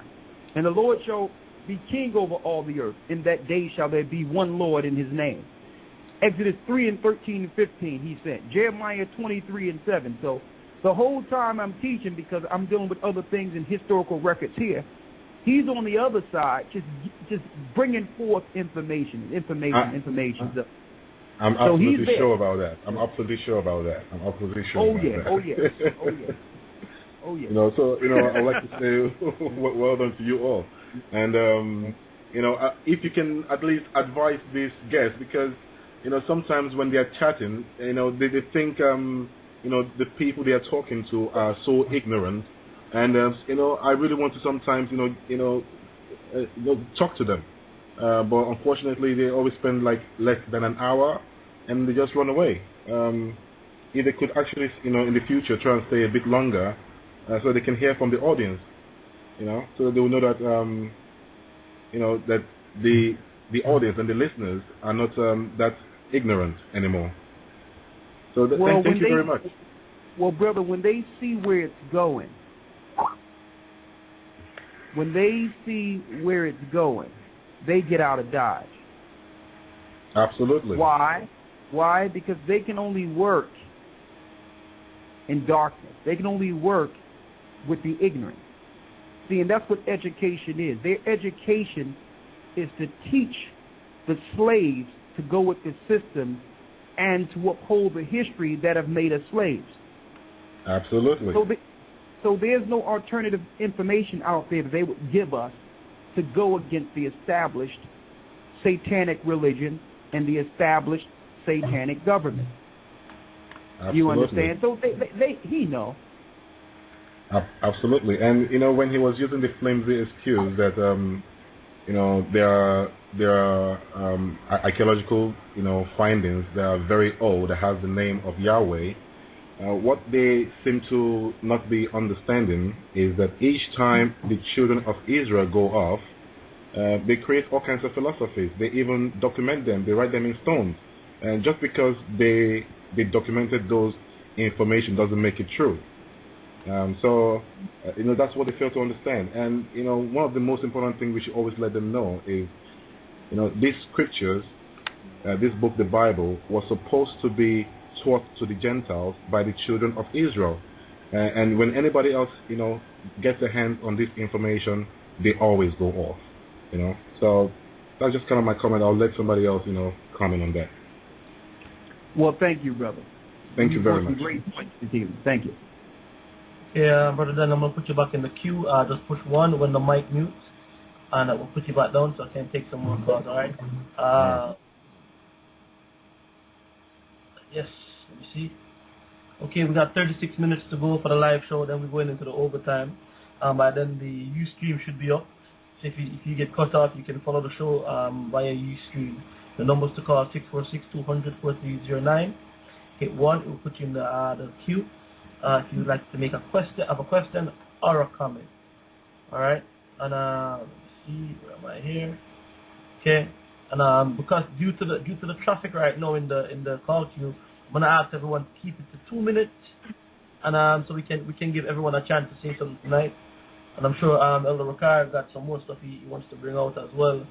And the Lord shall be king over all the earth. In that day shall there be one Lord in his name. Exodus 3:13-15 he sent. Jeremiah 23:7. So the whole time I'm teaching, because I'm dealing with other things in historical records here, he's on the other side just bringing forth information. I'm so absolutely sure about that. I'm absolutely sure about that. Oh yes. You know, so I'd like to say well done to you all. And if you can at least advise these guests, because sometimes when they are chatting, they think the people they are talking to are so ignorant, and I really want to sometimes talk to them, but unfortunately they always spend like less than an hour and they just run away. If they could actually in the future try and stay a bit longer, so they can hear from the audience, so they will know that that the audience and the listeners are not that ignorant anymore. So thank you very much. Well, brother, when they see where it's going, they get out of Dodge. Absolutely. Why? Because they can only work in darkness. They can only work with the ignorant. See, and that's what education is. Their education is to teach the slaves to go with the system and to uphold the history that have made us slaves. Absolutely. So there's no alternative information out there that they would give us to go against the established satanic religion and the established satanic government. Absolutely. You understand? So he know. Absolutely. And when he was using the flimsy excuse that there are archaeological findings that are very old that have the name of Yahweh, what they seem to not be understanding is that each time the children of Israel go off, they create all kinds of philosophies. They even document them. They write them in stones. And just because they documented those information doesn't make it true. So that's what they fail to understand. And one of the most important things we should always let them know is these scriptures, this book, the Bible, was supposed to be taught to the Gentiles by the children of Israel. And when anybody else gets their hands on this information, they always go off. So that's just kind of my comment. I'll let somebody else comment on that. Well, thank you, brother. Thank you very much. Great points this evening. Thank you. Yeah, brother, then I'm going to put you back in the queue. Just push 1 when the mic mutes, and we'll put you back down so I can take some more calls, all right? Yes, let me see. Okay, we got 36 minutes to go for the live show, then we're going into the overtime. By then, the Ustream should be up. So if you get cut off, you can follow the show via Ustream. The numbers to call 646-200-4309. Hit 1, it will put you in the queue. If you'd like to make a question or a comment. Alright? And let's see, where am I here? Okay. And because due to the traffic right now in the call queue, I'm gonna ask everyone to keep it to 2 minutes, and so we can give everyone a chance to say something tonight. And I'm sure Elder Ricard got some more stuff he wants to bring out as well,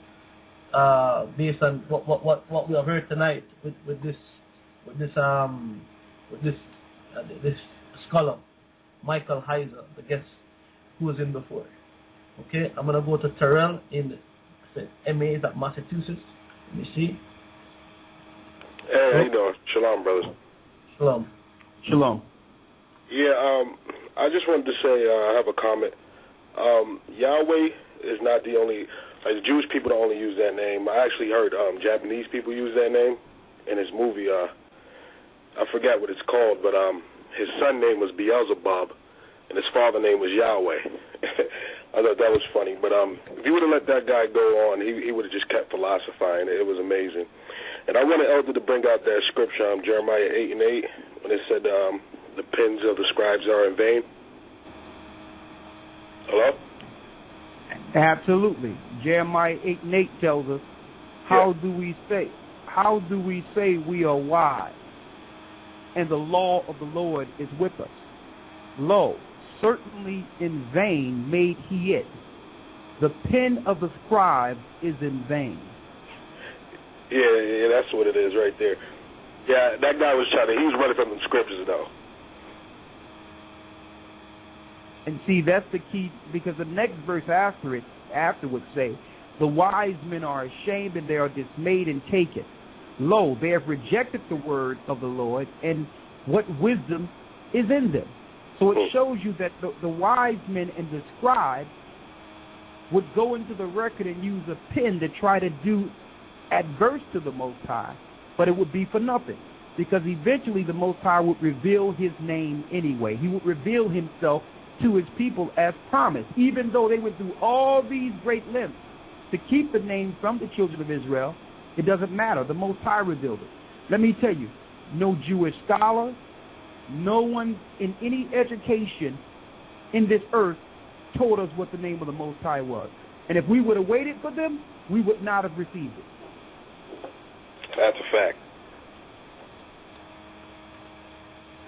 based on what we have heard tonight with this scholar, Michael Heiser, the guest who was in before. Okay, I'm gonna go to Terrell in MAs at Massachusetts. Let me see. Hey, how you doing? Shalom, brothers. Shalom. Yeah, I just wanted to say I have a comment. Yahweh is not the only. The Jewish people don't only use that name. I actually heard Japanese people use that name in his movie. I forgot what it's called, but his son name was Beelzebub, and his father name was Yahweh. I thought that was funny, but if you would have let that guy go on, he would have just kept philosophizing. It was amazing. And I wanted Elder to bring out that scripture, Jeremiah 8:8, when it said the pens of the scribes are in vain. Hello? Absolutely. Jeremiah 8:8 tells us, how do we say we are wise, and the law of the Lord is with us? Lo, certainly in vain made he it. The pen of the scribe is in vain. Yeah, that's what it is right there. Yeah, that guy was he was running from the scriptures, though. And see, that's the key, because the next verse afterwards say, the wise men are ashamed and they are dismayed and taken. Lo, they have rejected the word of the Lord, and what wisdom is in them. So it shows you that the wise men and the scribes would go into the record and use a pen to try to do adverse to the Most High, but it would be for nothing, because eventually the Most High would reveal his name anyway. He would reveal himself to his people as promised, even though they went through all these great lengths to keep the name from the children of Israel. It doesn't matter. The Most High revealed it. Let me tell you, no Jewish scholar, no one in any education in this earth told us what the name of the Most High was. And if we would have waited for them, we would not have received it. That's a fact.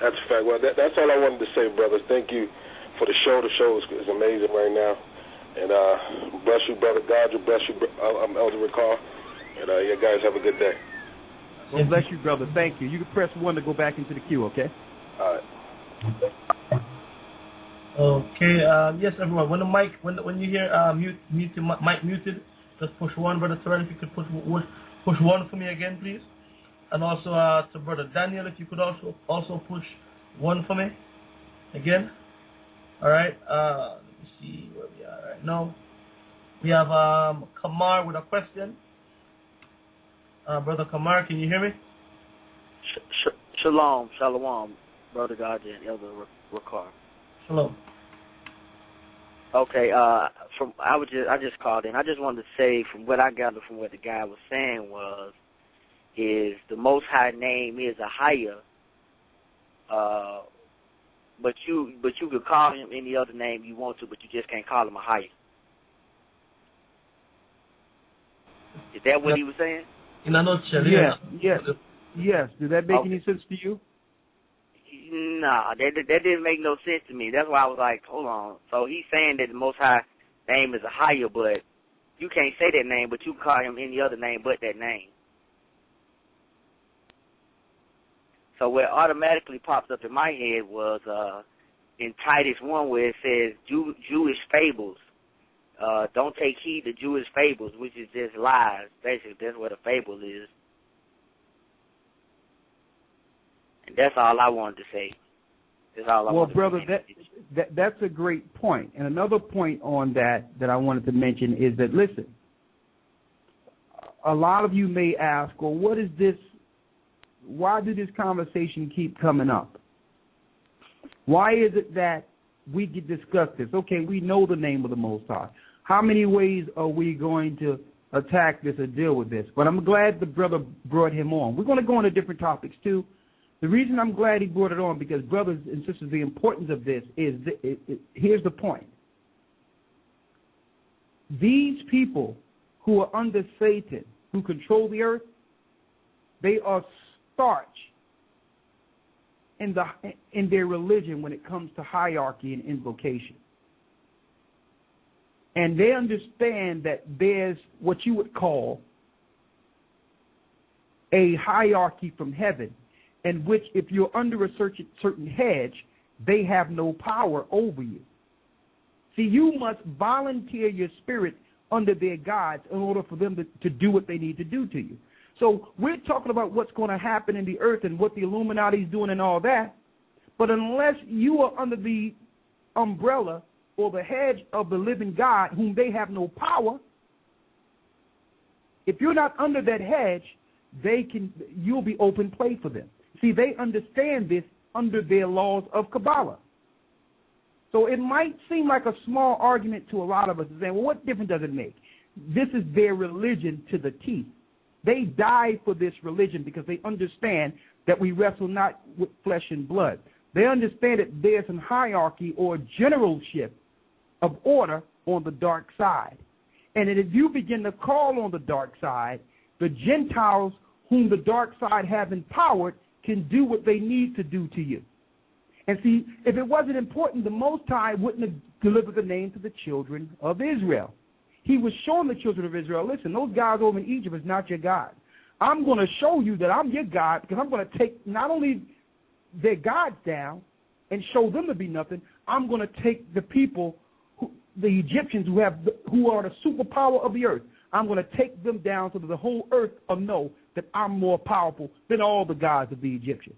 That's a fact. Well, that's all I wanted to say, brothers. Thank you for the show. The show is amazing right now. And bless you, Brother Gocc. Bless you, Elder Ricard. And you guys have a good day. Well, bless you, brother. Thank you. You can press 1 to go back into the queue, okay? All right. Okay. Yes, everyone. When the mic, when you hear mic muted, just push 1, Brother Terrell. If you could push 1 for me again, please. And also to Brother Daniel, if you could also push 1 for me again. All right. Let me see where we are right now. We have Kamar with a question. Brother Kamar, can you hear me? Shalom, Brother Gocc and Elder Ricard. Shalom. Okay, I just called in. I just wanted to say, from what I gathered from what the guy was saying is the Most High name is a higher, but you could call him any other name you want to, but you just can't call him a higher. Is that what he was saying? In a nutshell, yes. Did that make any sense to you? Nah, that didn't make no sense to me. That's why I was like, hold on. So he's saying that the Most High name is a higher, but you can't say that name, but you can call him any other name but that name. So what automatically popped up in my head was in Titus 1 where it says Jewish fables. Don't take heed to Jewish fables, which is just lies. Basically, that's what a fable is. And that's all I wanted to say. That's all I wanted to say. Well, brother, that's a great point. And another point on that I wanted to mention is that, listen, a lot of you may ask, well, what is this? Why did this conversation keep coming up? Why is it that we could discuss this? Okay, we know the name of the Most High. How many ways are we going to attack this or deal with this? But I'm glad the brother brought him on. We're going to go into different topics too. The reason I'm glad he brought it on, because brothers and sisters, the importance of this is, here's the point. These people who are under Satan, who control the earth, they are starch in their religion when it comes to hierarchy and invocation. And they understand that there's what you would call a hierarchy from heaven, in which if you're under a certain hedge, they have no power over you. See, you must volunteer your spirit under their guides in order for them to do what they need to do to you. So we're talking about what's going to happen in the earth and what the Illuminati is doing and all that. But unless you are under the umbrella or the hedge of the living God, whom they have no power, if you're not under that hedge, you'll be open play for them. See, they understand this under their laws of Kabbalah. So it might seem like a small argument to a lot of us, saying, well, what difference does it make? This is their religion to the teeth. They die for this religion because they understand that we wrestle not with flesh and blood. They understand that there's a hierarchy or generalship of order on the dark side. And if you begin to call on the dark side, the Gentiles whom the dark side have empowered can do what they need to do to you. And see, if it wasn't important, the Most High wouldn't have delivered the name to the children of Israel. He was showing the children of Israel, listen, those guys over in Egypt is not your God. I'm going to show you that I'm your God, because I'm going to take not only their gods down and show them to be nothing, I'm going to take the people, the Egyptians who are the superpower of the earth, I'm going to take them down so that the whole earth will know that I'm more powerful than all the gods of the Egyptians.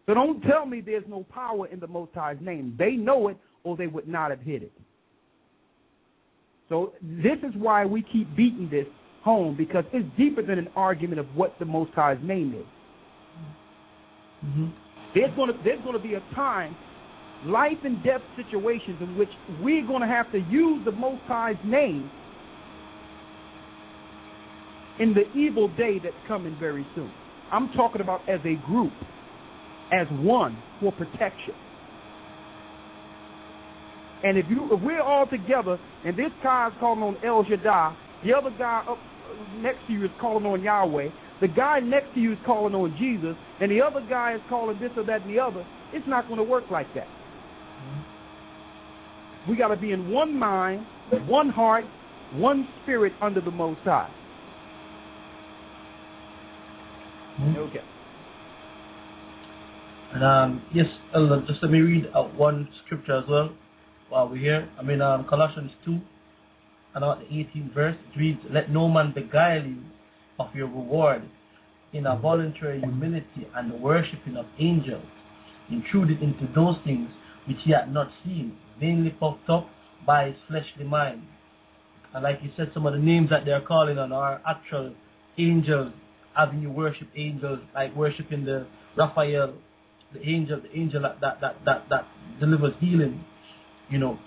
So don't tell me there's no power in the Most High's name. They know it, or they would not have hid it. So this is why we keep beating this home, because it's deeper than an argument of what the Most High's name is. Mm-hmm. There's going to be a time, life and death situations, in which we're going to have to use the Most High's name in the evil day that's coming very soon. I'm talking about as a group, as one, for protection. And if we're all together, and this guy is calling on El Shaddai, the other guy up next to you is calling on Yahweh, the guy next to you is calling on Jesus, and the other guy is calling this or that and the other, it's not going to work like that. Mm-hmm. We got to be in one mind, one heart, one spirit under the Most High. Mm-hmm. Okay. And yes, Elder, just let me read one scripture as well while we're here. I mean, Colossians 2, and about the 18th verse, it reads, "Let no man beguile you of your reward in a voluntary humility and the worshipping of angels, intruded into those things which he had not seen, vainly puffed up by his fleshly mind." And like you said, some of the names that they're calling on are actual angels, having you worship angels, like worshiping the Raphael, the angel that delivers healing, you know.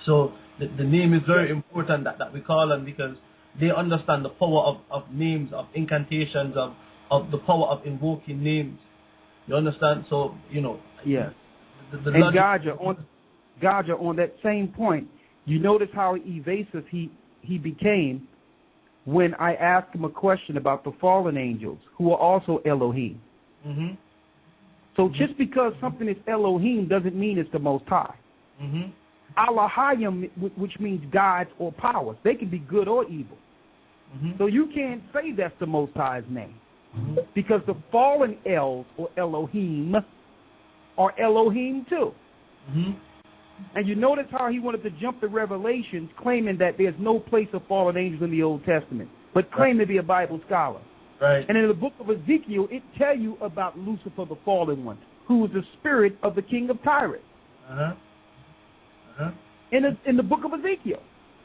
So the name is very important that we call them, because they understand the power of names, of incantations, of the power of invoking names. You understand? So, you know. Yes. And Gocc, on that same point, you notice how evasive he became when I asked him a question about the fallen angels, who are also Elohim. Mm-hmm. So just because something is Elohim doesn't mean it's the Most High. Mm-hmm. Elohim, which means gods or powers. They can be good or evil. Mm-hmm. So you can't say that's the Most High's name. Mm-hmm. Because the fallen Els or Elohim are Elohim too. Mm-hmm. And you notice how he wanted to jump to Revelations, claiming that there's no place of fallen angels in the Old Testament, but claimed to be a Bible scholar. Right. And in the book of Ezekiel, it tells you about Lucifer, the fallen one, who was the spirit of the king of Tyrus. Uh-huh. Uh-huh. In the book of Ezekiel.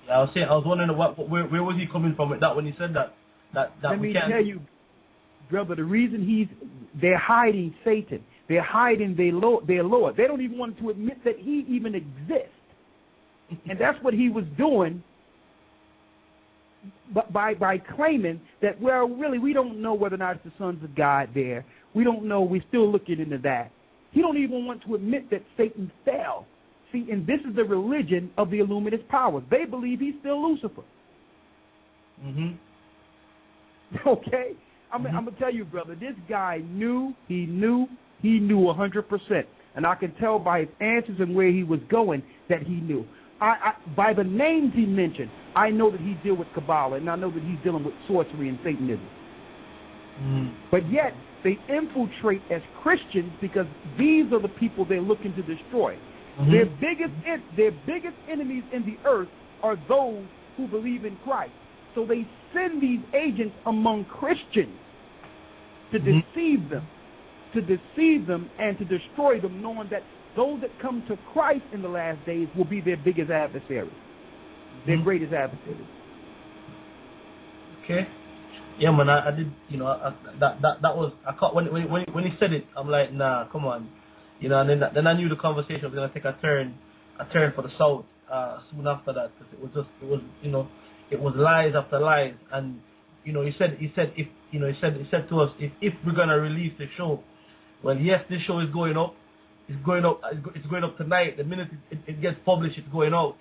Yeah, I was wondering where was he coming from with that when he said that Let me tell you, brother, the reason they're hiding Satan. They're hiding their Lord. They don't even want to admit that he even exists. And that's what he was doing by claiming that, well, really, we don't know whether or not it's the sons of God there. We don't know. We're still looking into that. He don't even want to admit that Satan fell. See, and this is the religion of the Illuminist powers. They believe he's still Lucifer. Mm-hmm. Okay? I'm going to tell you, brother, this guy knew 100%. And I can tell by his answers and where he was going that he knew. By the names he mentioned, I know that he deals with Kabbalah, and I know that he's dealing with sorcery and Satanism. Mm. But yet, they infiltrate as Christians because these are the people they're looking to destroy. Mm-hmm. Their biggest enemies in the earth are those who believe in Christ. So they send these agents among Christians to deceive them and to destroy them, knowing that those that come to Christ in the last days will be their biggest adversaries, their greatest adversaries. Okay. Yeah, man, I did, that was, I caught, when he said it, I'm like, nah, come on. And then I knew the conversation was going to take a turn for the South soon after that, because it was lies after lies. And, he said to us, if we're going to release the show, well, yes, this show is going up. It's going up tonight. The minute it gets published, it's going out.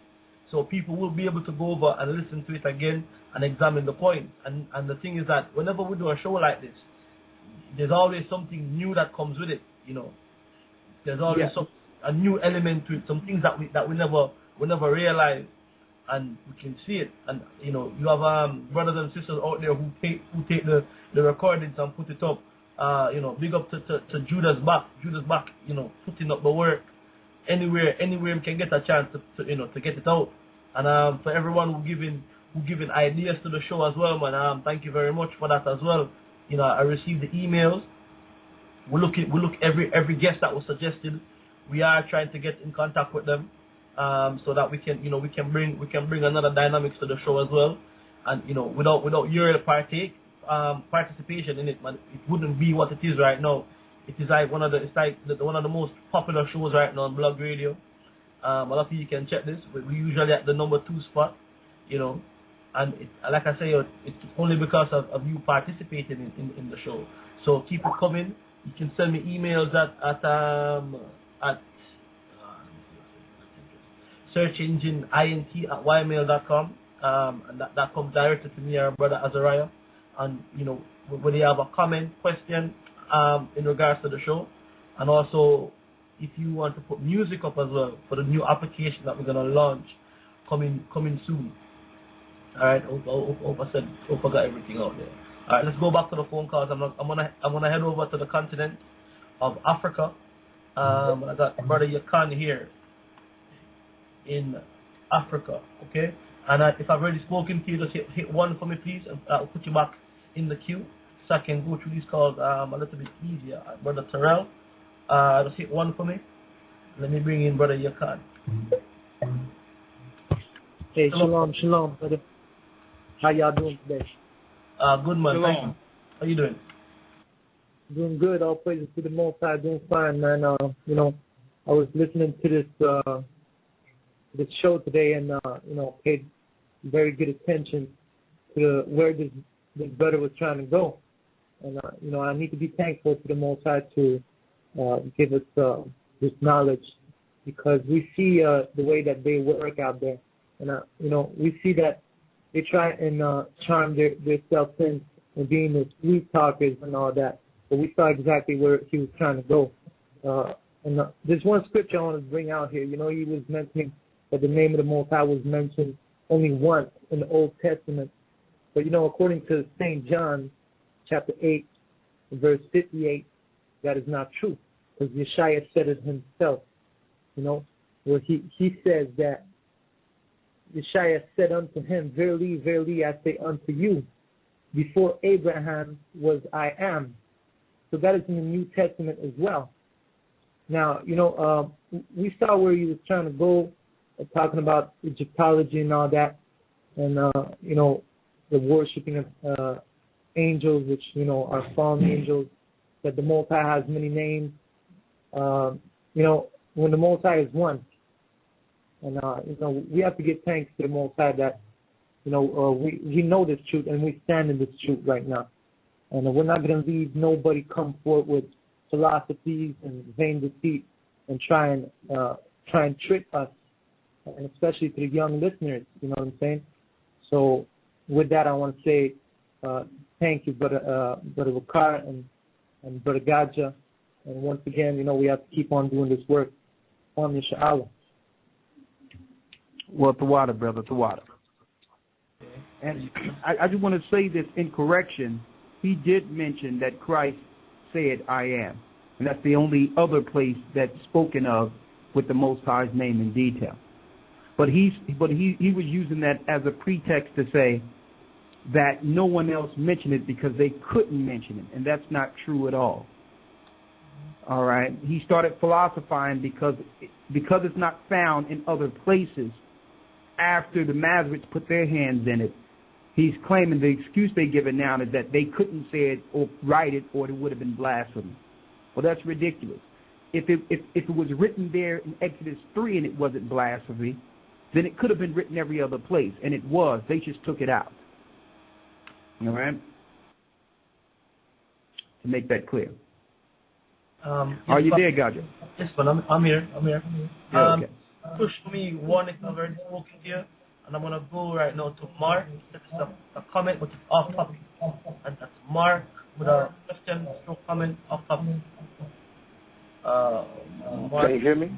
So people will be able to go over and listen to it again and examine the point. And the thing is that whenever we do a show like this, there's always something new that comes with it, there's always a new element to it, some things that we never realized, and we can see it. And you know, you have brothers and sisters out there who take the recordings and put it up. You know, big up to Judas Back, you know, putting up the work anywhere we can get a chance to get it out. And for everyone who giving ideas to the show as well, man, thank you very much for that as well. You know, I received the emails. We look every guest that was suggested. We are trying to get in contact with them, so that we can bring another dynamics to the show as well. And you know, without your participation in it, man, it wouldn't be what it is right now. It is like one of the most popular shows right now on Blog Radio. A lot of you can check this. We're usually at the number 2 spot, you know, and like I say, it's only because of you participating in the show. So keep it coming. You can send me emails at searchengineint@ymail.com, and that comes directly to me, our brother Azariah. And you know, whether you have a comment, question in regards to the show, and also if you want to put music up as well for the new application that we're gonna launch coming soon. All right, hope I got everything out there. All right, let's go back to the phone calls. I'm gonna head over to the continent of Africa. I got brother Yakan here in Africa. Okay, and if I've already spoken to you, just hit 1 for me, please, and I'll put you back in the queue so I can go through these calls a little bit easier. Brother Terrell, just hit 1 for me. Let me bring in brother Yakan. Hey, shalom, brother. How y'all doing today? Good, man. Thank you. How you doing? Doing good. All praises to the Most High. Doing fine, man. You know, I was listening to this show today, and you know, paid very good attention to where this brother was trying to go. And you know, I need to be thankful to the Most High to give us this knowledge, because we see the way that they work out there, and you know, we see that they try and charm their self in and being the sweet talkers and all that. But we saw exactly where he was trying to go. And there's one scripture I want to bring out here. You know, he was mentioning that the name of the Most High was mentioned only once in the Old Testament. But, you know, according to St. John, chapter 8, verse 58, that is not true. Because Yeshaya said it himself, you know, where he says that Yeshaya said unto him, verily, verily, I say unto you, before Abraham was I am. So that is in the New Testament as well. Now, you know, we saw where he was trying to go, talking about Egyptology and all that, and, you know, the worshiping of angels, which, you know, are fallen angels, that the Most High has many names. You know, when the Most High is one. And, you know, we have to give thanks to the Most High that, you know, we know this truth and we stand in this truth right now. And we're not going to leave nobody come forward with philosophies and vain deceit and try and trick us, and especially to the young listeners, you know what I'm saying? So with that, I want to say thank you, Brother Wakar and Brother Gocc. And once again, you know, we have to keep on doing this work on Inshallah. Well, Tawada, brother, Tawada. And I just want to say this in correction. He did mention that Christ said, I am. And that's the only other place that's spoken of with the Most High's name in detail. But he was using that as a pretext to say that no one else mentioned it because they couldn't mention it. And that's not true at all. All right. He started philosophizing because it's not found in other places. After the Masoretes put their hands in it, he's claiming the excuse they give it now is that they couldn't say it or write it, or it would have been blasphemy. Well, that's ridiculous. If it was written there in Exodus 3 and it wasn't blasphemy, then it could have been written every other place, and it was. They just took it out. All right? To make that clear. Are you there, Gocc? Yes, but I'm here. Yeah, okay. Push me 1 if I've already spoken to you, and I'm going to go right now to Mark. It's a comment, but it's off topic. And that's Mark with a question, no comment, off topic. Can you hear me?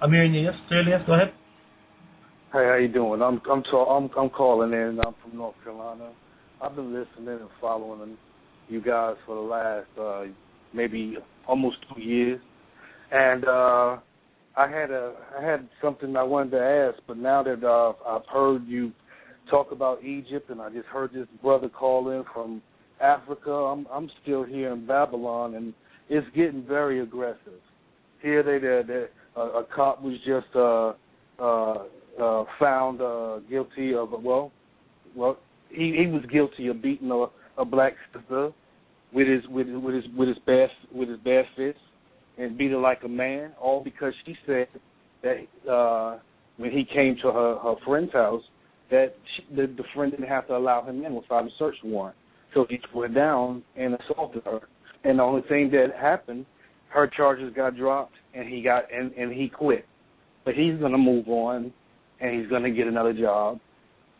I'm hearing you. Yes, clearly. Yes, go ahead. Hey, how you doing? I'm calling in. I'm from North Carolina. I've been listening and following you guys for the last maybe almost 2 years, and I had something I wanted to ask, but now that I've heard you talk about Egypt, and I just heard this brother call in from Africa, I'm still here in Babylon, and it's getting very aggressive. Here, a cop was just found guilty of he was guilty of beating a black sister with his bare fist and beat her like a man, all because she said that when he came to her friend's house that the friend didn't have to allow him in without a search warrant. So he tore her down and assaulted her. And the only thing that happened, her charges got dropped and he quit. But he's going to move on and he's going to get another job.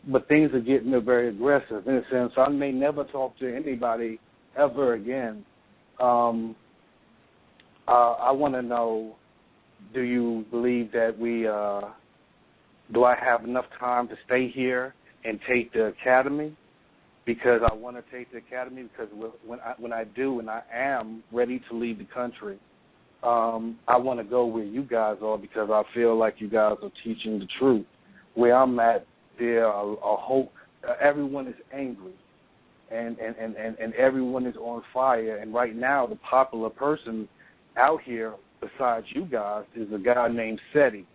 But things are getting very aggressive in a sense. I may never talk to anybody ever again. I want to know, do you believe that do I have enough time to stay here and take the academy? Because I want to take the academy because when I do and I am ready to leave the country, I want to go where you guys are because I feel like you guys are teaching the truth. Where I'm at, there are everyone is angry, and everyone is on fire. And right now, the popular person out here, besides you guys, is a guy named Seti,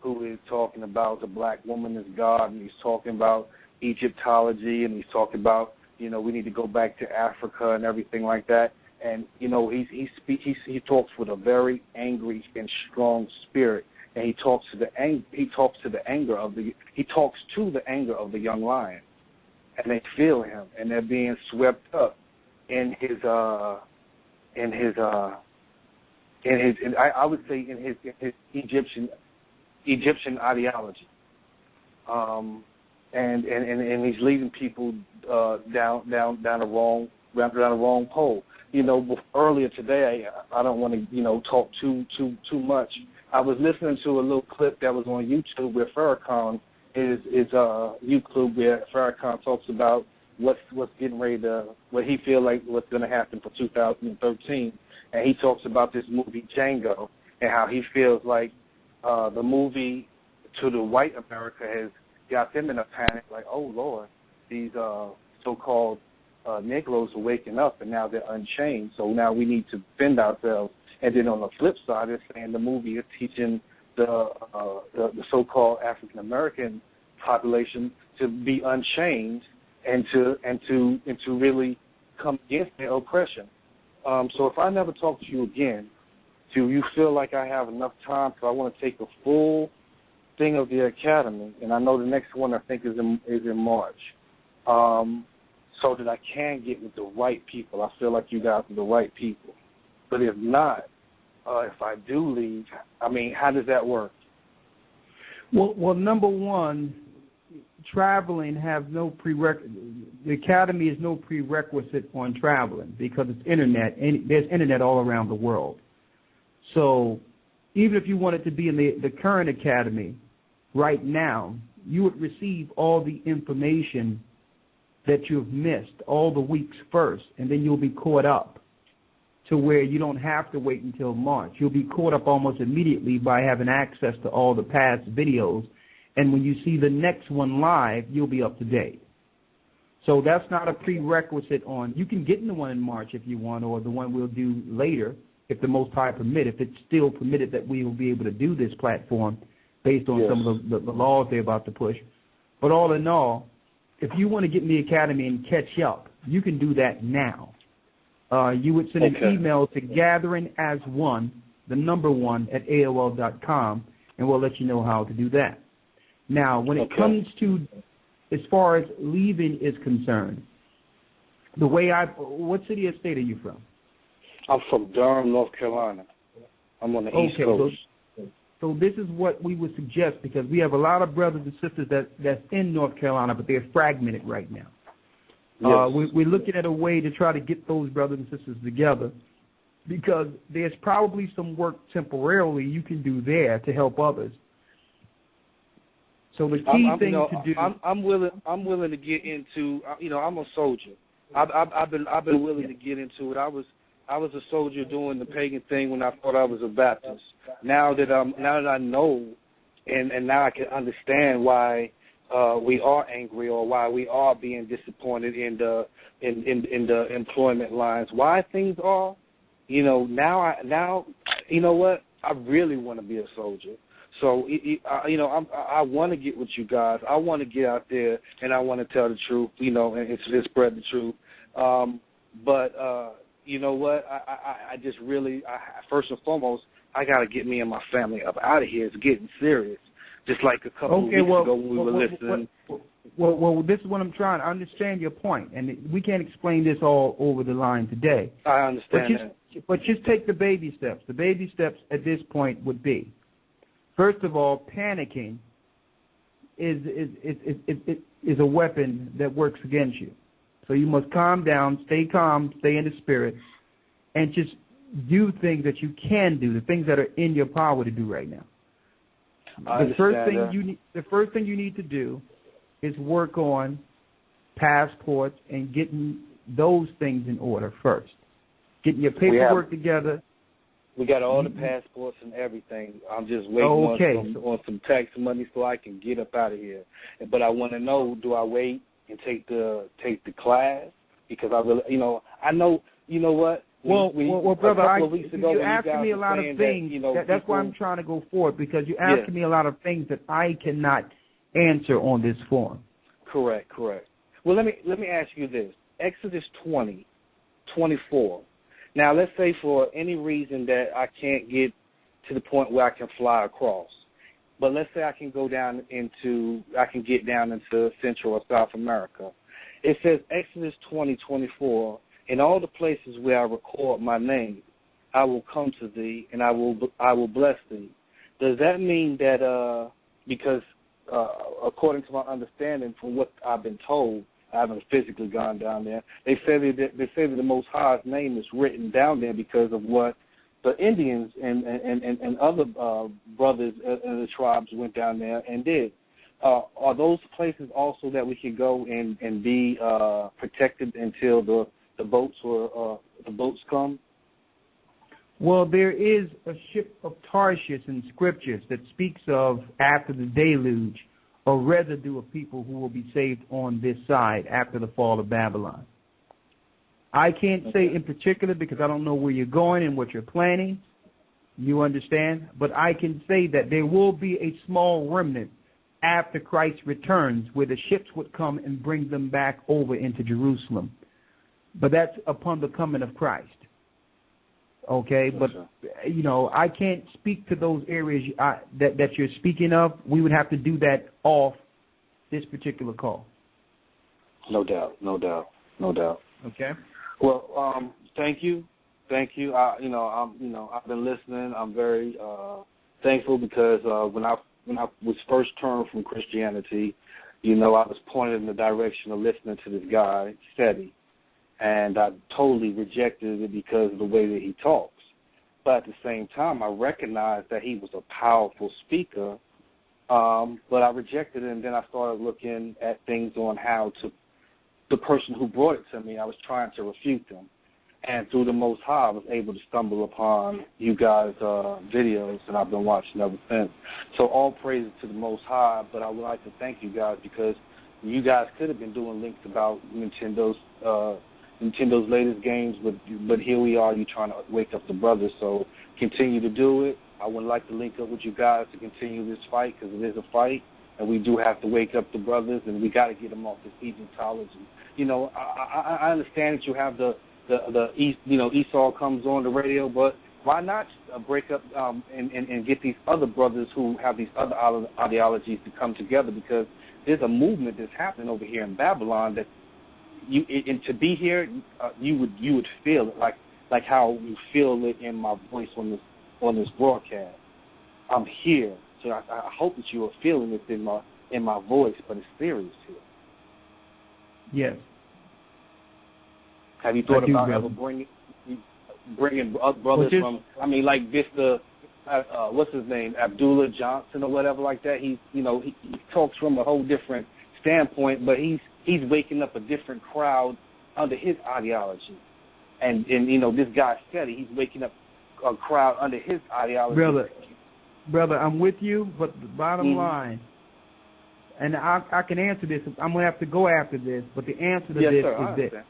who is talking about the black woman is God, and he's talking about Egyptology, and he's talking about, we need to go back to Africa and everything like that. And he talks with a very angry and strong spirit, and he talks to the anger of the young lion, and they feel him, and they're being swept up in his Egyptian ideology, and he's leading people down the wrong pole. Earlier today, I don't want to talk too much. I was listening to a little clip that was on YouTube where Farrakhan is YouTube where Farrakhan talks about what's getting ready to, what he feel like what's going to happen for 2013, and he talks about this movie Django and how he feels like the movie to the white America has got them in a panic, like, oh Lord, these so-called Negroes are waking up and now they're unchained, so now we need to defend ourselves. And then on the flip side, it's saying the movie is teaching the so-called African American population to be unchained and to really come against their oppression. So if I never talk to you again, do you feel like I have enough time? Because I want to take a full thing of the academy, and I know the next one I think is in March, so that I can get with the right people. I feel like you guys are the right people. But if not, if I do leave, how does that work? Well, number one, traveling have no prerequisite. The academy is no prerequisite on traveling because it's internet, and there's internet all around the world. So even if you wanted to be in the current academy right now, you would receive all the information that you've missed all the weeks first, and then you'll be caught up to where you don't have to wait until March. You'll be caught up almost immediately by having access to all the past videos, and when you see the next one live, you'll be up to date. So that's not a prerequisite on, you can get in the one in March if you want, or the one we'll do later if the Most High permit, if it's still permitted that we will be able to do this platform based on some of the laws they're about to push. But all in all, if you want to get in the academy and catch up, you can do that now. You would send an email to gatheringas1, the number 1, at AOL.com, and we'll let you know how to do that. Now, when it comes to, as far as leaving is concerned, the way what city or state are you from? I'm from Durham, North Carolina. I'm on the East Coast. So this is what we would suggest, because we have a lot of brothers and sisters that's in North Carolina, but they're fragmented right now. We're looking at a way to try to get those brothers and sisters together because there's probably some work temporarily you can do there to help others. So the key thing to do. I'm willing to get into. I'm a soldier. I've been willing to get into it. I was a soldier doing the pagan thing when I thought I was a Baptist. Now that I know, and now I can understand why we are angry or why we are being disappointed in the employment lines. Why things are, now you know what? I really want to be a soldier. So I want to get with you guys. I want to get out there and I want to tell the truth, and spread the truth. But you know what? I just really, first and foremost, I got to get me and my family up out of here. It's getting serious. Just like a couple of weeks ago when we were listening. Well, this is what I'm trying to understand your point, and we can't explain this all over the line today. I understand that. But just take the baby steps. The baby steps at this point would be, first of all, panicking is a weapon that works against you. So you must calm down, stay calm, stay in the spirit, and just do things that you can do, the things that are in your power to do right now. The first thing you need to do is work on passports and getting those things in order first. Getting your paperwork together. We got all the passports and everything. I'm just waiting on some tax money so I can get up out of here. But I want to know: do I wait and take the class? Because I really, I know. You know what? Well, brother, you're asking me a lot of things. That's why I'm trying to go forward, because you're asking me a lot of things that I cannot answer on this forum. Correct. Well, let me ask you this: Exodus 20:24. Now, let's say for any reason that I can't get to the point where I can fly across, but let's say I can get down into Central or South America. It says Exodus 20:24. In all the places where I record my name, I will come to thee, and I will bless thee. Does that mean that because according to my understanding, from what I've been told, I haven't physically gone down there. They say that the Most High's name is written down there because of what the Indians and other brothers in the tribes went down there and did. Are those places also that we can go and be protected until the boats come? Well, there is a ship of Tarshish in scriptures that speaks of, after the deluge, a residue of people who will be saved on this side after the fall of Babylon. I can't say in particular because I don't know where you're going and what you're planning. You understand? But I can say that there will be a small remnant after Christ returns where the ships would come and bring them back over into Jerusalem. But that's upon the coming of Christ. Okay, but I can't speak to those areas that you're speaking of. We would have to do that off this particular call. No doubt. Okay. Well, thank you. I've been listening. I'm very thankful because when I was first turned from Christianity, I was pointed in the direction of listening to this guy, Seti. And I totally rejected it because of the way that he talks. But at the same time, I recognized that he was a powerful speaker, but I rejected it, and then I started looking at things on how to, the person who brought it to me, I was trying to refute them. And through the Most High, I was able to stumble upon you guys' videos, and I've been watching ever since. So all praises to the Most High, but I would like to thank you guys because you guys could have been doing links about Nintendo's latest games, but here we are, you trying to wake up the brothers, so continue to do it. I would like to link up with you guys to continue this fight, because it is a fight, and we do have to wake up the brothers, and we got to get them off this Egyptology. I understand that you have the Esau comes on the radio, but why not break up and get these other brothers who have these other ideologies to come together, because there's a movement that's happening over here in Babylon that and to be here, you would feel it like how you feel it in my voice on this broadcast. I'm here, so I hope that you are feeling it in my voice, but it's serious here. Yes. Have you thought about ever bringing? bringing brothers from. I mean, like Vista. What's his name? Abdullah Johnson or whatever like that. He talks from a whole different standpoint, but he's waking up a different crowd under his ideology, and this guy Steady, he's waking up a crowd under his ideology. Brother, I'm with you, but the bottom line, and I can answer this. I'm gonna have to go after this, but the answer to this is this.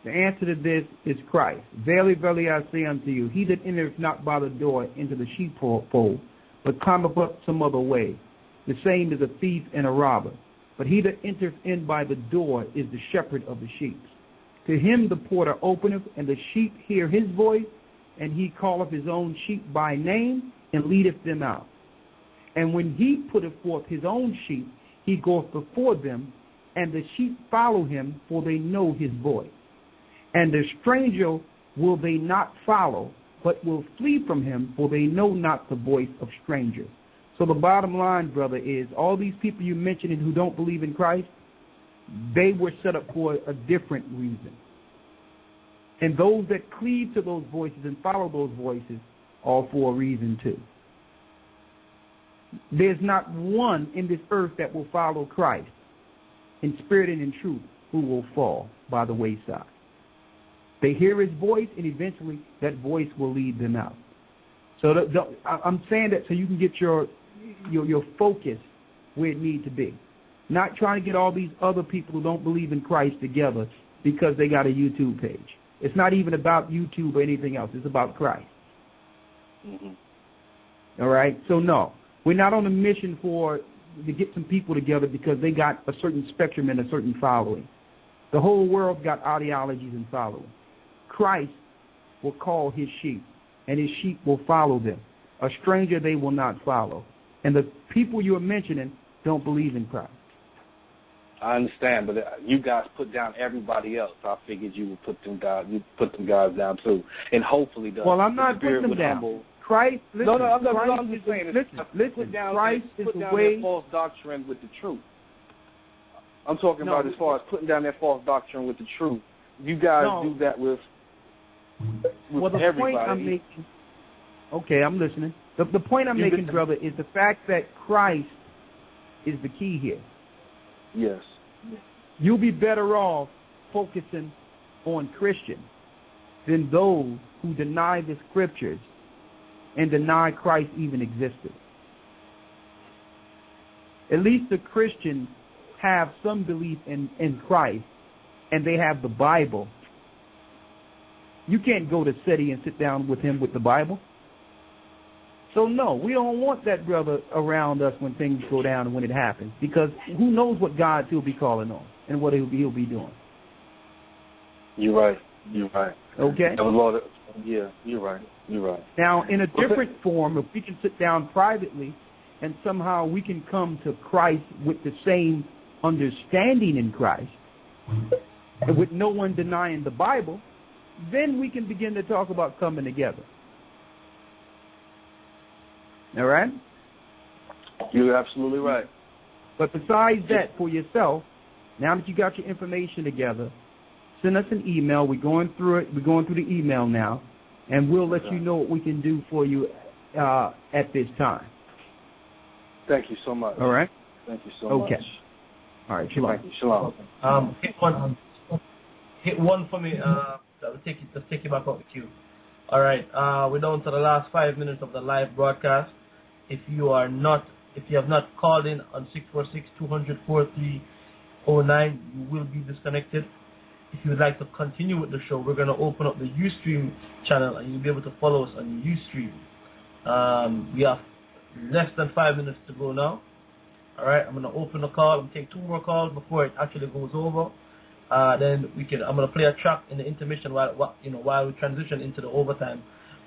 The answer to this is Christ. Verily, verily, I say unto you, he that entereth not by the door into the sheepfold, but cometh up some other way, the same is a thief and a robber. But he that entereth in by the door is the shepherd of the sheep. To him the porter openeth, and the sheep hear his voice, and he calleth his own sheep by name, and leadeth them out. And when he putteth forth his own sheep, he goeth before them, and the sheep follow him, for they know his voice. And the stranger will they not follow, but will flee from him, for they know not the voice of strangers. So the bottom line, brother, is all these people you mentioned who don't believe in Christ, they were set up for a different reason. And those that cleave to those voices and follow those voices are for a reason too. There's not one in this earth that will follow Christ in spirit and in truth who will fall by the wayside. They hear his voice, and eventually that voice will lead them out. So I'm saying that so you can get your focus where it needs to be. Not trying to get all these other people who don't believe in Christ together because they got a YouTube page. It's not even about YouTube or anything else. It's about Christ. Mm-hmm. All right? So, no, we're not on a mission to get some people together because they got a certain spectrum and a certain following. The whole world's got ideologies and following. Christ will call his sheep, and his sheep will follow them. A stranger they will not follow. And the people you are mentioning don't believe in Christ. I understand, but you guys put down everybody else. I figured you would put them guys down too, and hopefully Well, I'm not putting them down. Christ, listen. I'm just saying. Listen. Christ is the way. That false doctrine with the truth. I'm talking about as far as putting down that false doctrine with the truth. You guys do that with the everybody. Point I'm making. Okay, I'm listening. The point I'm making, brother, is the fact that Christ is the key here. Yes. You'll be better off focusing on Christians than those who deny the scriptures and deny Christ even existed. At least the Christians have some belief in Christ, and they have the Bible. You can't go to SETI and sit down with him with the Bible. So, no, we don't want that brother around us when things go down and when it happens, because who knows what gods he'll be calling on and what he'll be doing. You're right. Okay? Yeah, you're right. Now, in a different form, if we can sit down privately and somehow we can come to Christ with the same understanding in Christ, and with no one denying the Bible, then we can begin to talk about coming together. All right? You're absolutely right. But besides that, for yourself, now that you got your information together, send us an email. We're going through it. We're going through the email now, and we'll let you know what we can do for you at this time. Thank you so much. All right? Thank you so much. Okay. All right, shalom. Thank you, shalom. Hit one for me. Let's take you back up the queue. All right, we're down to the last 5 minutes of the live broadcast. If you have not called in on 646-200-4309, you will be disconnected. If you would like to continue with the show, we're going to open up the Ustream channel, and you'll be able to follow us on Ustream. We have less than 5 minutes to go now. All right, I'm going to open the call. I'm going to take 2 more calls before it actually goes over. Then I'm going to play a track in the intermission while we transition into the overtime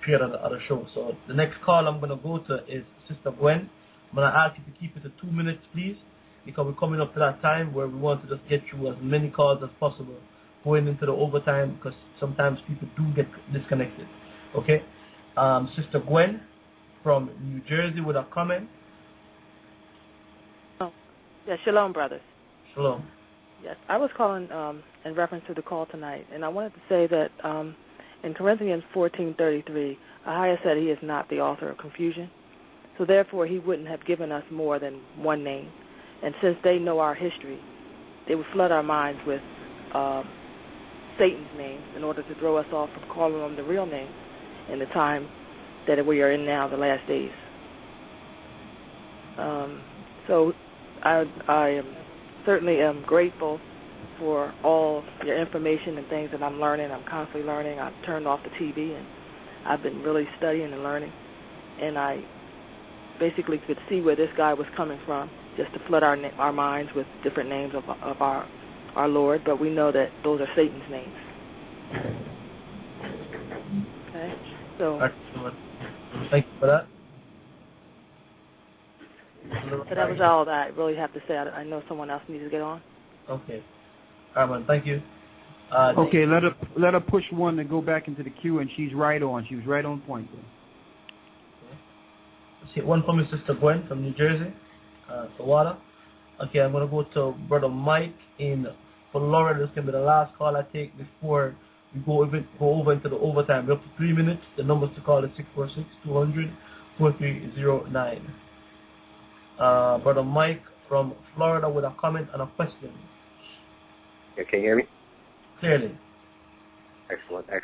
period of the show. So the next call I'm going to go to is Sister Gwen. I'm going to ask you to keep it to 2 minutes, please, because we're coming up to that time where we want to just get through as many calls as possible going into the overtime, because sometimes people do get disconnected. Okay? Sister Gwen from New Jersey with a comment. Yeah, shalom, brothers. Shalom. Yes, I was calling in reference to the call tonight, and I wanted to say that In Corinthians 14:33, Ahia said he is not the author of confusion, so therefore he wouldn't have given us more than one name. And since they know our history, they would flood our minds with Satan's name in order to throw us off from calling on the real name in the time that we are in now, the last days. So I certainly am grateful for all your information and things that I'm learning. I'm constantly learning. I've turned off the TV and I've been really studying and learning. And I basically could see where this guy was coming from, just to flood our minds with different names of our Lord. But we know that those are Satan's names. Okay, so. Excellent. Thank you for that. So that was all that I really have to say. I know someone else needs to get on. Okay. All right, man. Thank you. Okay, let her push one to go back into the queue, and she's right on. She was right on point there. Let's hit one from your sister Gwen from New Jersey, Sawada. Okay, I'm going to go to Brother Mike in Florida. This can be the last call I take before we go over into the overtime. We're up to 3 minutes. The numbers to call is 646-200-4309. Brother Mike from Florida with a comment and a question. Yeah, can you hear me? Clearly. Excellent. I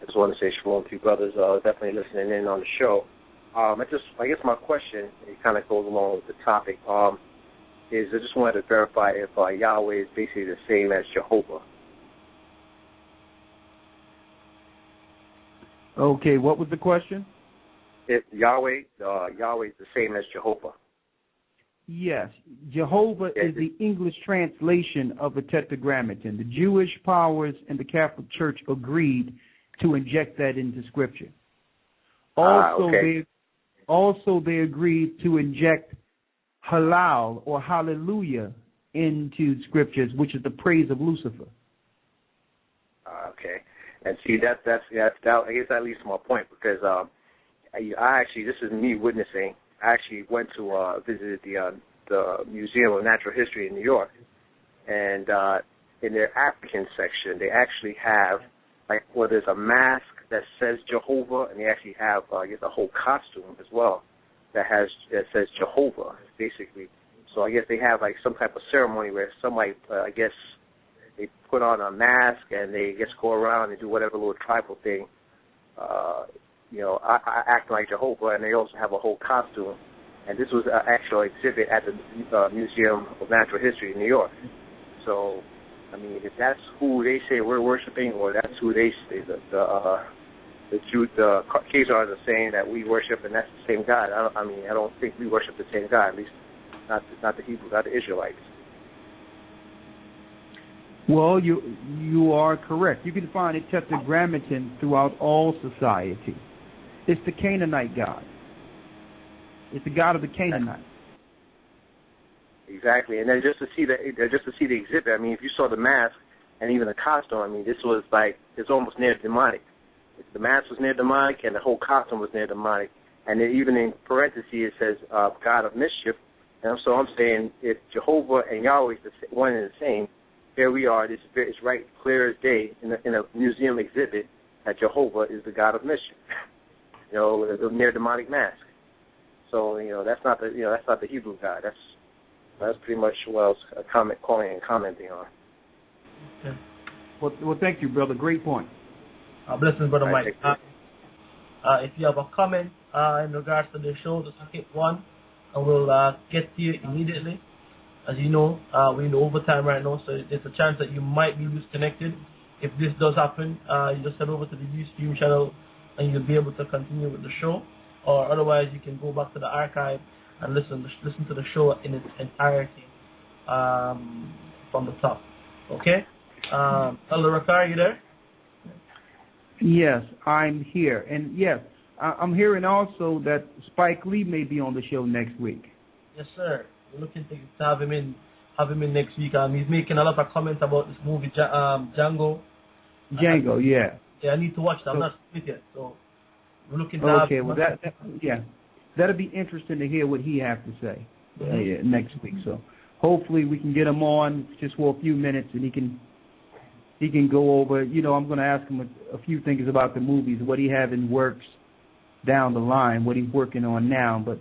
just want to say shalom to you brothers. Definitely listening in on the show. I guess my question, it kind of goes along with the topic, is I just wanted to verify if Yahweh is basically the same as Jehovah. Okay, what was the question? If Yahweh is the same as Jehovah. Yes, Jehovah is the English translation of the Tetragrammaton. The Jewish powers and the Catholic Church agreed to inject that into Scripture. Also, they agreed to inject halal or hallelujah into Scriptures, which is the praise of Lucifer. Okay, and see that I guess that leads to my point, because I actually, this is me witnessing. I actually went to visited the Museum of Natural History in New York, and in their African section, they actually have there's a mask that says Jehovah, and they actually have I guess a whole costume as well that says Jehovah basically. So I guess they have some type of ceremony where somebody I guess they put on a mask and they just go around and do whatever little tribal thing. I act like Jehovah, and they also have a whole costume. And this was an actual exhibit at the Museum of Natural History in New York. So, I mean, if that's who they say we're worshiping, or that's who they say the Khazars are saying that we worship, and that's the same God. I don't think we worship the same God. At least, not the Hebrews, not the Israelites. Well, you are correct. You can find a Tetragrammaton throughout all society. It's the Canaanite God. It's the God of the Canaanites. Exactly, and then just to see the exhibit. I mean, if you saw the mask and even the costume, I mean, this was it's almost near demonic. The mask was near demonic, and the whole costume was near demonic. And then even in parentheses it says God of mischief. And so I'm saying if Jehovah and Yahweh is one and the same, here we are. It's right clear as day in a museum exhibit that Jehovah is the God of mischief. The near demonic mask. So that's not the Hebrew God. That's pretty much what I was commenting on. Okay. Well, thank you, brother. Great point. Blessings, Brother Mike. If you have a comment in regards to the show, just hit one, and we'll get to you immediately. As you know, we're in the overtime right now, so there's a chance that you might be disconnected. If this does happen, you just head over to the Ustream channel, and you'll be able to continue with the show. Or otherwise, you can go back to the archive and listen to the show in its entirety from the top. Okay? Elder Rakar, are you there? Yes, I'm here. And yes, I'm hearing also that Spike Lee may be on the show next week. Yes, sir. We're looking to have him in next week. He's making a lot of comments about this movie, Django. Django, yeah. Yeah, I need to watch that. I'm not with it, so we're looking to have. Okay, well that'll be interesting to hear what he has to say next week. So hopefully we can get him on just for a few minutes, and he can he can go over. I'm going to ask him a few things about the movies, what he have in works down the line, what he's working on now. But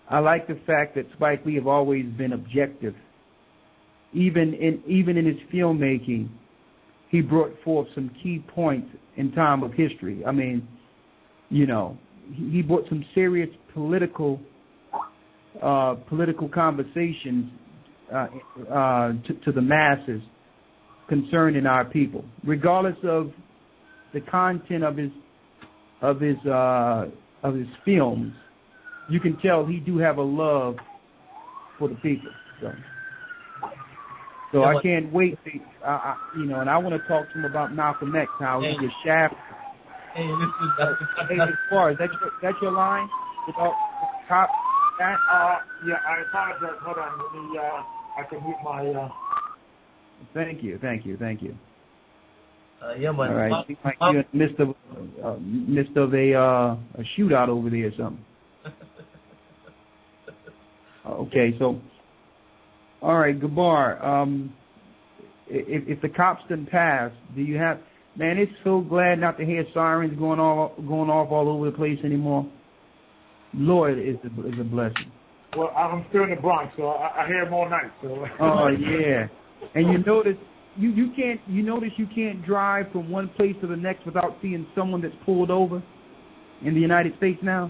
I like the fact that Spike Lee have always been objective. Even in his filmmaking, he brought forth some key points in time of history. I mean, he brought some serious political conversations to the masses concerning our people, regardless of the content of his films. You can tell he do have a love for the people. So I can't wait to, and I want to talk to him about Malcolm X, how he was shafted. Hey, listen, Hey, as far as that's your line? Cop, that? Yeah, I apologize. Hold on. Let me, I can mute my, Thank you. Yeah, man. All right. Seems like you're in the midst of a shootout over there or something. Okay, so, all right, Gabar, if the cops didn't pass, do you have, man, it's so glad not to hear sirens going off all over the place anymore. Lord, is a blessing. Well, I'm still in the Bronx, so I hear them all night. So. Oh, yeah. And you notice, you can't drive from one place to the next without seeing someone that's pulled over in the United States now.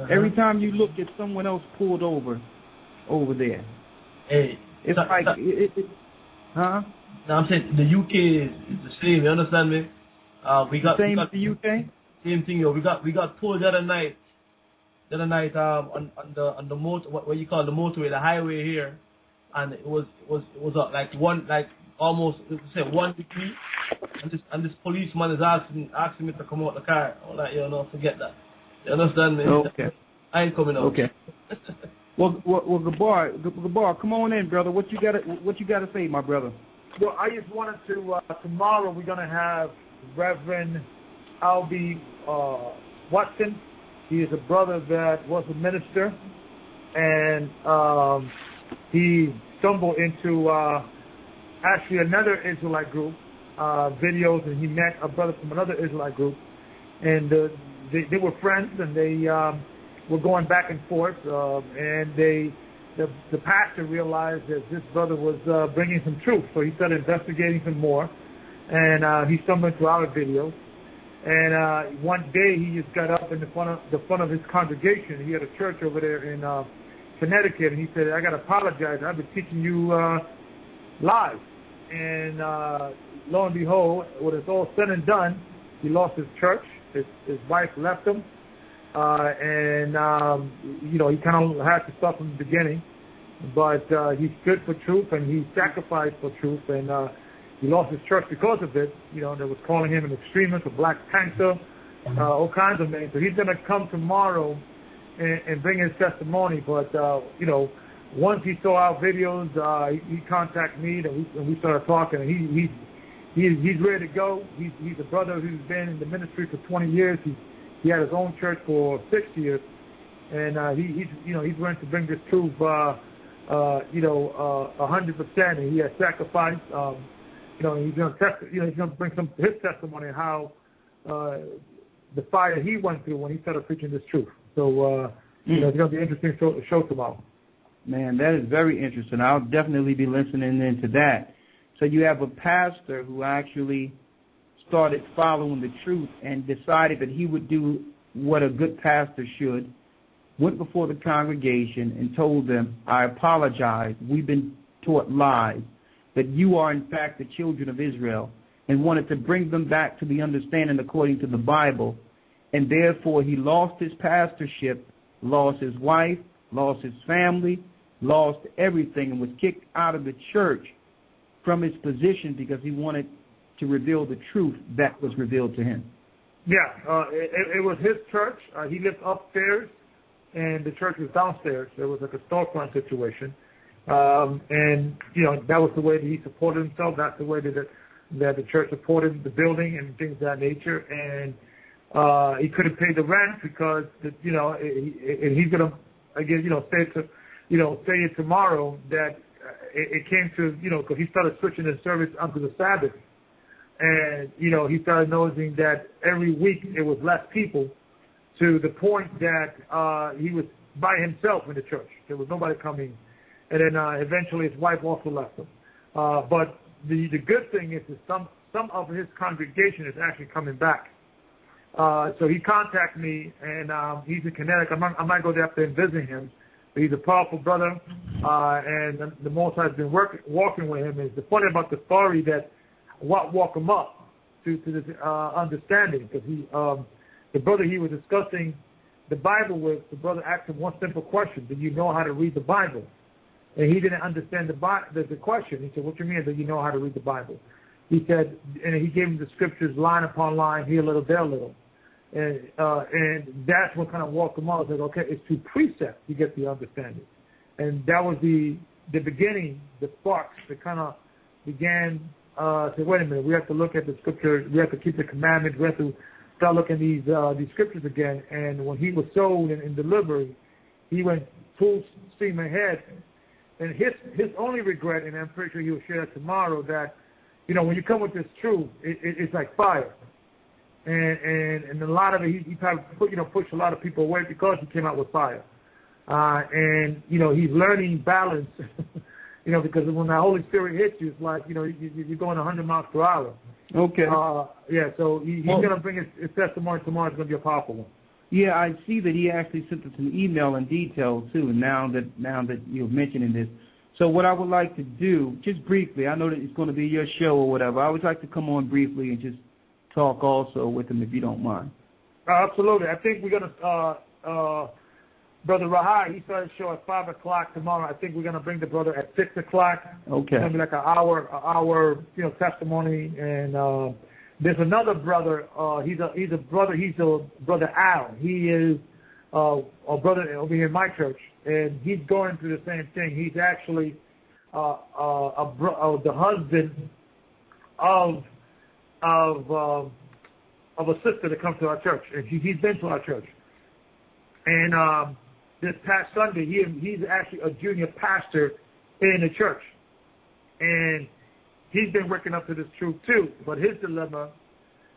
Every time you look at someone else pulled over there. Hey, it's like, huh? No, I'm saying the UK is the same. You understand me? We got the UK. Same thing, yo. We got pulled the other night. On the motor, what you call the motorway, the highway here, and it was almost 1 degree, and this policeman is asking me to come out the car. I'm like, no, forget that. You understand me? Okay. I ain't coming out. Okay. Well, Gabar, come on in, brother. What you got to say, my brother? Well, I just wanted to. Tomorrow we're gonna have Reverend Albie Watson. He is a brother that was a minister, and he stumbled into actually another Israelite group videos, and he met a brother from another Israelite group, and they were friends, and they were going back and forth, and the pastor realized that this brother was bringing some truth, so he started investigating some more, and he stumbled into our videos. And one day he just got up in the front of his congregation. He had a church over there in Connecticut, and he said, "I got to apologize. I've been teaching you live." And lo and behold, when it's all said and done, he lost his church. His wife left him, and he kind of had to start from the beginning. But he stood for truth, and he sacrificed for truth, and he lost his church because of it. They was calling him an extremist, a Black Panther, all kinds of names. So he's going to come tomorrow and bring his testimony. But, once he saw our videos, he contacted me, and we started talking. And he's ready to go. He's a brother who's been in the ministry for 20 years. He had his own church for 6 years. And he's ready to bring this truth, 100%. And he has sacrificed. He's going to he's going to bring his testimony on how the fire he went through when he started preaching this truth. So, it's going to be an interesting show tomorrow. Man, that is very interesting. I'll definitely be listening into that. So you have a pastor who actually started following the truth and decided that he would do what a good pastor should, went before the congregation and told them, "I apologize. We've been taught lies, that you are in fact the children of Israel," and wanted to bring them back to the understanding according to the Bible. And therefore he lost his pastorship, lost his wife, lost his family, lost everything, and was kicked out of the church from his position because he wanted to reveal the truth that was revealed to him. Yeah, it was his church. He lived upstairs, and the church was downstairs. There was like a storefront situation. And that was the way that he supported himself. That's the way that the church supported the building and things of that nature. And he couldn't pay the rent because and he's gonna again say it tomorrow that it came to, because he started switching his service onto the Sabbath. And, he started noticing that every week it was less people, to the point that he was by himself in the church. There was nobody coming. And then eventually his wife also left him. But the good thing is some of his congregation is actually coming back. So he contacted me, and he's in Connecticut. I might go there after and visit him. But he's a powerful brother, and the Most High has been walking with him. Is the funny about the story that what woke him up to this understanding, because the brother he was discussing the Bible with, the brother asked him one simple question: do you know how to read the Bible? And he didn't understand the question. He said, what do you mean, do you know how to read the Bible? He said, and he gave him the scriptures line upon line, here a little, there a little. And that's what kind of woke him up. I said, okay, it's through precept you get the understanding. And that was the beginning, the sparks that kind of began say, wait a minute, we have to look at the scripture, we have to keep the commandments, we have to start looking at these scriptures again. And when he was sold in delivery, he went full steam ahead. And his only regret, and I'm pretty sure he will share that tomorrow, that, when you come with this truth, it's like fire. And a lot of it, he probably pushed a lot of people away because he came out with fire. And, he's learning balance, because when the Holy Spirit hits you, it's like, you're going 100 miles per hour. Okay. So he's going to bring his testimony tomorrow. It's going to be a powerful one. Yeah, I see that he actually sent us an email in detail too. Now that you're mentioning this, so what I would like to do, just briefly, I know that it's going to be your show or whatever. I would like to come on briefly and just talk also with him, if you don't mind. Absolutely. I think we're going to, Brother Rahai, he started the show at 5 o'clock tomorrow. I think we're going to bring the brother at 6 o'clock. Okay. It's going to be like an hour, testimony. And there's another brother. He's a brother Al. He is a brother over here in my church, and he's going through the same thing. He's actually the husband of a sister that comes to our church, and he's been to our church. And this past Sunday, he's actually a junior pastor in the church, and he's been working up to this truth too. But his dilemma,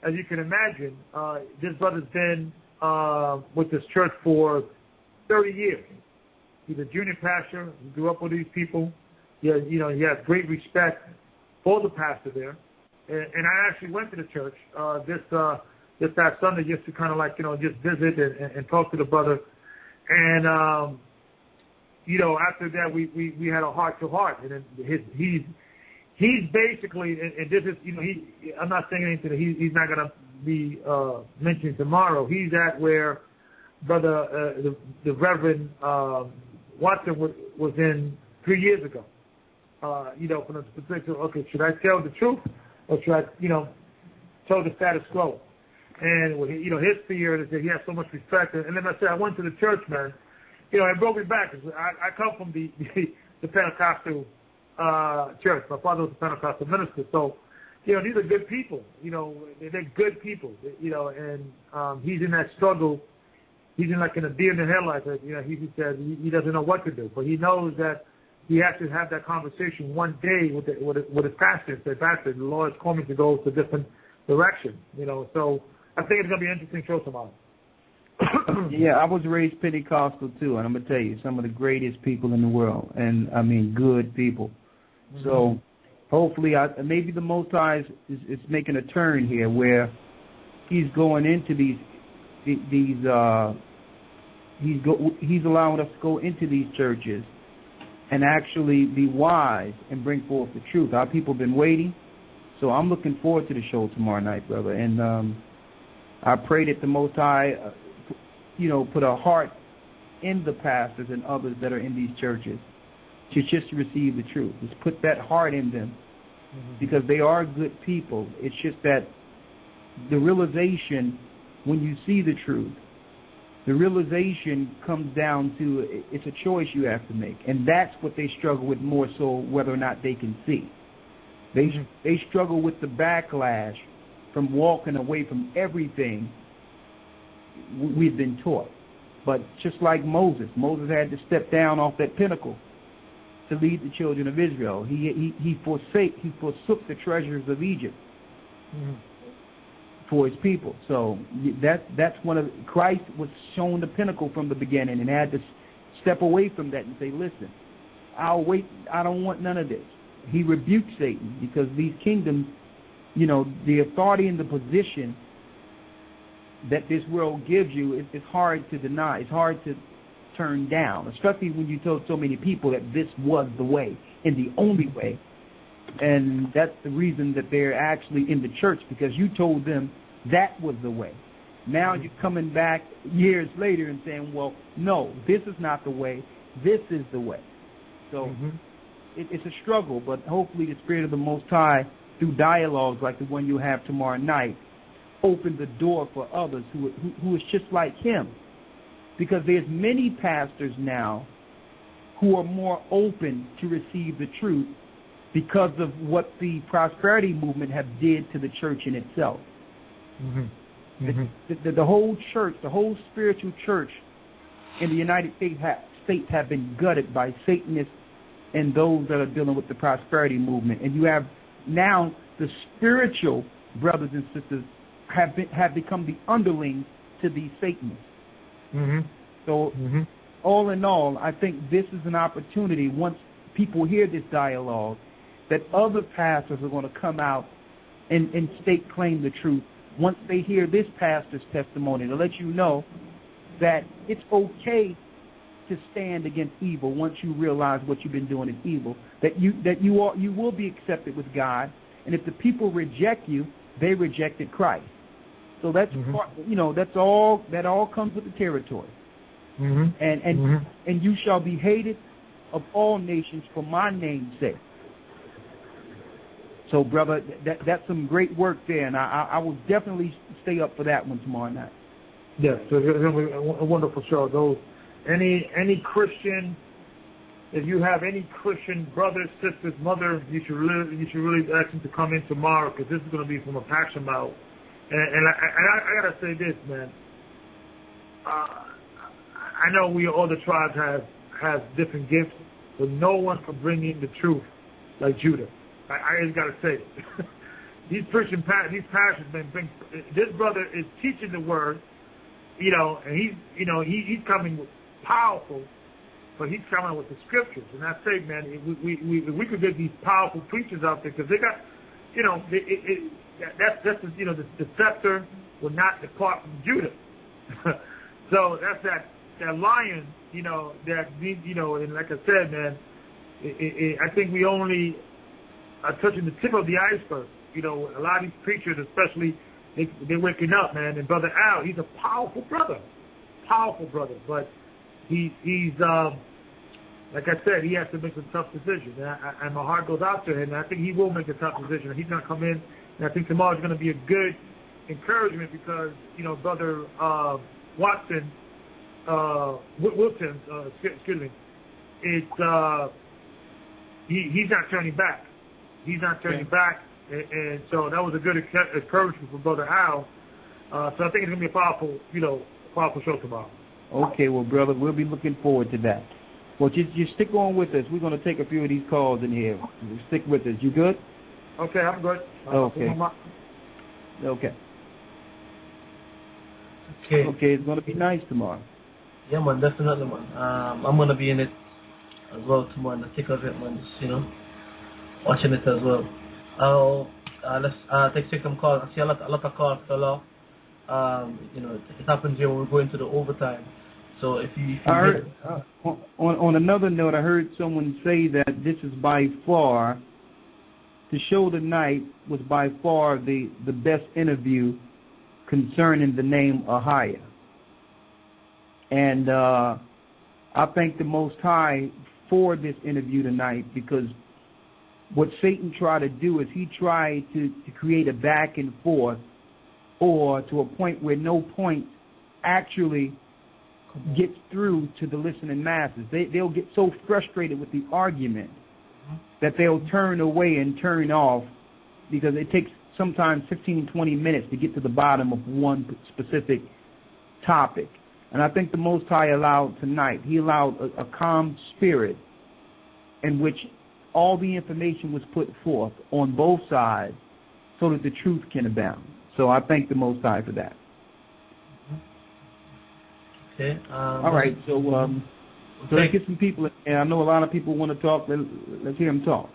as you can imagine, this brother's been with this church for 30 years. He's a junior pastor. He grew up with these people. He has great respect for the pastor there. And I actually went to the church this past Sunday just to kind of just visit and talk to the brother. And after that we had a heart to heart. And then he's basically, and this is I'm not saying anything that he's not gonna be mentioned tomorrow. He's at where brother the Reverend Watson was in 3 years ago. From the perspective, okay, should I tell the truth or should I tell the status quo? And his fear is that he has so much respect. And then I said, I went to the church, man. It broke me back. I come from the Pentecostal church. My father was a Pentecostal minister. So, these are good people. They're good people. And he's in that struggle. He's in a deer in the headlights. He said he doesn't know what to do, but he knows that he has to have that conversation one day with his pastor. Say, Pastor, the Lord has called me to go to a different direction. So I think it's going to be an interesting show tomorrow. Yeah, I was raised Pentecostal too, and I'm going to tell you, some of the greatest people in the world, and I mean good people. Mm-hmm. So hopefully, maybe the Most High is making a turn here where he's going into he's allowing us to go into these churches and actually be wise and bring forth the truth. Our people have been waiting, so I'm looking forward to the show tomorrow night, brother. And I pray that the Most High, put a heart in the pastors and others that are in these churches to just receive the truth. Just put that heart in them, because they are good people. It's just that the realization, when you see the truth, the realization comes down to it's a choice you have to make. And that's what they struggle with more so, whether or not they can see. They struggle with the backlash from walking away from everything we've been taught. But just like Moses had to step down off that pinnacle to lead the children of Israel. He forsook the treasures of Egypt for his people. So that's one of Christ was shown the pinnacle from the beginning and had to step away from that and say, listen, I'll wait. I don't want none of this. He rebuked Satan because these kingdoms, you know, the authority and the position that this world gives you, it's hard to deny. It's hard to turn down, especially when you told so many people that this was the way and the only way. And that's the reason that they're actually in the church, because you told them that was the way. Now you're coming back years later and saying, well, no, this is not the way. This is the way. So it's a struggle, but hopefully the Spirit of the Most High, through dialogues like the one you have tomorrow night, open the door for others who is just like him. Because there's many pastors now who are more open to receive the truth because of what the prosperity movement have did to the church in itself. The whole church, the whole spiritual church in the United States have been gutted by Satanists and those that are dealing with the prosperity movement. And you have now the spiritual brothers and sisters have become the underlings to these Satanists. So all in all, I think this is an opportunity, once people hear this dialogue, that other pastors are going to come out and state claim the truth. Once they hear this pastor's testimony, to let you know that it's okay to stand against evil once you realize what you've been doing is evil, that you will be accepted with God, and if the people reject you, they rejected Christ. So that's that's all. That all comes with the territory. And you shall be hated of all nations for my name's sake. So, brother, that's some great work there, and I will definitely stay up for that one tomorrow night. Yes, so it's going to be a wonderful show. Those any Christian, if you have any Christian brothers, sisters, mother, you should really ask them to come in tomorrow, because this is going to be from a passion mouth. And I gotta say this, man. I know all the tribes have different gifts, but no one can bring in the truth like Judah. I just gotta say it. These pastors, man, this brother is teaching the word, and he's coming with powerful, but he's coming with the scriptures. And I say, man, if we could get these powerful preachers out there, because they got, the scepter will not depart from Judah. So that's that lion, and like I said, man, I think we only are touching the tip of the iceberg. A lot of these preachers, especially, they're waking up, man. And Brother Al, he's a powerful brother, but he's like I said, he has to make some tough decisions, and my heart goes out to him. And I think he will make a tough decision. He's going to come in, and I think tomorrow is going to be a good encouragement, because Brother Wilson, excuse me, he's not turning back. He's not turning back, and so that was a good encouragement for Brother Al. So I think it's going to be a powerful show tomorrow. Okay, well, brother, we'll be looking forward to that. Well, just stick on with us. We're going to take a few of these calls in here. Stick with us. You good? Okay, I'm good. Okay. Okay, it's going to be nice tomorrow. Yeah, man, definitely, man. I'm going to be in it as well tomorrow, in the thick of it, man. Just, watching it as well. Let's take some calls. I see a lot of calls fell off. It happens here when we go into the overtime. So if you on another note, I heard someone say that this is by far, the show tonight was by far the best interview concerning the name Ahia. And I thank the Most High for this interview tonight, because what Satan tried to do is he tried to create a back and forth, or to a point where no point actually gets through to the listening masses. They'll get so frustrated with the argument that they'll turn away and turn off, because it takes sometimes 15, 20 minutes to get to the bottom of one specific topic. And I think the Most High allowed tonight, he allowed a calm spirit in which all the information was put forth on both sides so that the truth can abound. So I thank the Most High for that. Okay. All right, so let's get some people in. And I know a lot of people want to talk. Let's hear them talk.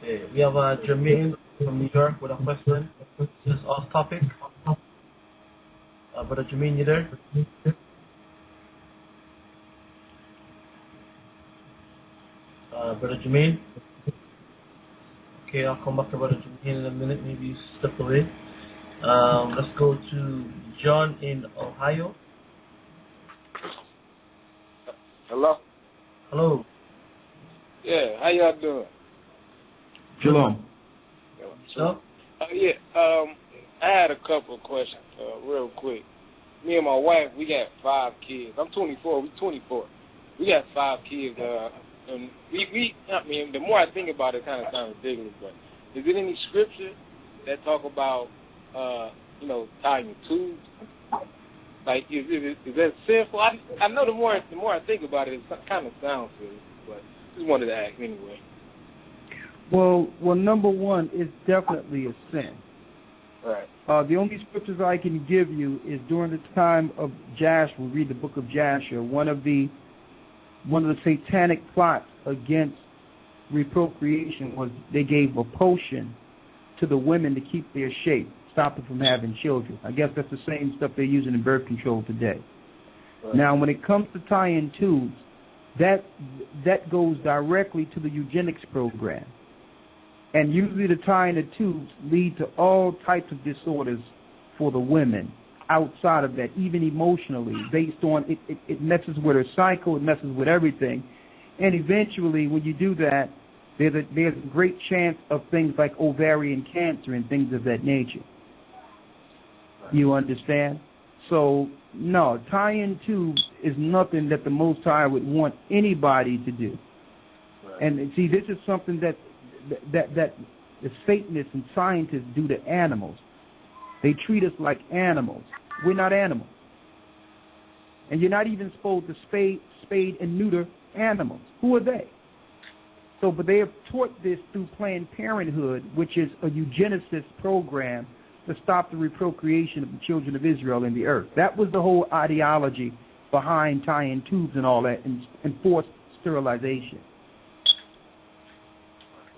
Okay. We have Jermaine from New York with a question. This is off topic. Brother Jermaine, you there? Brother Jermaine? Okay, I'll come back to Brother Jermaine in a minute. Maybe you step away. Let's go to John in Ohio. Hello? Hello. Yeah, how y'all doing? Shalom. Shalom. I had a couple of questions, real quick. Me and my wife, we got 5 kids. I'm 24. We 24. We got 5 kids. And the more I think about it, it kind of sounds ridiculous. But is there any scripture that talk about, tying tubes? Like, is that sinful? I know the more I think about it, it kind of sounds silly. But just wanted to ask anyway. Well, number one, it's definitely a sin. Right. The only scriptures I can give you is during the time of Joshua. We read the book of Joshua. One of the satanic plots against reprocreation was they gave a potion to the women to keep their shape, stop them from having children. I guess that's the same stuff they're using in birth control today. Right. Now, when it comes to tying tubes, that goes directly to the eugenics program. And usually the tying of tubes lead to all types of disorders for the women outside of that, even emotionally, based on it messes with her cycle, it messes with everything. And eventually, when you do that, there's a great chance of things like ovarian cancer and things of that nature. You understand? So, no, tying tubes is nothing that the Most High would want anybody to do. Right. And see, this is something that the Satanists and scientists do to animals. They treat us like animals. We're not animals. And you're not even supposed to spade and neuter animals. Who are they? So, but they have taught this through Planned Parenthood, which is a eugenicist program to stop the reprocreation of the children of Israel in the earth. That was the whole ideology behind tying tubes and all that, and forced sterilization.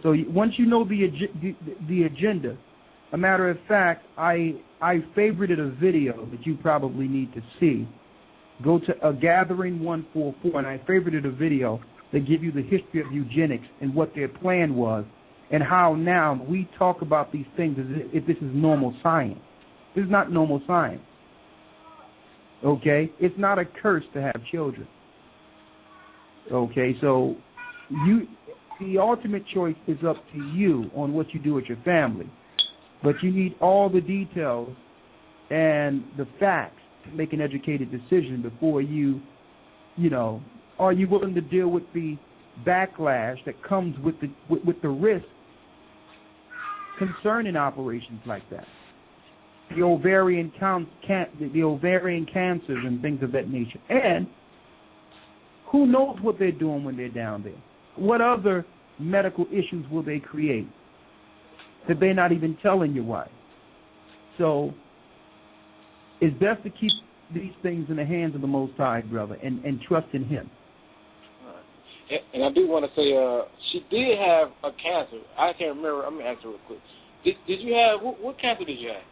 So once you know the agenda, a matter of fact, I favorited a video that you probably need to see. Go to a Gathering 144, and I favorited a video that give you the history of eugenics and what their plan was, and how now we talk about these things as if this is normal science. This is not normal science. Okay? It's not a curse to have children. Okay, so the ultimate choice is up to you on what you do with your family. But you need all the details and the facts to make an educated decision before you are you willing to deal with the backlash that comes with the risk concerning operations like that? The ovarian cancers and things of that nature. And who knows what they're doing when they're down there? What other medical issues will they create that they're not even telling your wife? So it's best to keep these things in the hands of the Most High, brother, and trust in Him. And I do want to say, she did have a cancer. I can't remember. I'm going to ask her real quick. Did you have, what cancer did you have?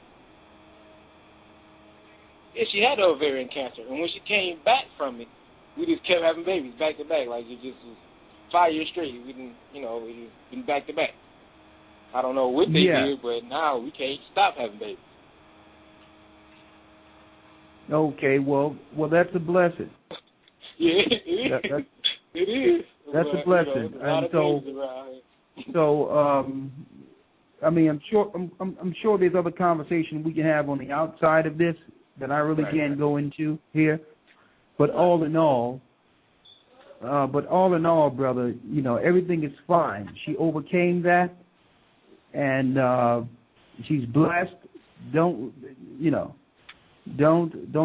Yeah, she had ovarian cancer. And when she came back from it, we just kept having babies back to back. Like, it just was 5 years straight. We didn't, it was been back to back. I don't know what they did, but now we can't stop having babies. Okay, well, that's a blessing. Yeah, it is. That's a blessing. And I'm sure there's other conversation we can have on the outside of this that I really can't go into here. But all in all, brother, everything is fine. She overcame that, and she's blessed. Don't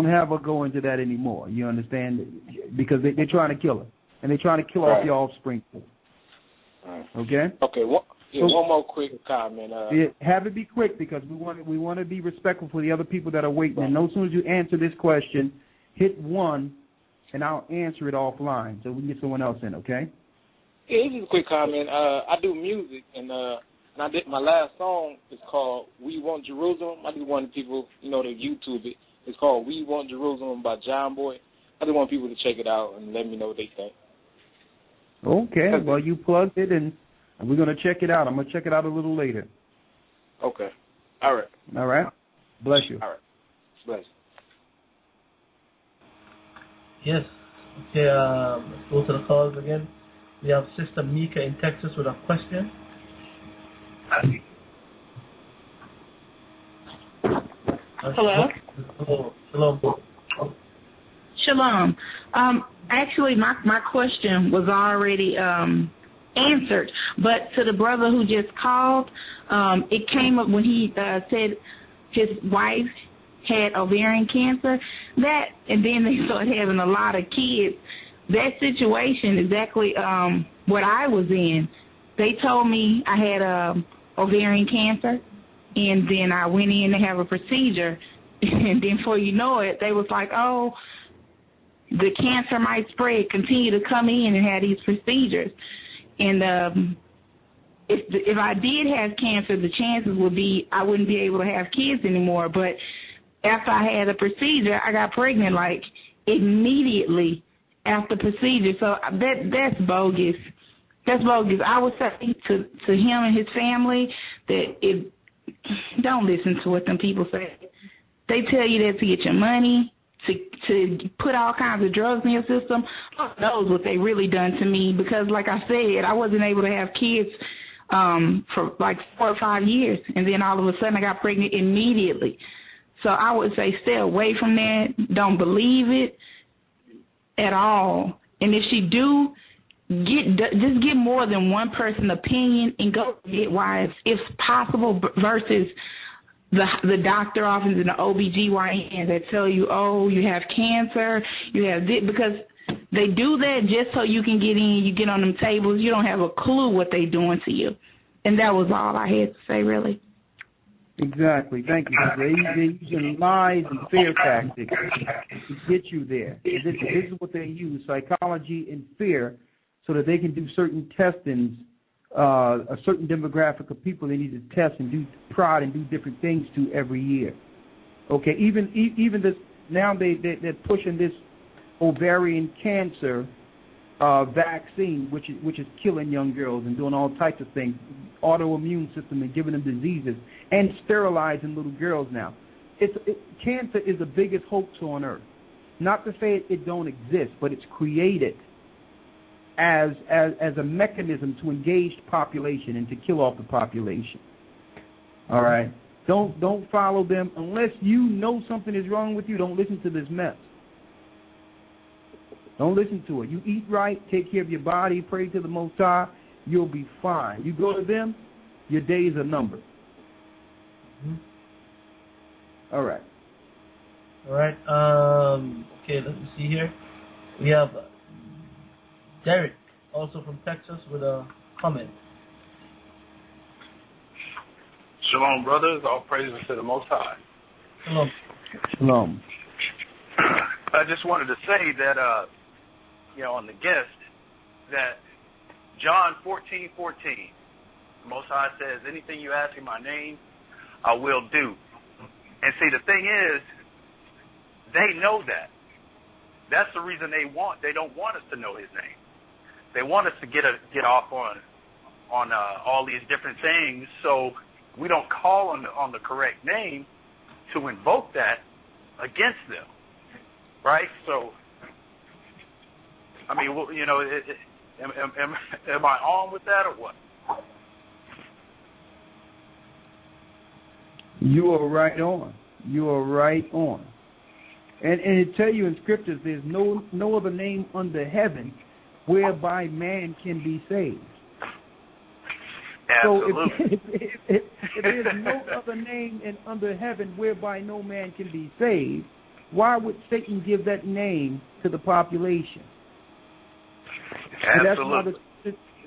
have her go into that anymore. You understand? Because they're trying to kill her, and they're trying to kill off your offspring. Okay. Okay. One more quick comment. Have it be quick because we want to be respectful for the other people that are waiting. And as soon as you answer this question, hit 1, and I'll answer it offline so we can get someone else in. Okay. Yeah, this is a quick comment. I do music, and I did my last song is called "We Want Jerusalem." I just wanted people, to YouTube it. It's called "We Want Jerusalem" by John Boy. I just want people to check it out and let me know what they think. Okay. Well, you plugged it, and we're gonna check it out. I'm gonna check it out a little later. Okay. All right. All right. Bless you. All right. Bless. Yes. Okay. Let's go to the calls again. We have Sister Mika in Texas with a question. Hello. Shalom. Shalom. Actually, my question was already answered, but to the brother who just called, it came up when he said his wife had ovarian cancer. That, and then they started having a lot of kids. That situation exactly what I was in. They told me I had ovarian cancer, and then I went in to have a procedure, and then before you know it, they was like, oh, the cancer might spread, continue to come in and have these procedures. And if I did have cancer, the chances would be I wouldn't be able to have kids anymore. But after I had the procedure, I got pregnant like immediately after procedure. So that's bogus. That's bogus. I would say to him and his family that don't listen to what them people say. They tell you that to get your money, to put all kinds of drugs in your system. Who knows what they really done to me? Because like I said, I wasn't able to have kids for like 4 or 5 years, and then all of a sudden I got pregnant immediately. So I would say stay away from that. Don't believe it at all. And if she do, just get more than one person's opinion and go get why if possible versus the doctor office and the OBGYN that tell you, oh, you have cancer, you have this, because they do that just so you can get in, you get on them tables, you don't have a clue what they doing to you. And that was all I had to say, really. Exactly. Thank you. They're using lies and fear tactics to get you there. This is what they use, psychology and fear, so that they can do certain testings, a certain demographic of people they need to test and do prod and do different things to every year. Okay, even this now they're pushing this ovarian cancer vaccine, which is killing young girls and doing all types of things, autoimmune system and giving them diseases and sterilizing little girls now. Cancer is the biggest hoax on earth. Not to say it don't exist, but it's created as a mechanism to engage the population and to kill off the population. All right? Don't follow them unless you know something is wrong with you. Don't listen to this mess. Don't listen to it. You eat right, take care of your body, pray to the Most High, you'll be fine. You go to them, your days are numbered. Mm-hmm. All right. All right. Okay, let me see here. We have Derek, also from Texas, with a comment. Shalom, brothers. All praises to the Most High. Shalom. Shalom. I just wanted to say that, on the guest, that John 14:14, the Most High says, anything you ask in my name, I will do. And see, the thing is, they know that. That's the reason they don't want us to know his name. They want us to get off on all these different things, so we don't call on the correct name to invoke that against them, right? So, I mean, am I on with that or what? You are right on. You are right on. And it tell you in scriptures, there's no other name under heaven whereby man can be saved. Absolutely. So if there's no other name under heaven whereby no man can be saved, why would Satan give that name to the population? Absolutely.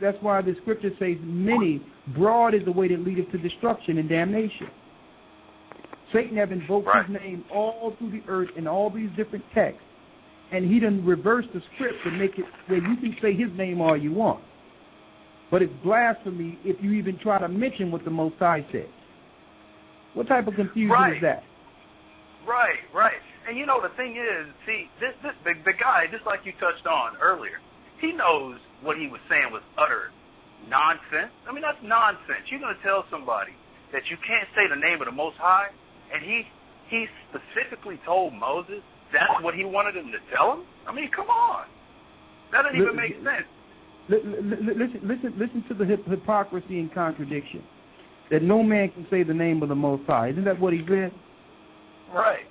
That's why the scripture says, many, broad is the way that leadeth to destruction and damnation. Satan have invoked his name all through the earth in all these different texts, and he done reversed the script to make it where you can say his name all you want. But it's blasphemy if you even try to mention what the Most High says. What type of confusion is that? Right. And you know, the thing is, see, the guy, just like you touched on earlier, he knows what he was saying was utter nonsense. I mean, that's nonsense. You're going to tell somebody that you can't say the name of the Most High, and he specifically told Moses that's what he wanted him to tell him? I mean, come on. That doesn't even make sense. Listen to the hypocrisy and contradiction. That no man can say the name of the Most High. Isn't that what he said? Right.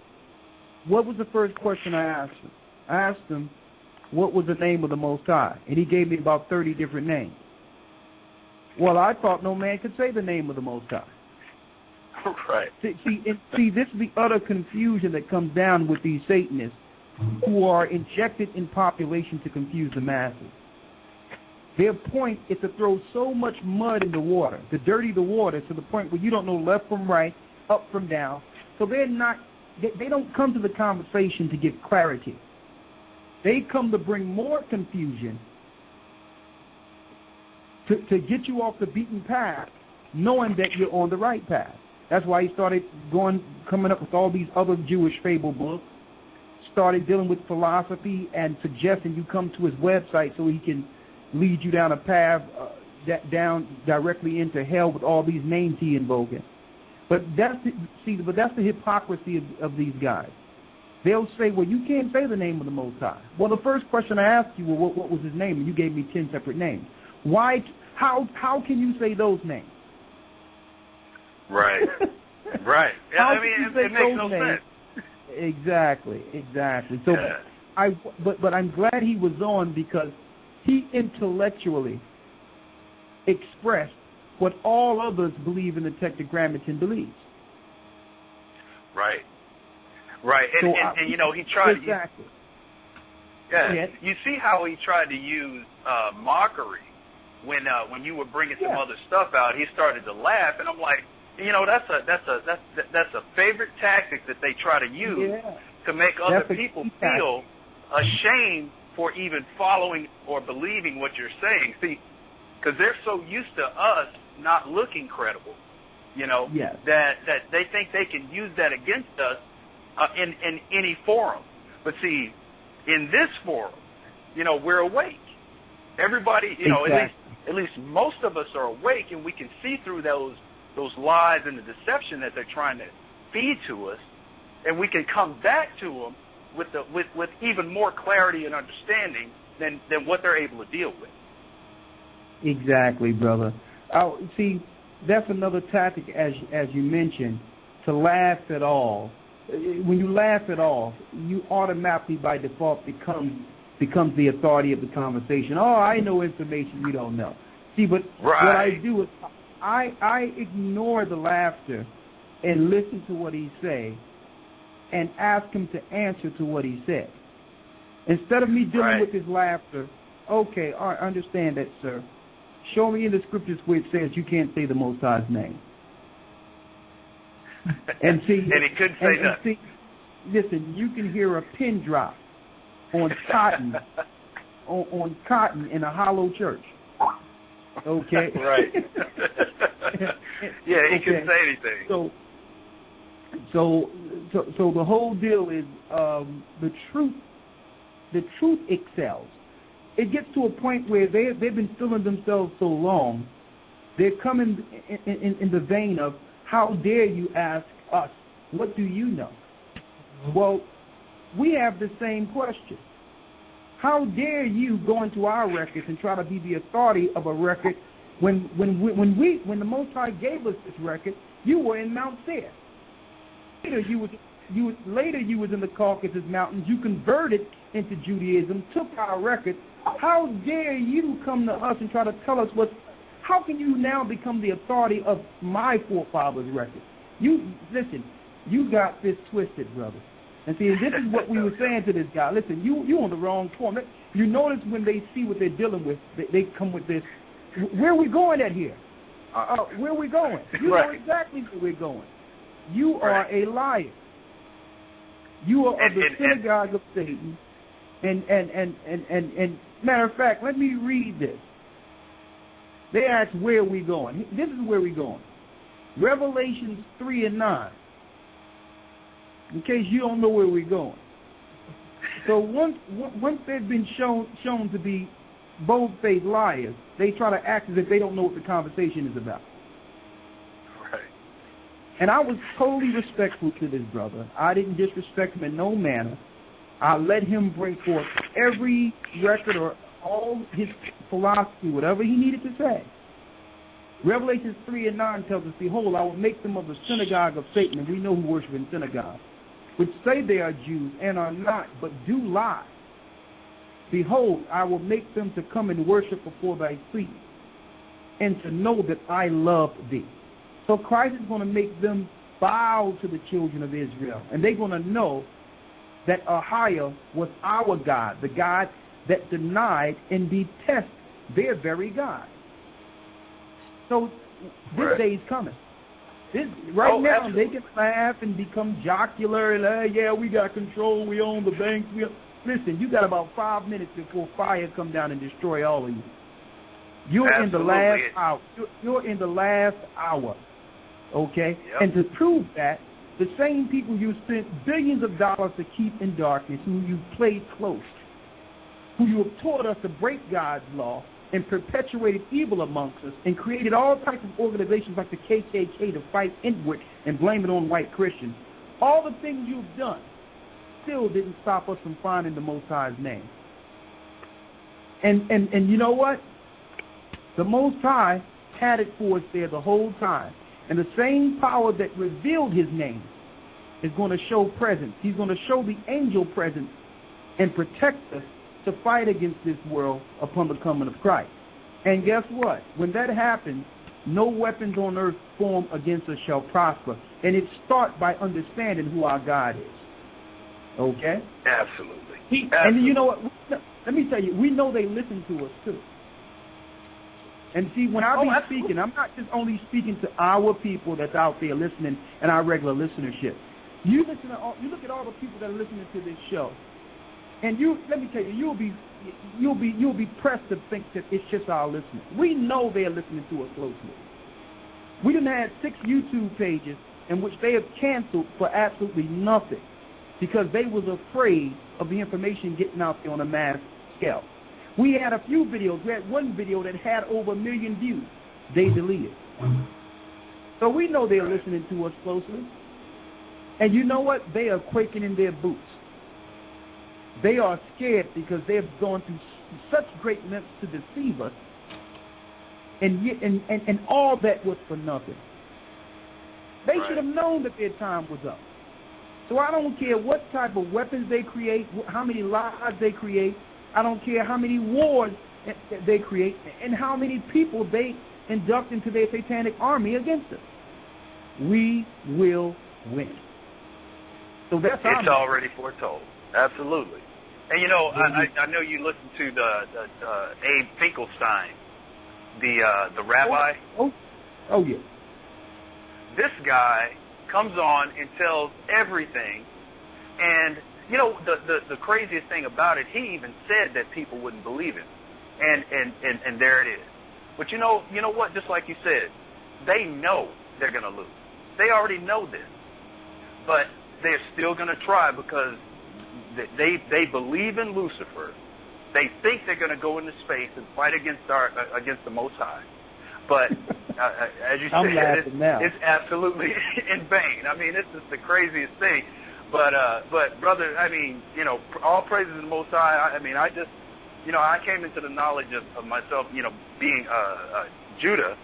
What was the first question I asked him? I asked him, what was the name of the Most High? And he gave me about 30 different names. Well, I thought no man could say the name of the Most High. Right. See, this is the utter confusion that comes down with these Satanists who are injected in population to confuse the masses. Their point is to throw so much mud in the water, to dirty the water to the point where you don't know left from right, up from down. So they don't come to the conversation to give clarity. They come to bring more confusion, to get you off the beaten path, knowing that you're on the right path. That's why he started coming up with all these other Jewish fable books, started dealing with philosophy and suggesting you come to his website so he can lead you down a path down directly into hell with all these names he invoking. But that's the hypocrisy of these guys. They'll say, well, you can't say the name of the Most High. Well, the first question I asked you, well, what was his name? And you gave me 10 separate names. Why? How can you say those names? Right. Right. Yeah, I mean, it makes no sense. Exactly. So, but I'm glad he was on because he intellectually expressed what all others believe in the Tetragrammaton believes. Right. And you know, he tried exactly. You see how he tried to use mockery when you were bringing some other stuff out. He started to laugh, and I'm like, you know, that's a favorite tactic that they try to use to make other people feel ashamed for even following or believing what you're saying. See, because they're so used to us not looking credible, you know, that they think they can use that against us in any forum. But see, in this forum, you know, we're awake. Everybody, you know, at least most of us are awake, and we can see through those lies and the deception that they're trying to feed to us, and we can come back to them with even more clarity and understanding than what they're able to deal with. Exactly, brother. See, that's another tactic, as you mentioned, to laugh at all. When you laugh it off, you automatically by default becomes the authority of the conversation. Oh, I know information you don't know. See, but what I do is I ignore the laughter and listen to what he say and ask him to answer to what he said. Instead of me dealing with his laughter, okay, all right, I understand that, sir. Show me in the scriptures where it says you can't say the Most High's name. And see, and he couldn't say nothing. Listen, you can hear a pin drop on cotton, on cotton in a hollow church. Okay. Right. Yeah, he couldn't say anything. So the whole deal is the truth. The truth excels. It gets to a point where they've been fooling themselves so long, they're coming in the vein of, how dare you ask us, what do you know? Well, we have the same question. How dare you go into our records and try to be the authority of a record when the Most High gave us this record, you were in Mount Seir. Later you was in the Caucasus Mountains. You converted into Judaism, took our record. How dare you come to us and try to tell us how can you now become the authority of my forefathers' record? Listen, you got this twisted, brother. And see, this is what we were saying to this guy. Listen, you on the wrong form. You notice when they see what they're dealing with, they come with this, where are we going at here? Where are we going? You know exactly where we're going. You are a liar. You are of the synagogue of Satan. And matter of fact, let me read this. They ask where we going. This is where we're going. Revelations 3:9. In case you don't know where we're going. So once they've been shown to be bold-faced liars, they try to act as if they don't know what the conversation is about. Right. And I was totally respectful to this brother. I didn't disrespect him in no manner. I let him bring forth every record or all his philosophy, whatever he needed to say. Revelations 3:9 tells us, behold, I will make them of the synagogue of Satan, and we know who worship in synagogues, which say they are Jews and are not, but do lie. Behold, I will make them to come and worship before thy feet, and to know that I love thee. So Christ is going to make them bow to the children of Israel, and they're going to know that Ahia was our God, the God that denied and detested their very God. So this day is coming. Now absolutely. they can laugh and become jocular and yeah, we got control, we own the banks. Listen, you got about 5 minutes before fire come down and destroy all of you. You're in the last hour. You're in the last hour. Okay? Yep. And to prove that, the same people you spent billions of dollars to keep in darkness, who you played close, who you have taught us to break God's law and perpetuated evil amongst us and created all types of organizations like the KKK to fight inward and blame it on white Christians. All the things you've done still didn't stop us from finding the Most High's name. And you know what? The Most High had it for us there the whole time. And the same power that revealed his name is going to show presence. He's going to show the angel presence and protect us to fight against this world upon the coming of Christ. And guess what? When that happens, no weapons on earth formed against us shall prosper. And it starts by understanding who our God is. Okay? Absolutely. And you know what? Let me tell you, we know they listen to us too. And see, when I be speaking, I'm not just only speaking to our people that's out there listening and our regular listenership. You look at all the people that are listening to this show, and let me tell you, you'll be pressed to think that it's just our listeners. We know they're listening to us closely. We done had 6 YouTube pages in which they have canceled for absolutely nothing because they was afraid of the information getting out there on a mass scale. We had a few videos. We had one video that had over 1 million views. They deleted. So we know they're listening to us closely. And you know what? They are quaking in their boots. They are scared because they have gone through such great lengths to deceive us. And all that was for nothing. They should have known that their time was up. So I don't care what type of weapons they create, how many lies they create. I don't care how many wars they create and how many people they induct into their satanic army against us. We will win. So that's it's already foretold. Absolutely. And you know, I know you listened to the Abe Finkelstein, the rabbi. Oh yeah. This guy comes on and tells everything, and you know, the craziest thing about it, he even said that people wouldn't believe him. And there it is. But you know what? Just like you said, they know they're going to lose. They already know this. But they're still going to try because they believe in Lucifer. They think they're going to go into space and fight against the Most High. But as you said, it's absolutely in vain. I mean, it's just the craziest thing. But brother, I mean, you know, all praises to the Most High. I mean, I just, you know, I came into the knowledge of myself, you know, being Judah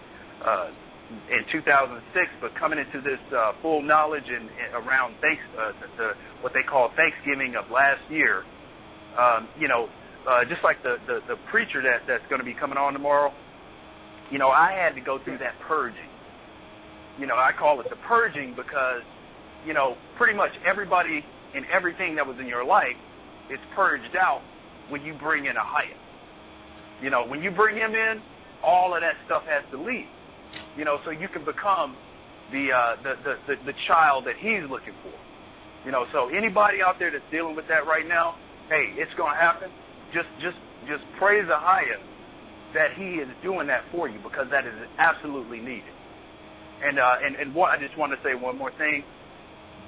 in 2006, but coming into this full knowledge and around what they call Thanksgiving of last year. You know, just like the preacher that's going to be coming on tomorrow. You know, I had to go through that purging. You know, I call it the purging because, you know, pretty much everybody and everything that was in your life is purged out when you bring in Ahia. You know, when you bring him in, all of that stuff has to leave. You know, so you can become the child that He's looking for. You know, so anybody out there that's dealing with that right now, hey, it's gonna happen. Just praise the higher that He is doing that for you, because that is absolutely needed. And what I just want to say one more thing.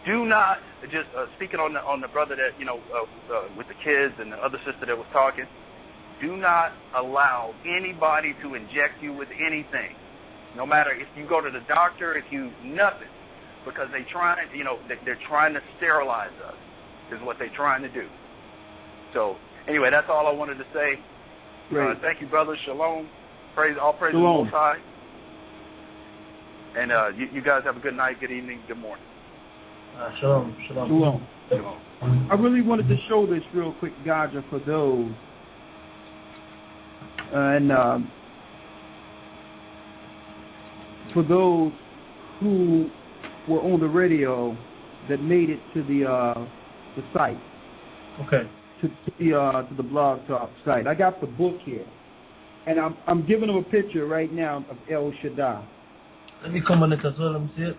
Do not just speaking on the brother that with the kids and the other sister that was talking. Do not allow anybody to inject you with anything, no matter if you go to the doctor, if you nothing, because they're trying to sterilize us, is what they're trying to do. So anyway, that's all I wanted to say. Thank you, brother. Shalom. All praise the Most High. And you guys have a good night, good evening, good morning. Shalom. I really wanted to show this real quick, Gocc, for those. And for those who were on the radio that made it to the site. Okay. To the Blog Talk site. I got the book here, and I'm giving them a picture right now of El Shaddai. Let me come on it as well. Let me see it.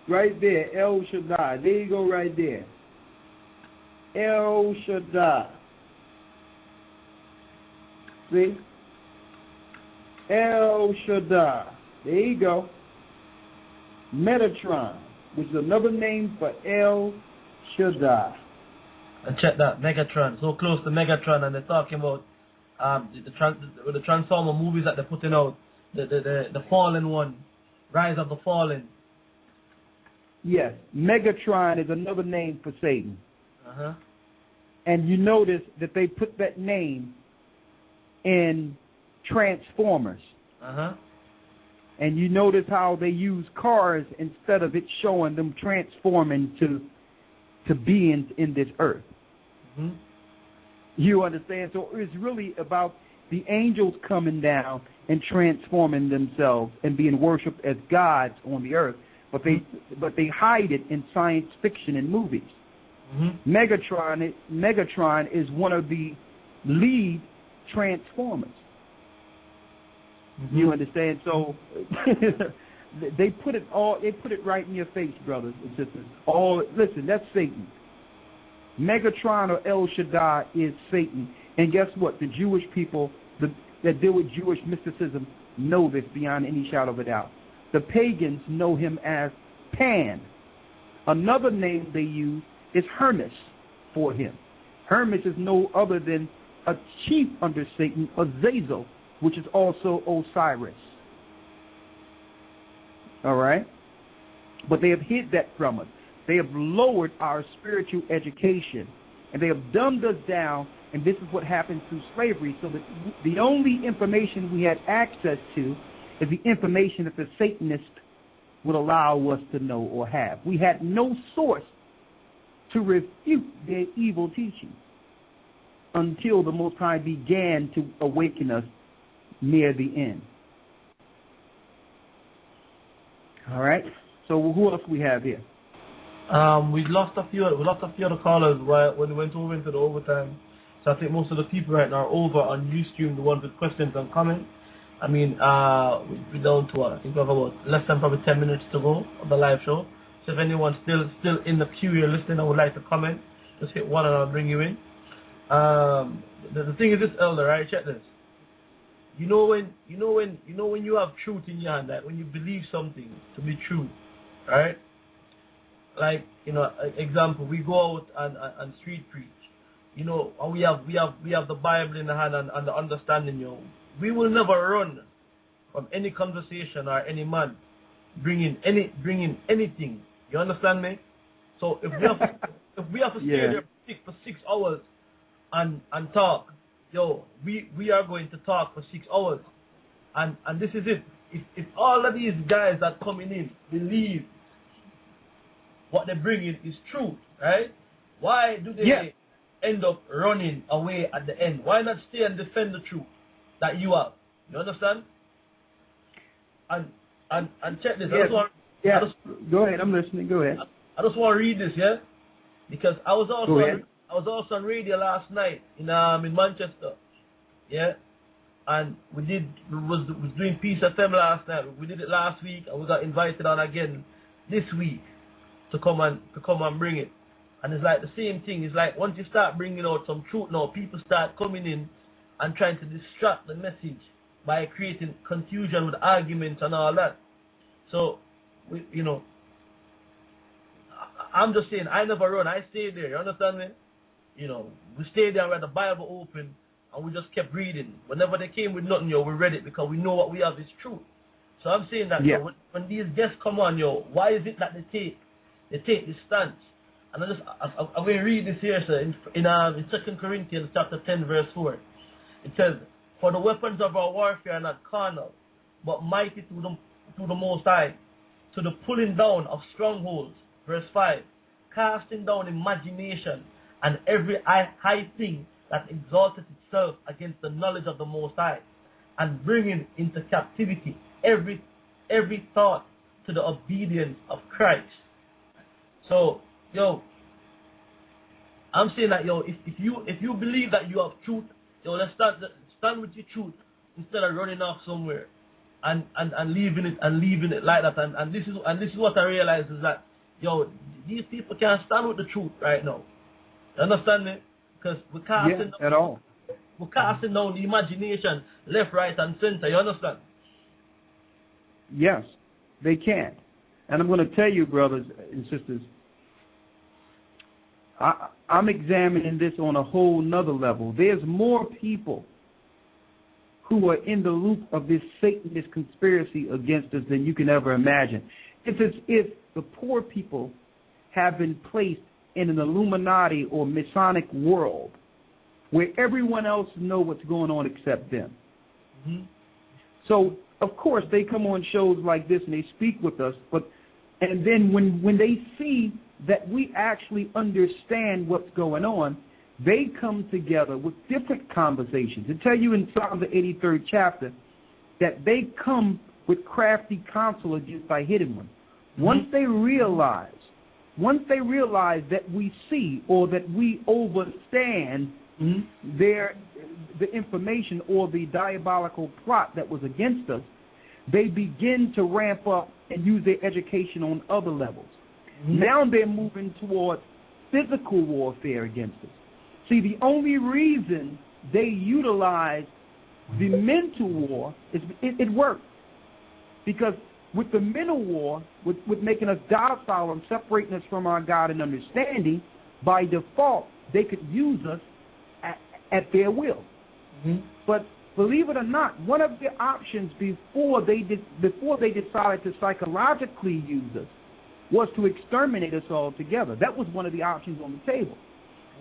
Right there, El Shaddai. There you go, right there. El Shaddai. See? El Shaddai. There you go. Metatron, which is another name for El Shaddai. And check that, Megatron, so close to Megatron, and they're talking about the Transformer movies that they're putting out, the Fallen one, Rise of the Fallen. Yes, Megatron is another name for Satan. Uh-huh. And you notice that they put that name in Transformers. Uh-huh. And you notice how they use cars instead of it showing them transforming to beings in this earth. Mm-hmm. You understand? So it's really about the angels coming down and transforming themselves and being worshipped as gods on the earth. But they hide it in science fiction and movies. Mm-hmm. Megatron is one of the lead Transformers. Mm-hmm. You understand? So they put it right in your face, brothers and sisters. Listen, that's Satan. Megatron or El Shaddai is Satan. And guess what? The Jewish people that deal with Jewish mysticism know this beyond any shadow of a doubt. The pagans know him as Pan. Another name they use is Hermes for him. Hermes is no other than a chief under Satan, Azazel, which is also Osiris. All right? But they have hid that from us. They have lowered our spiritual education, and they have dumbed us down, and this is what happened through slavery, so that the only information we had access to is the information that the Satanists would allow us to know or have. We had no source to refute their evil teachings until the Most High began to awaken us near the end. All right? So who else we have here? We lost a few of the callers when we went over into the overtime. So I think most of the people right now are over on Ustream, the ones with questions and comments. I mean, we're down to I think we have about less than probably 10 minutes to go of the live show. So if anyone's still in the queue you're listening and would like to comment, just hit one and I'll bring you in. The thing is this, Elder, right? Check this. You know when you have truth in your hand, like when you believe something to be true, right? Like, example, we go out and street preach, and we have the Bible in the hand and the understanding, We will never run from any conversation or any man bringing anything. You understand me? So if we have to stay there for 6 hours and talk, we are going to talk for 6 hours, and this is it. If all of these guys that coming in believe what they bring in is true, right? Why do they end up running away at the end? Why not stay and defend the truth that you have? You understand? And check this. Go ahead. I'm listening. Go ahead. I just want to read this, because I was also on radio last night in Manchester, And was doing Peace FM last night. We did it last week, and we got invited on again this week to come and bring it. And it's like the same thing. It's like once you start bringing out some truth now, people start coming in and trying to distract the message by creating confusion with arguments and all that. So, I'm just saying, I never run. I stayed there. You understand me? We stayed there, we had the Bible open, and we just kept reading. Whenever they came with nothing, we read it because we know what we have is truth. So I'm saying that when these guests come on, why is it that they take this stance? And I'm going to read this here, sir, in 2 Corinthians chapter 10, verse 4. It says, "For the weapons of our warfare are not carnal, but mighty to the Most High, to the pulling down of strongholds." Verse 5, "Casting down imagination and every high thing that exalted itself against the knowledge of the Most High, and bringing into captivity every thought to the obedience of Christ." So, I'm saying that, if you believe that you have truth, let's stand with your truth instead of running off somewhere and leaving it like that. And this is what I realize is that, these people can't stand with the truth right now. You understand me? Because we're casting down the imagination left, right, and center. You understand? Yes, they can. And I'm going to tell you, brothers and sisters, I'm examining this on a whole nother level. There's more people who are in the loop of this Satanist conspiracy against us than you can ever imagine. It's as if the poor people have been placed in an Illuminati or Masonic world where everyone else knows what's going on except them. Mm-hmm. So, of course, they come on shows like this and they speak with us, and then when they see that we actually understand what's going on, they come together with different conversations. I tell you in Psalm the 83rd chapter that they come with crafty counsel against thy hidden one. Mm-hmm. Once they realize that we see or that we overstand the information or the diabolical plot that was against us, they begin to ramp up and use their education on other levels. Mm-hmm. Now they're moving towards physical warfare against us. See, the only reason they utilize the mental war is it worked. Because with the mental war, with making us docile and separating us from our God and understanding, by default, they could use us at their will. Mm-hmm. But believe it or not, one of the options before they decided to psychologically use us was to exterminate us altogether. That was one of the options on the table.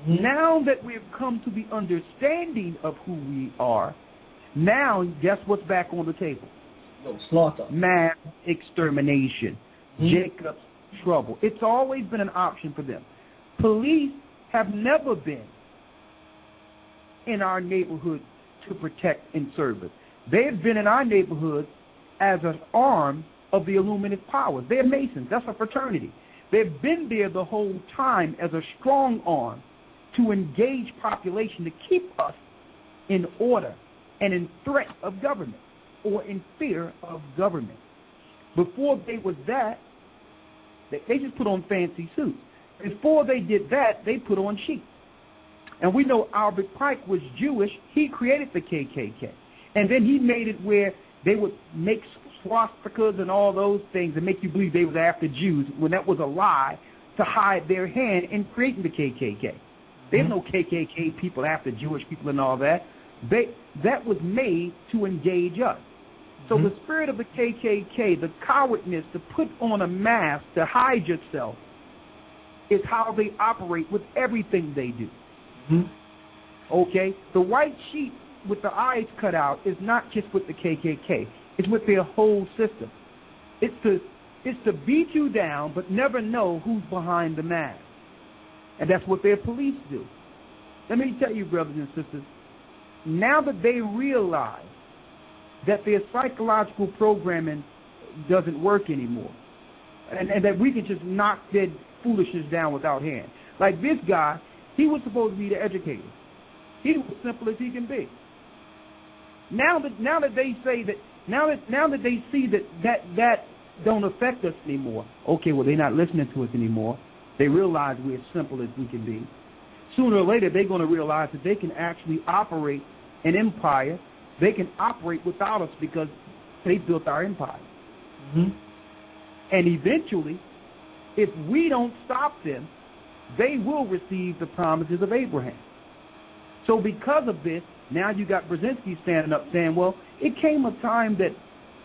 Mm-hmm. Now that we've come to the understanding of who we are, now guess what's back on the table? Slaughter. Mass extermination. Mm-hmm. Jacob's trouble. It's always been an option for them. Police have never been in our neighborhood to protect and serve us. They've been in our neighborhood as an arm of the Illuminate powers. They're Masons. That's a fraternity. They've been there the whole time as a strong arm to engage population to keep us in order and in threat of government or in fear of government. Before they was that, they just put on fancy suits. Before they did that, they put on sheets. And we know Albert Pike was Jewish. He created the KKK. And then he made it where they would make swastikas and all those things and make you believe they was after Jews when that was a lie to hide their hand in creating the KKK. There's no KKK people after Jewish people and all that. That was made to engage us. So the spirit of the KKK, the cowardness to put on a mask to hide yourself, is how they operate with everything they do. Okay? The white sheet with the eyes cut out is not just with the KKK. It's with their whole system. It's to beat you down but never know who's behind the mask. And that's what their police do. Let me tell you, brothers and sisters, now that they realize that their psychological programming doesn't work anymore, and that we can just knock their foolishness down without hand. Like this guy, he was supposed to be the educator. He was simple as he can be. now that they say that, now that they see that don't affect us anymore. Okay, well, they're not listening to us anymore. They realize we're as simple as we can be. Sooner or later, they're going to realize that they can actually operate an empire. They can operate without us because they built our empire. Mm-hmm. And eventually, if we don't stop them, they will receive the promises of Abraham. So because of this, now you got Brzezinski standing up saying, well, it came a time that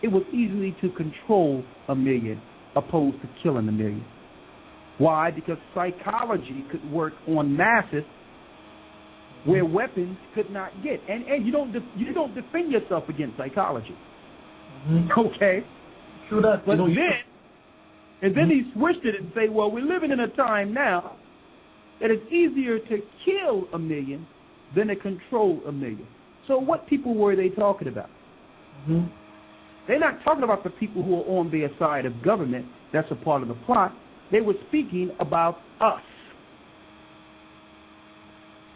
it was easy to control 1 million opposed to killing 1 million. Why? Because psychology could work on masses where weapons could not get. And you don't defend yourself against psychology. Mm-hmm. Okay? True that. But then he switched it and say, well, we're living in a time now that it's easier to kill 1 million than to control 1 million. So what people were they talking about? Mm-hmm. They're not talking about the people who are on their side of government. That's a part of the plot. They were speaking about us.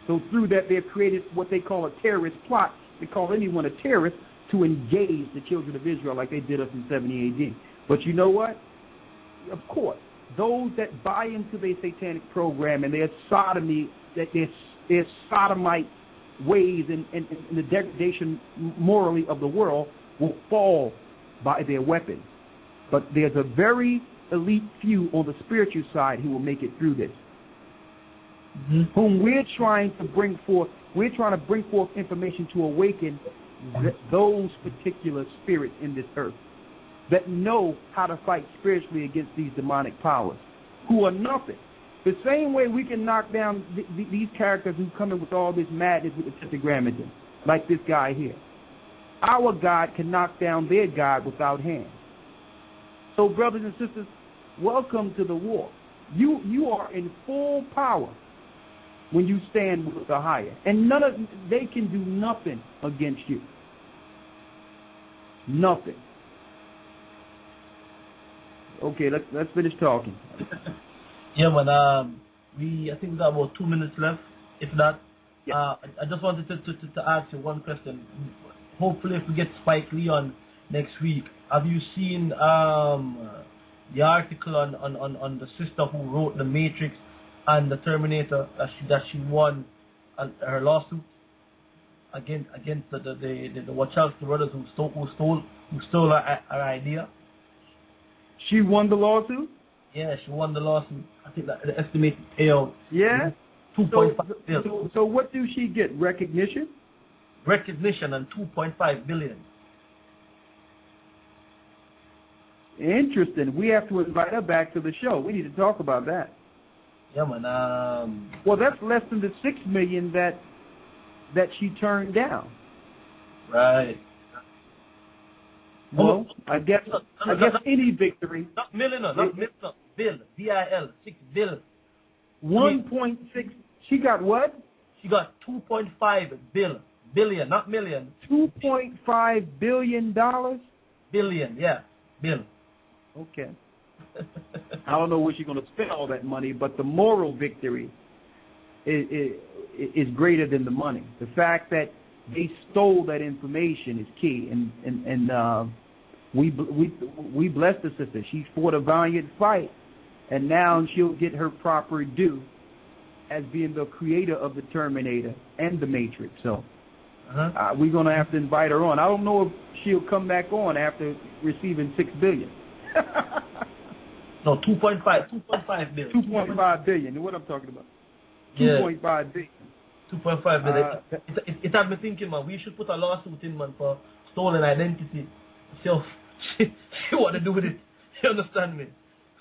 So through that, they've created what they call a terrorist plot. They call anyone a terrorist to engage the children of Israel like they did us in 70 AD. But you know what? Of course, those that buy into their satanic program and their sodomy, that their sodomite ways and the degradation morally of the world will fall by their weapons. But there's a very elite few on the spiritual side who will make it through this. Mm-hmm. Whom we're trying to bring forth information to awaken those particular spirits in this earth that know how to fight spiritually against these demonic powers, who are nothing. The same way we can knock down these characters who come in with all this madness with the Tetragrammaton, like this guy here. Our God can knock down their God without hands. So, brothers and sisters, welcome to the war. You are in full power when you stand with the higher, and they can do nothing against you. Nothing. Okay, let's finish talking. Yeah, man. I think we got about 2 minutes left. If not, I just wanted to ask you one question. Hopefully, if we get Spike Lee on next week, have you seen the article on the sister who wrote The Matrix and the Terminator that she won her lawsuit against the Wachowski brothers who stole her idea? She won the lawsuit? Yeah, she won the lawsuit. I think that the estimated payout. Yeah. 2.5 billion. So what do she get? Recognition? Recognition and 2.5 billion. Interesting. We have to invite her back to the show. We need to talk about that. Yeah, man. Well, that's less than the $6 million that she turned down. Right. Well, I guess any victory. Not million, not million, bill. BIL, 6 billion. 1.6. She got what? She got 2.5 billion, not million. $2.5 billion? Billion, yeah, bill. Okay. I don't know where she's going to spend all that money, but the moral victory is greater than the money. The fact that they stole that information is key, and we bless the sister. She fought a valiant fight, and now she'll get her proper due as being the creator of the Terminator and the Matrix. So we're going to have to invite her on. I don't know if she'll come back on after receiving $6 billion. No, 2.5 billion. 2.5 billion. What I'm talking about? Yeah. 2.5 billion. 2.5 billion. It had me thinking, man. We should put a lawsuit in, man, for stolen identity. So she want to do with it. You understand me?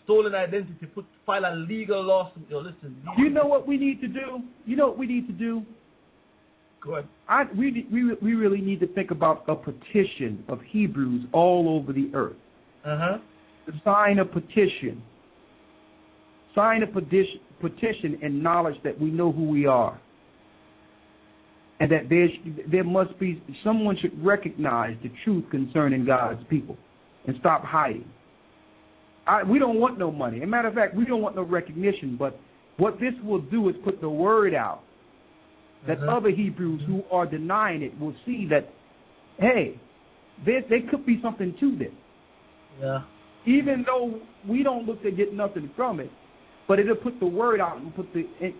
Stolen identity. File a legal lawsuit. Yo, listen. You know what we need to do? Go ahead. We really need to think about a petition of Hebrews all over the earth. To sign a petition. Sign a petition in knowledge that we know who we are. And that there must be, someone should recognize the truth concerning God's people and stop hiding. We don't want no money. As a matter of fact, we don't want no recognition. But what this will do is put the word out that other Hebrews who are denying it will see that hey, there could be something to this. Yeah. Even though we don't look to get nothing from it, but it'll put the word out and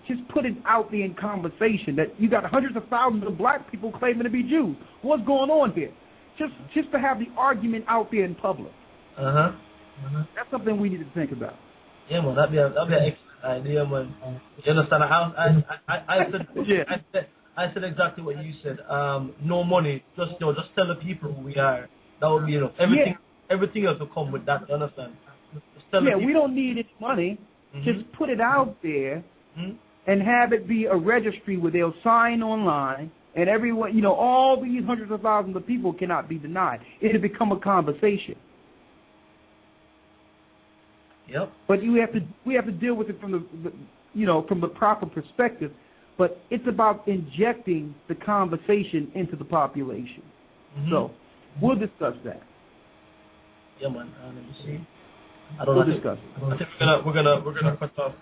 just put it out there in conversation that you got hundreds of thousands of black people claiming to be Jews. What's going on here? Just to have the argument out there in public. That's something we need to think about. Yeah, man, that'd be an excellent idea, man. You understand? I said exactly what you said. No money, just tell the people who we are. That would be enough. Everything else will come with that. You understand? We don't need any money. Just put it out there and have it be a registry where they'll sign online, and everyone, all these hundreds of thousands of people cannot be denied. It'll become a conversation. Yep. But we have to deal with it from the proper perspective. But it's about injecting the conversation into the population. So we'll discuss that. Yeah, man. Let me see. We'll discuss it. I think we're gonna cut off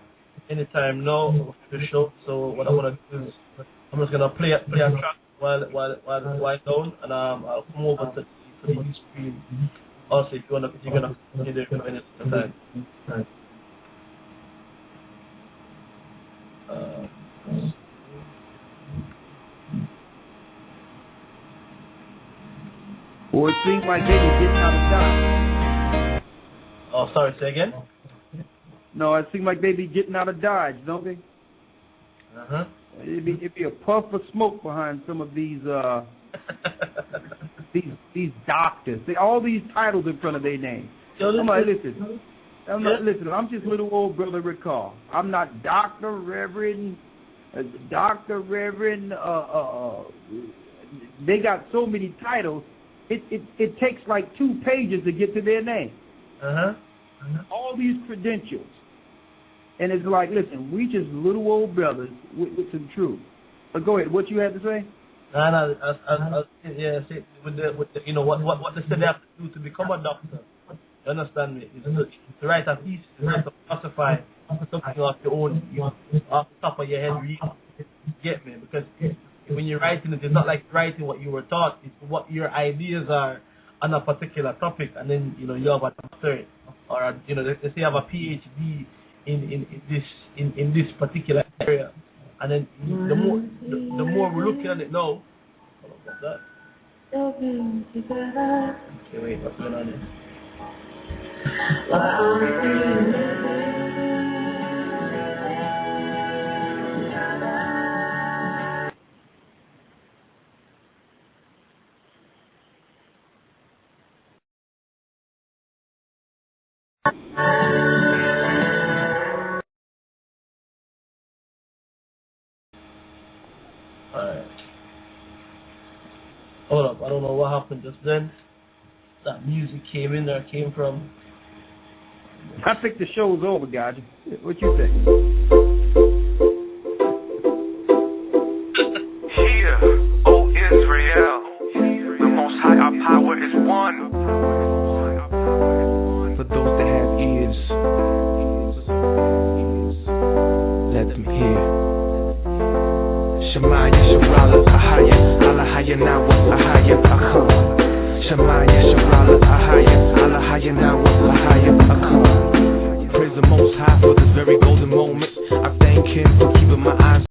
any time now for the show. So what I want to do is I'm just gonna play a track while down, and I'll come over to the screen. Also, if you're gonna continue there for minutes at a time. Or it seems like they be getting out of Dodge. Oh, sorry, say again? No, it seems like they be getting out of Dodge, don't they? It'd be a puff of smoke behind some of these these doctors. All these titles in front of their name. Listen, I'm just little old brother Ricard. I'm not Dr. Reverend. They got so many titles. It takes like 2 pages to get to their name. All these credentials. And it's like, listen, we just little old brothers with some truth. But go ahead, what you had to say? See, with the what they said they have to do to become a doctor. You understand me? It's to write a thesis, to classify something off your own, off the top of your head, really. Get me? Because when you're writing it, it's not like writing what you were taught. It's what your ideas are on a particular topic, and then you have a doctorate, or they say you have a PhD in this particular area, and then the more we're looking at it now. Hold on about that. Okay, wait, what's going on here? Alright. Hold up, I don't know what happened just then. That music came from. I think the show's over, guys. What you think? Hear, O Israel, the Most High, our power is one. For those that have ears, let them hear. Shema Yisrael Ahaya, Alahaya Nawa Ahaya Akham. Shema Yisrael Ahaya, Alahaya Nawa Ahaya Akham. Praise the Most High for this very golden moment. I thank Him for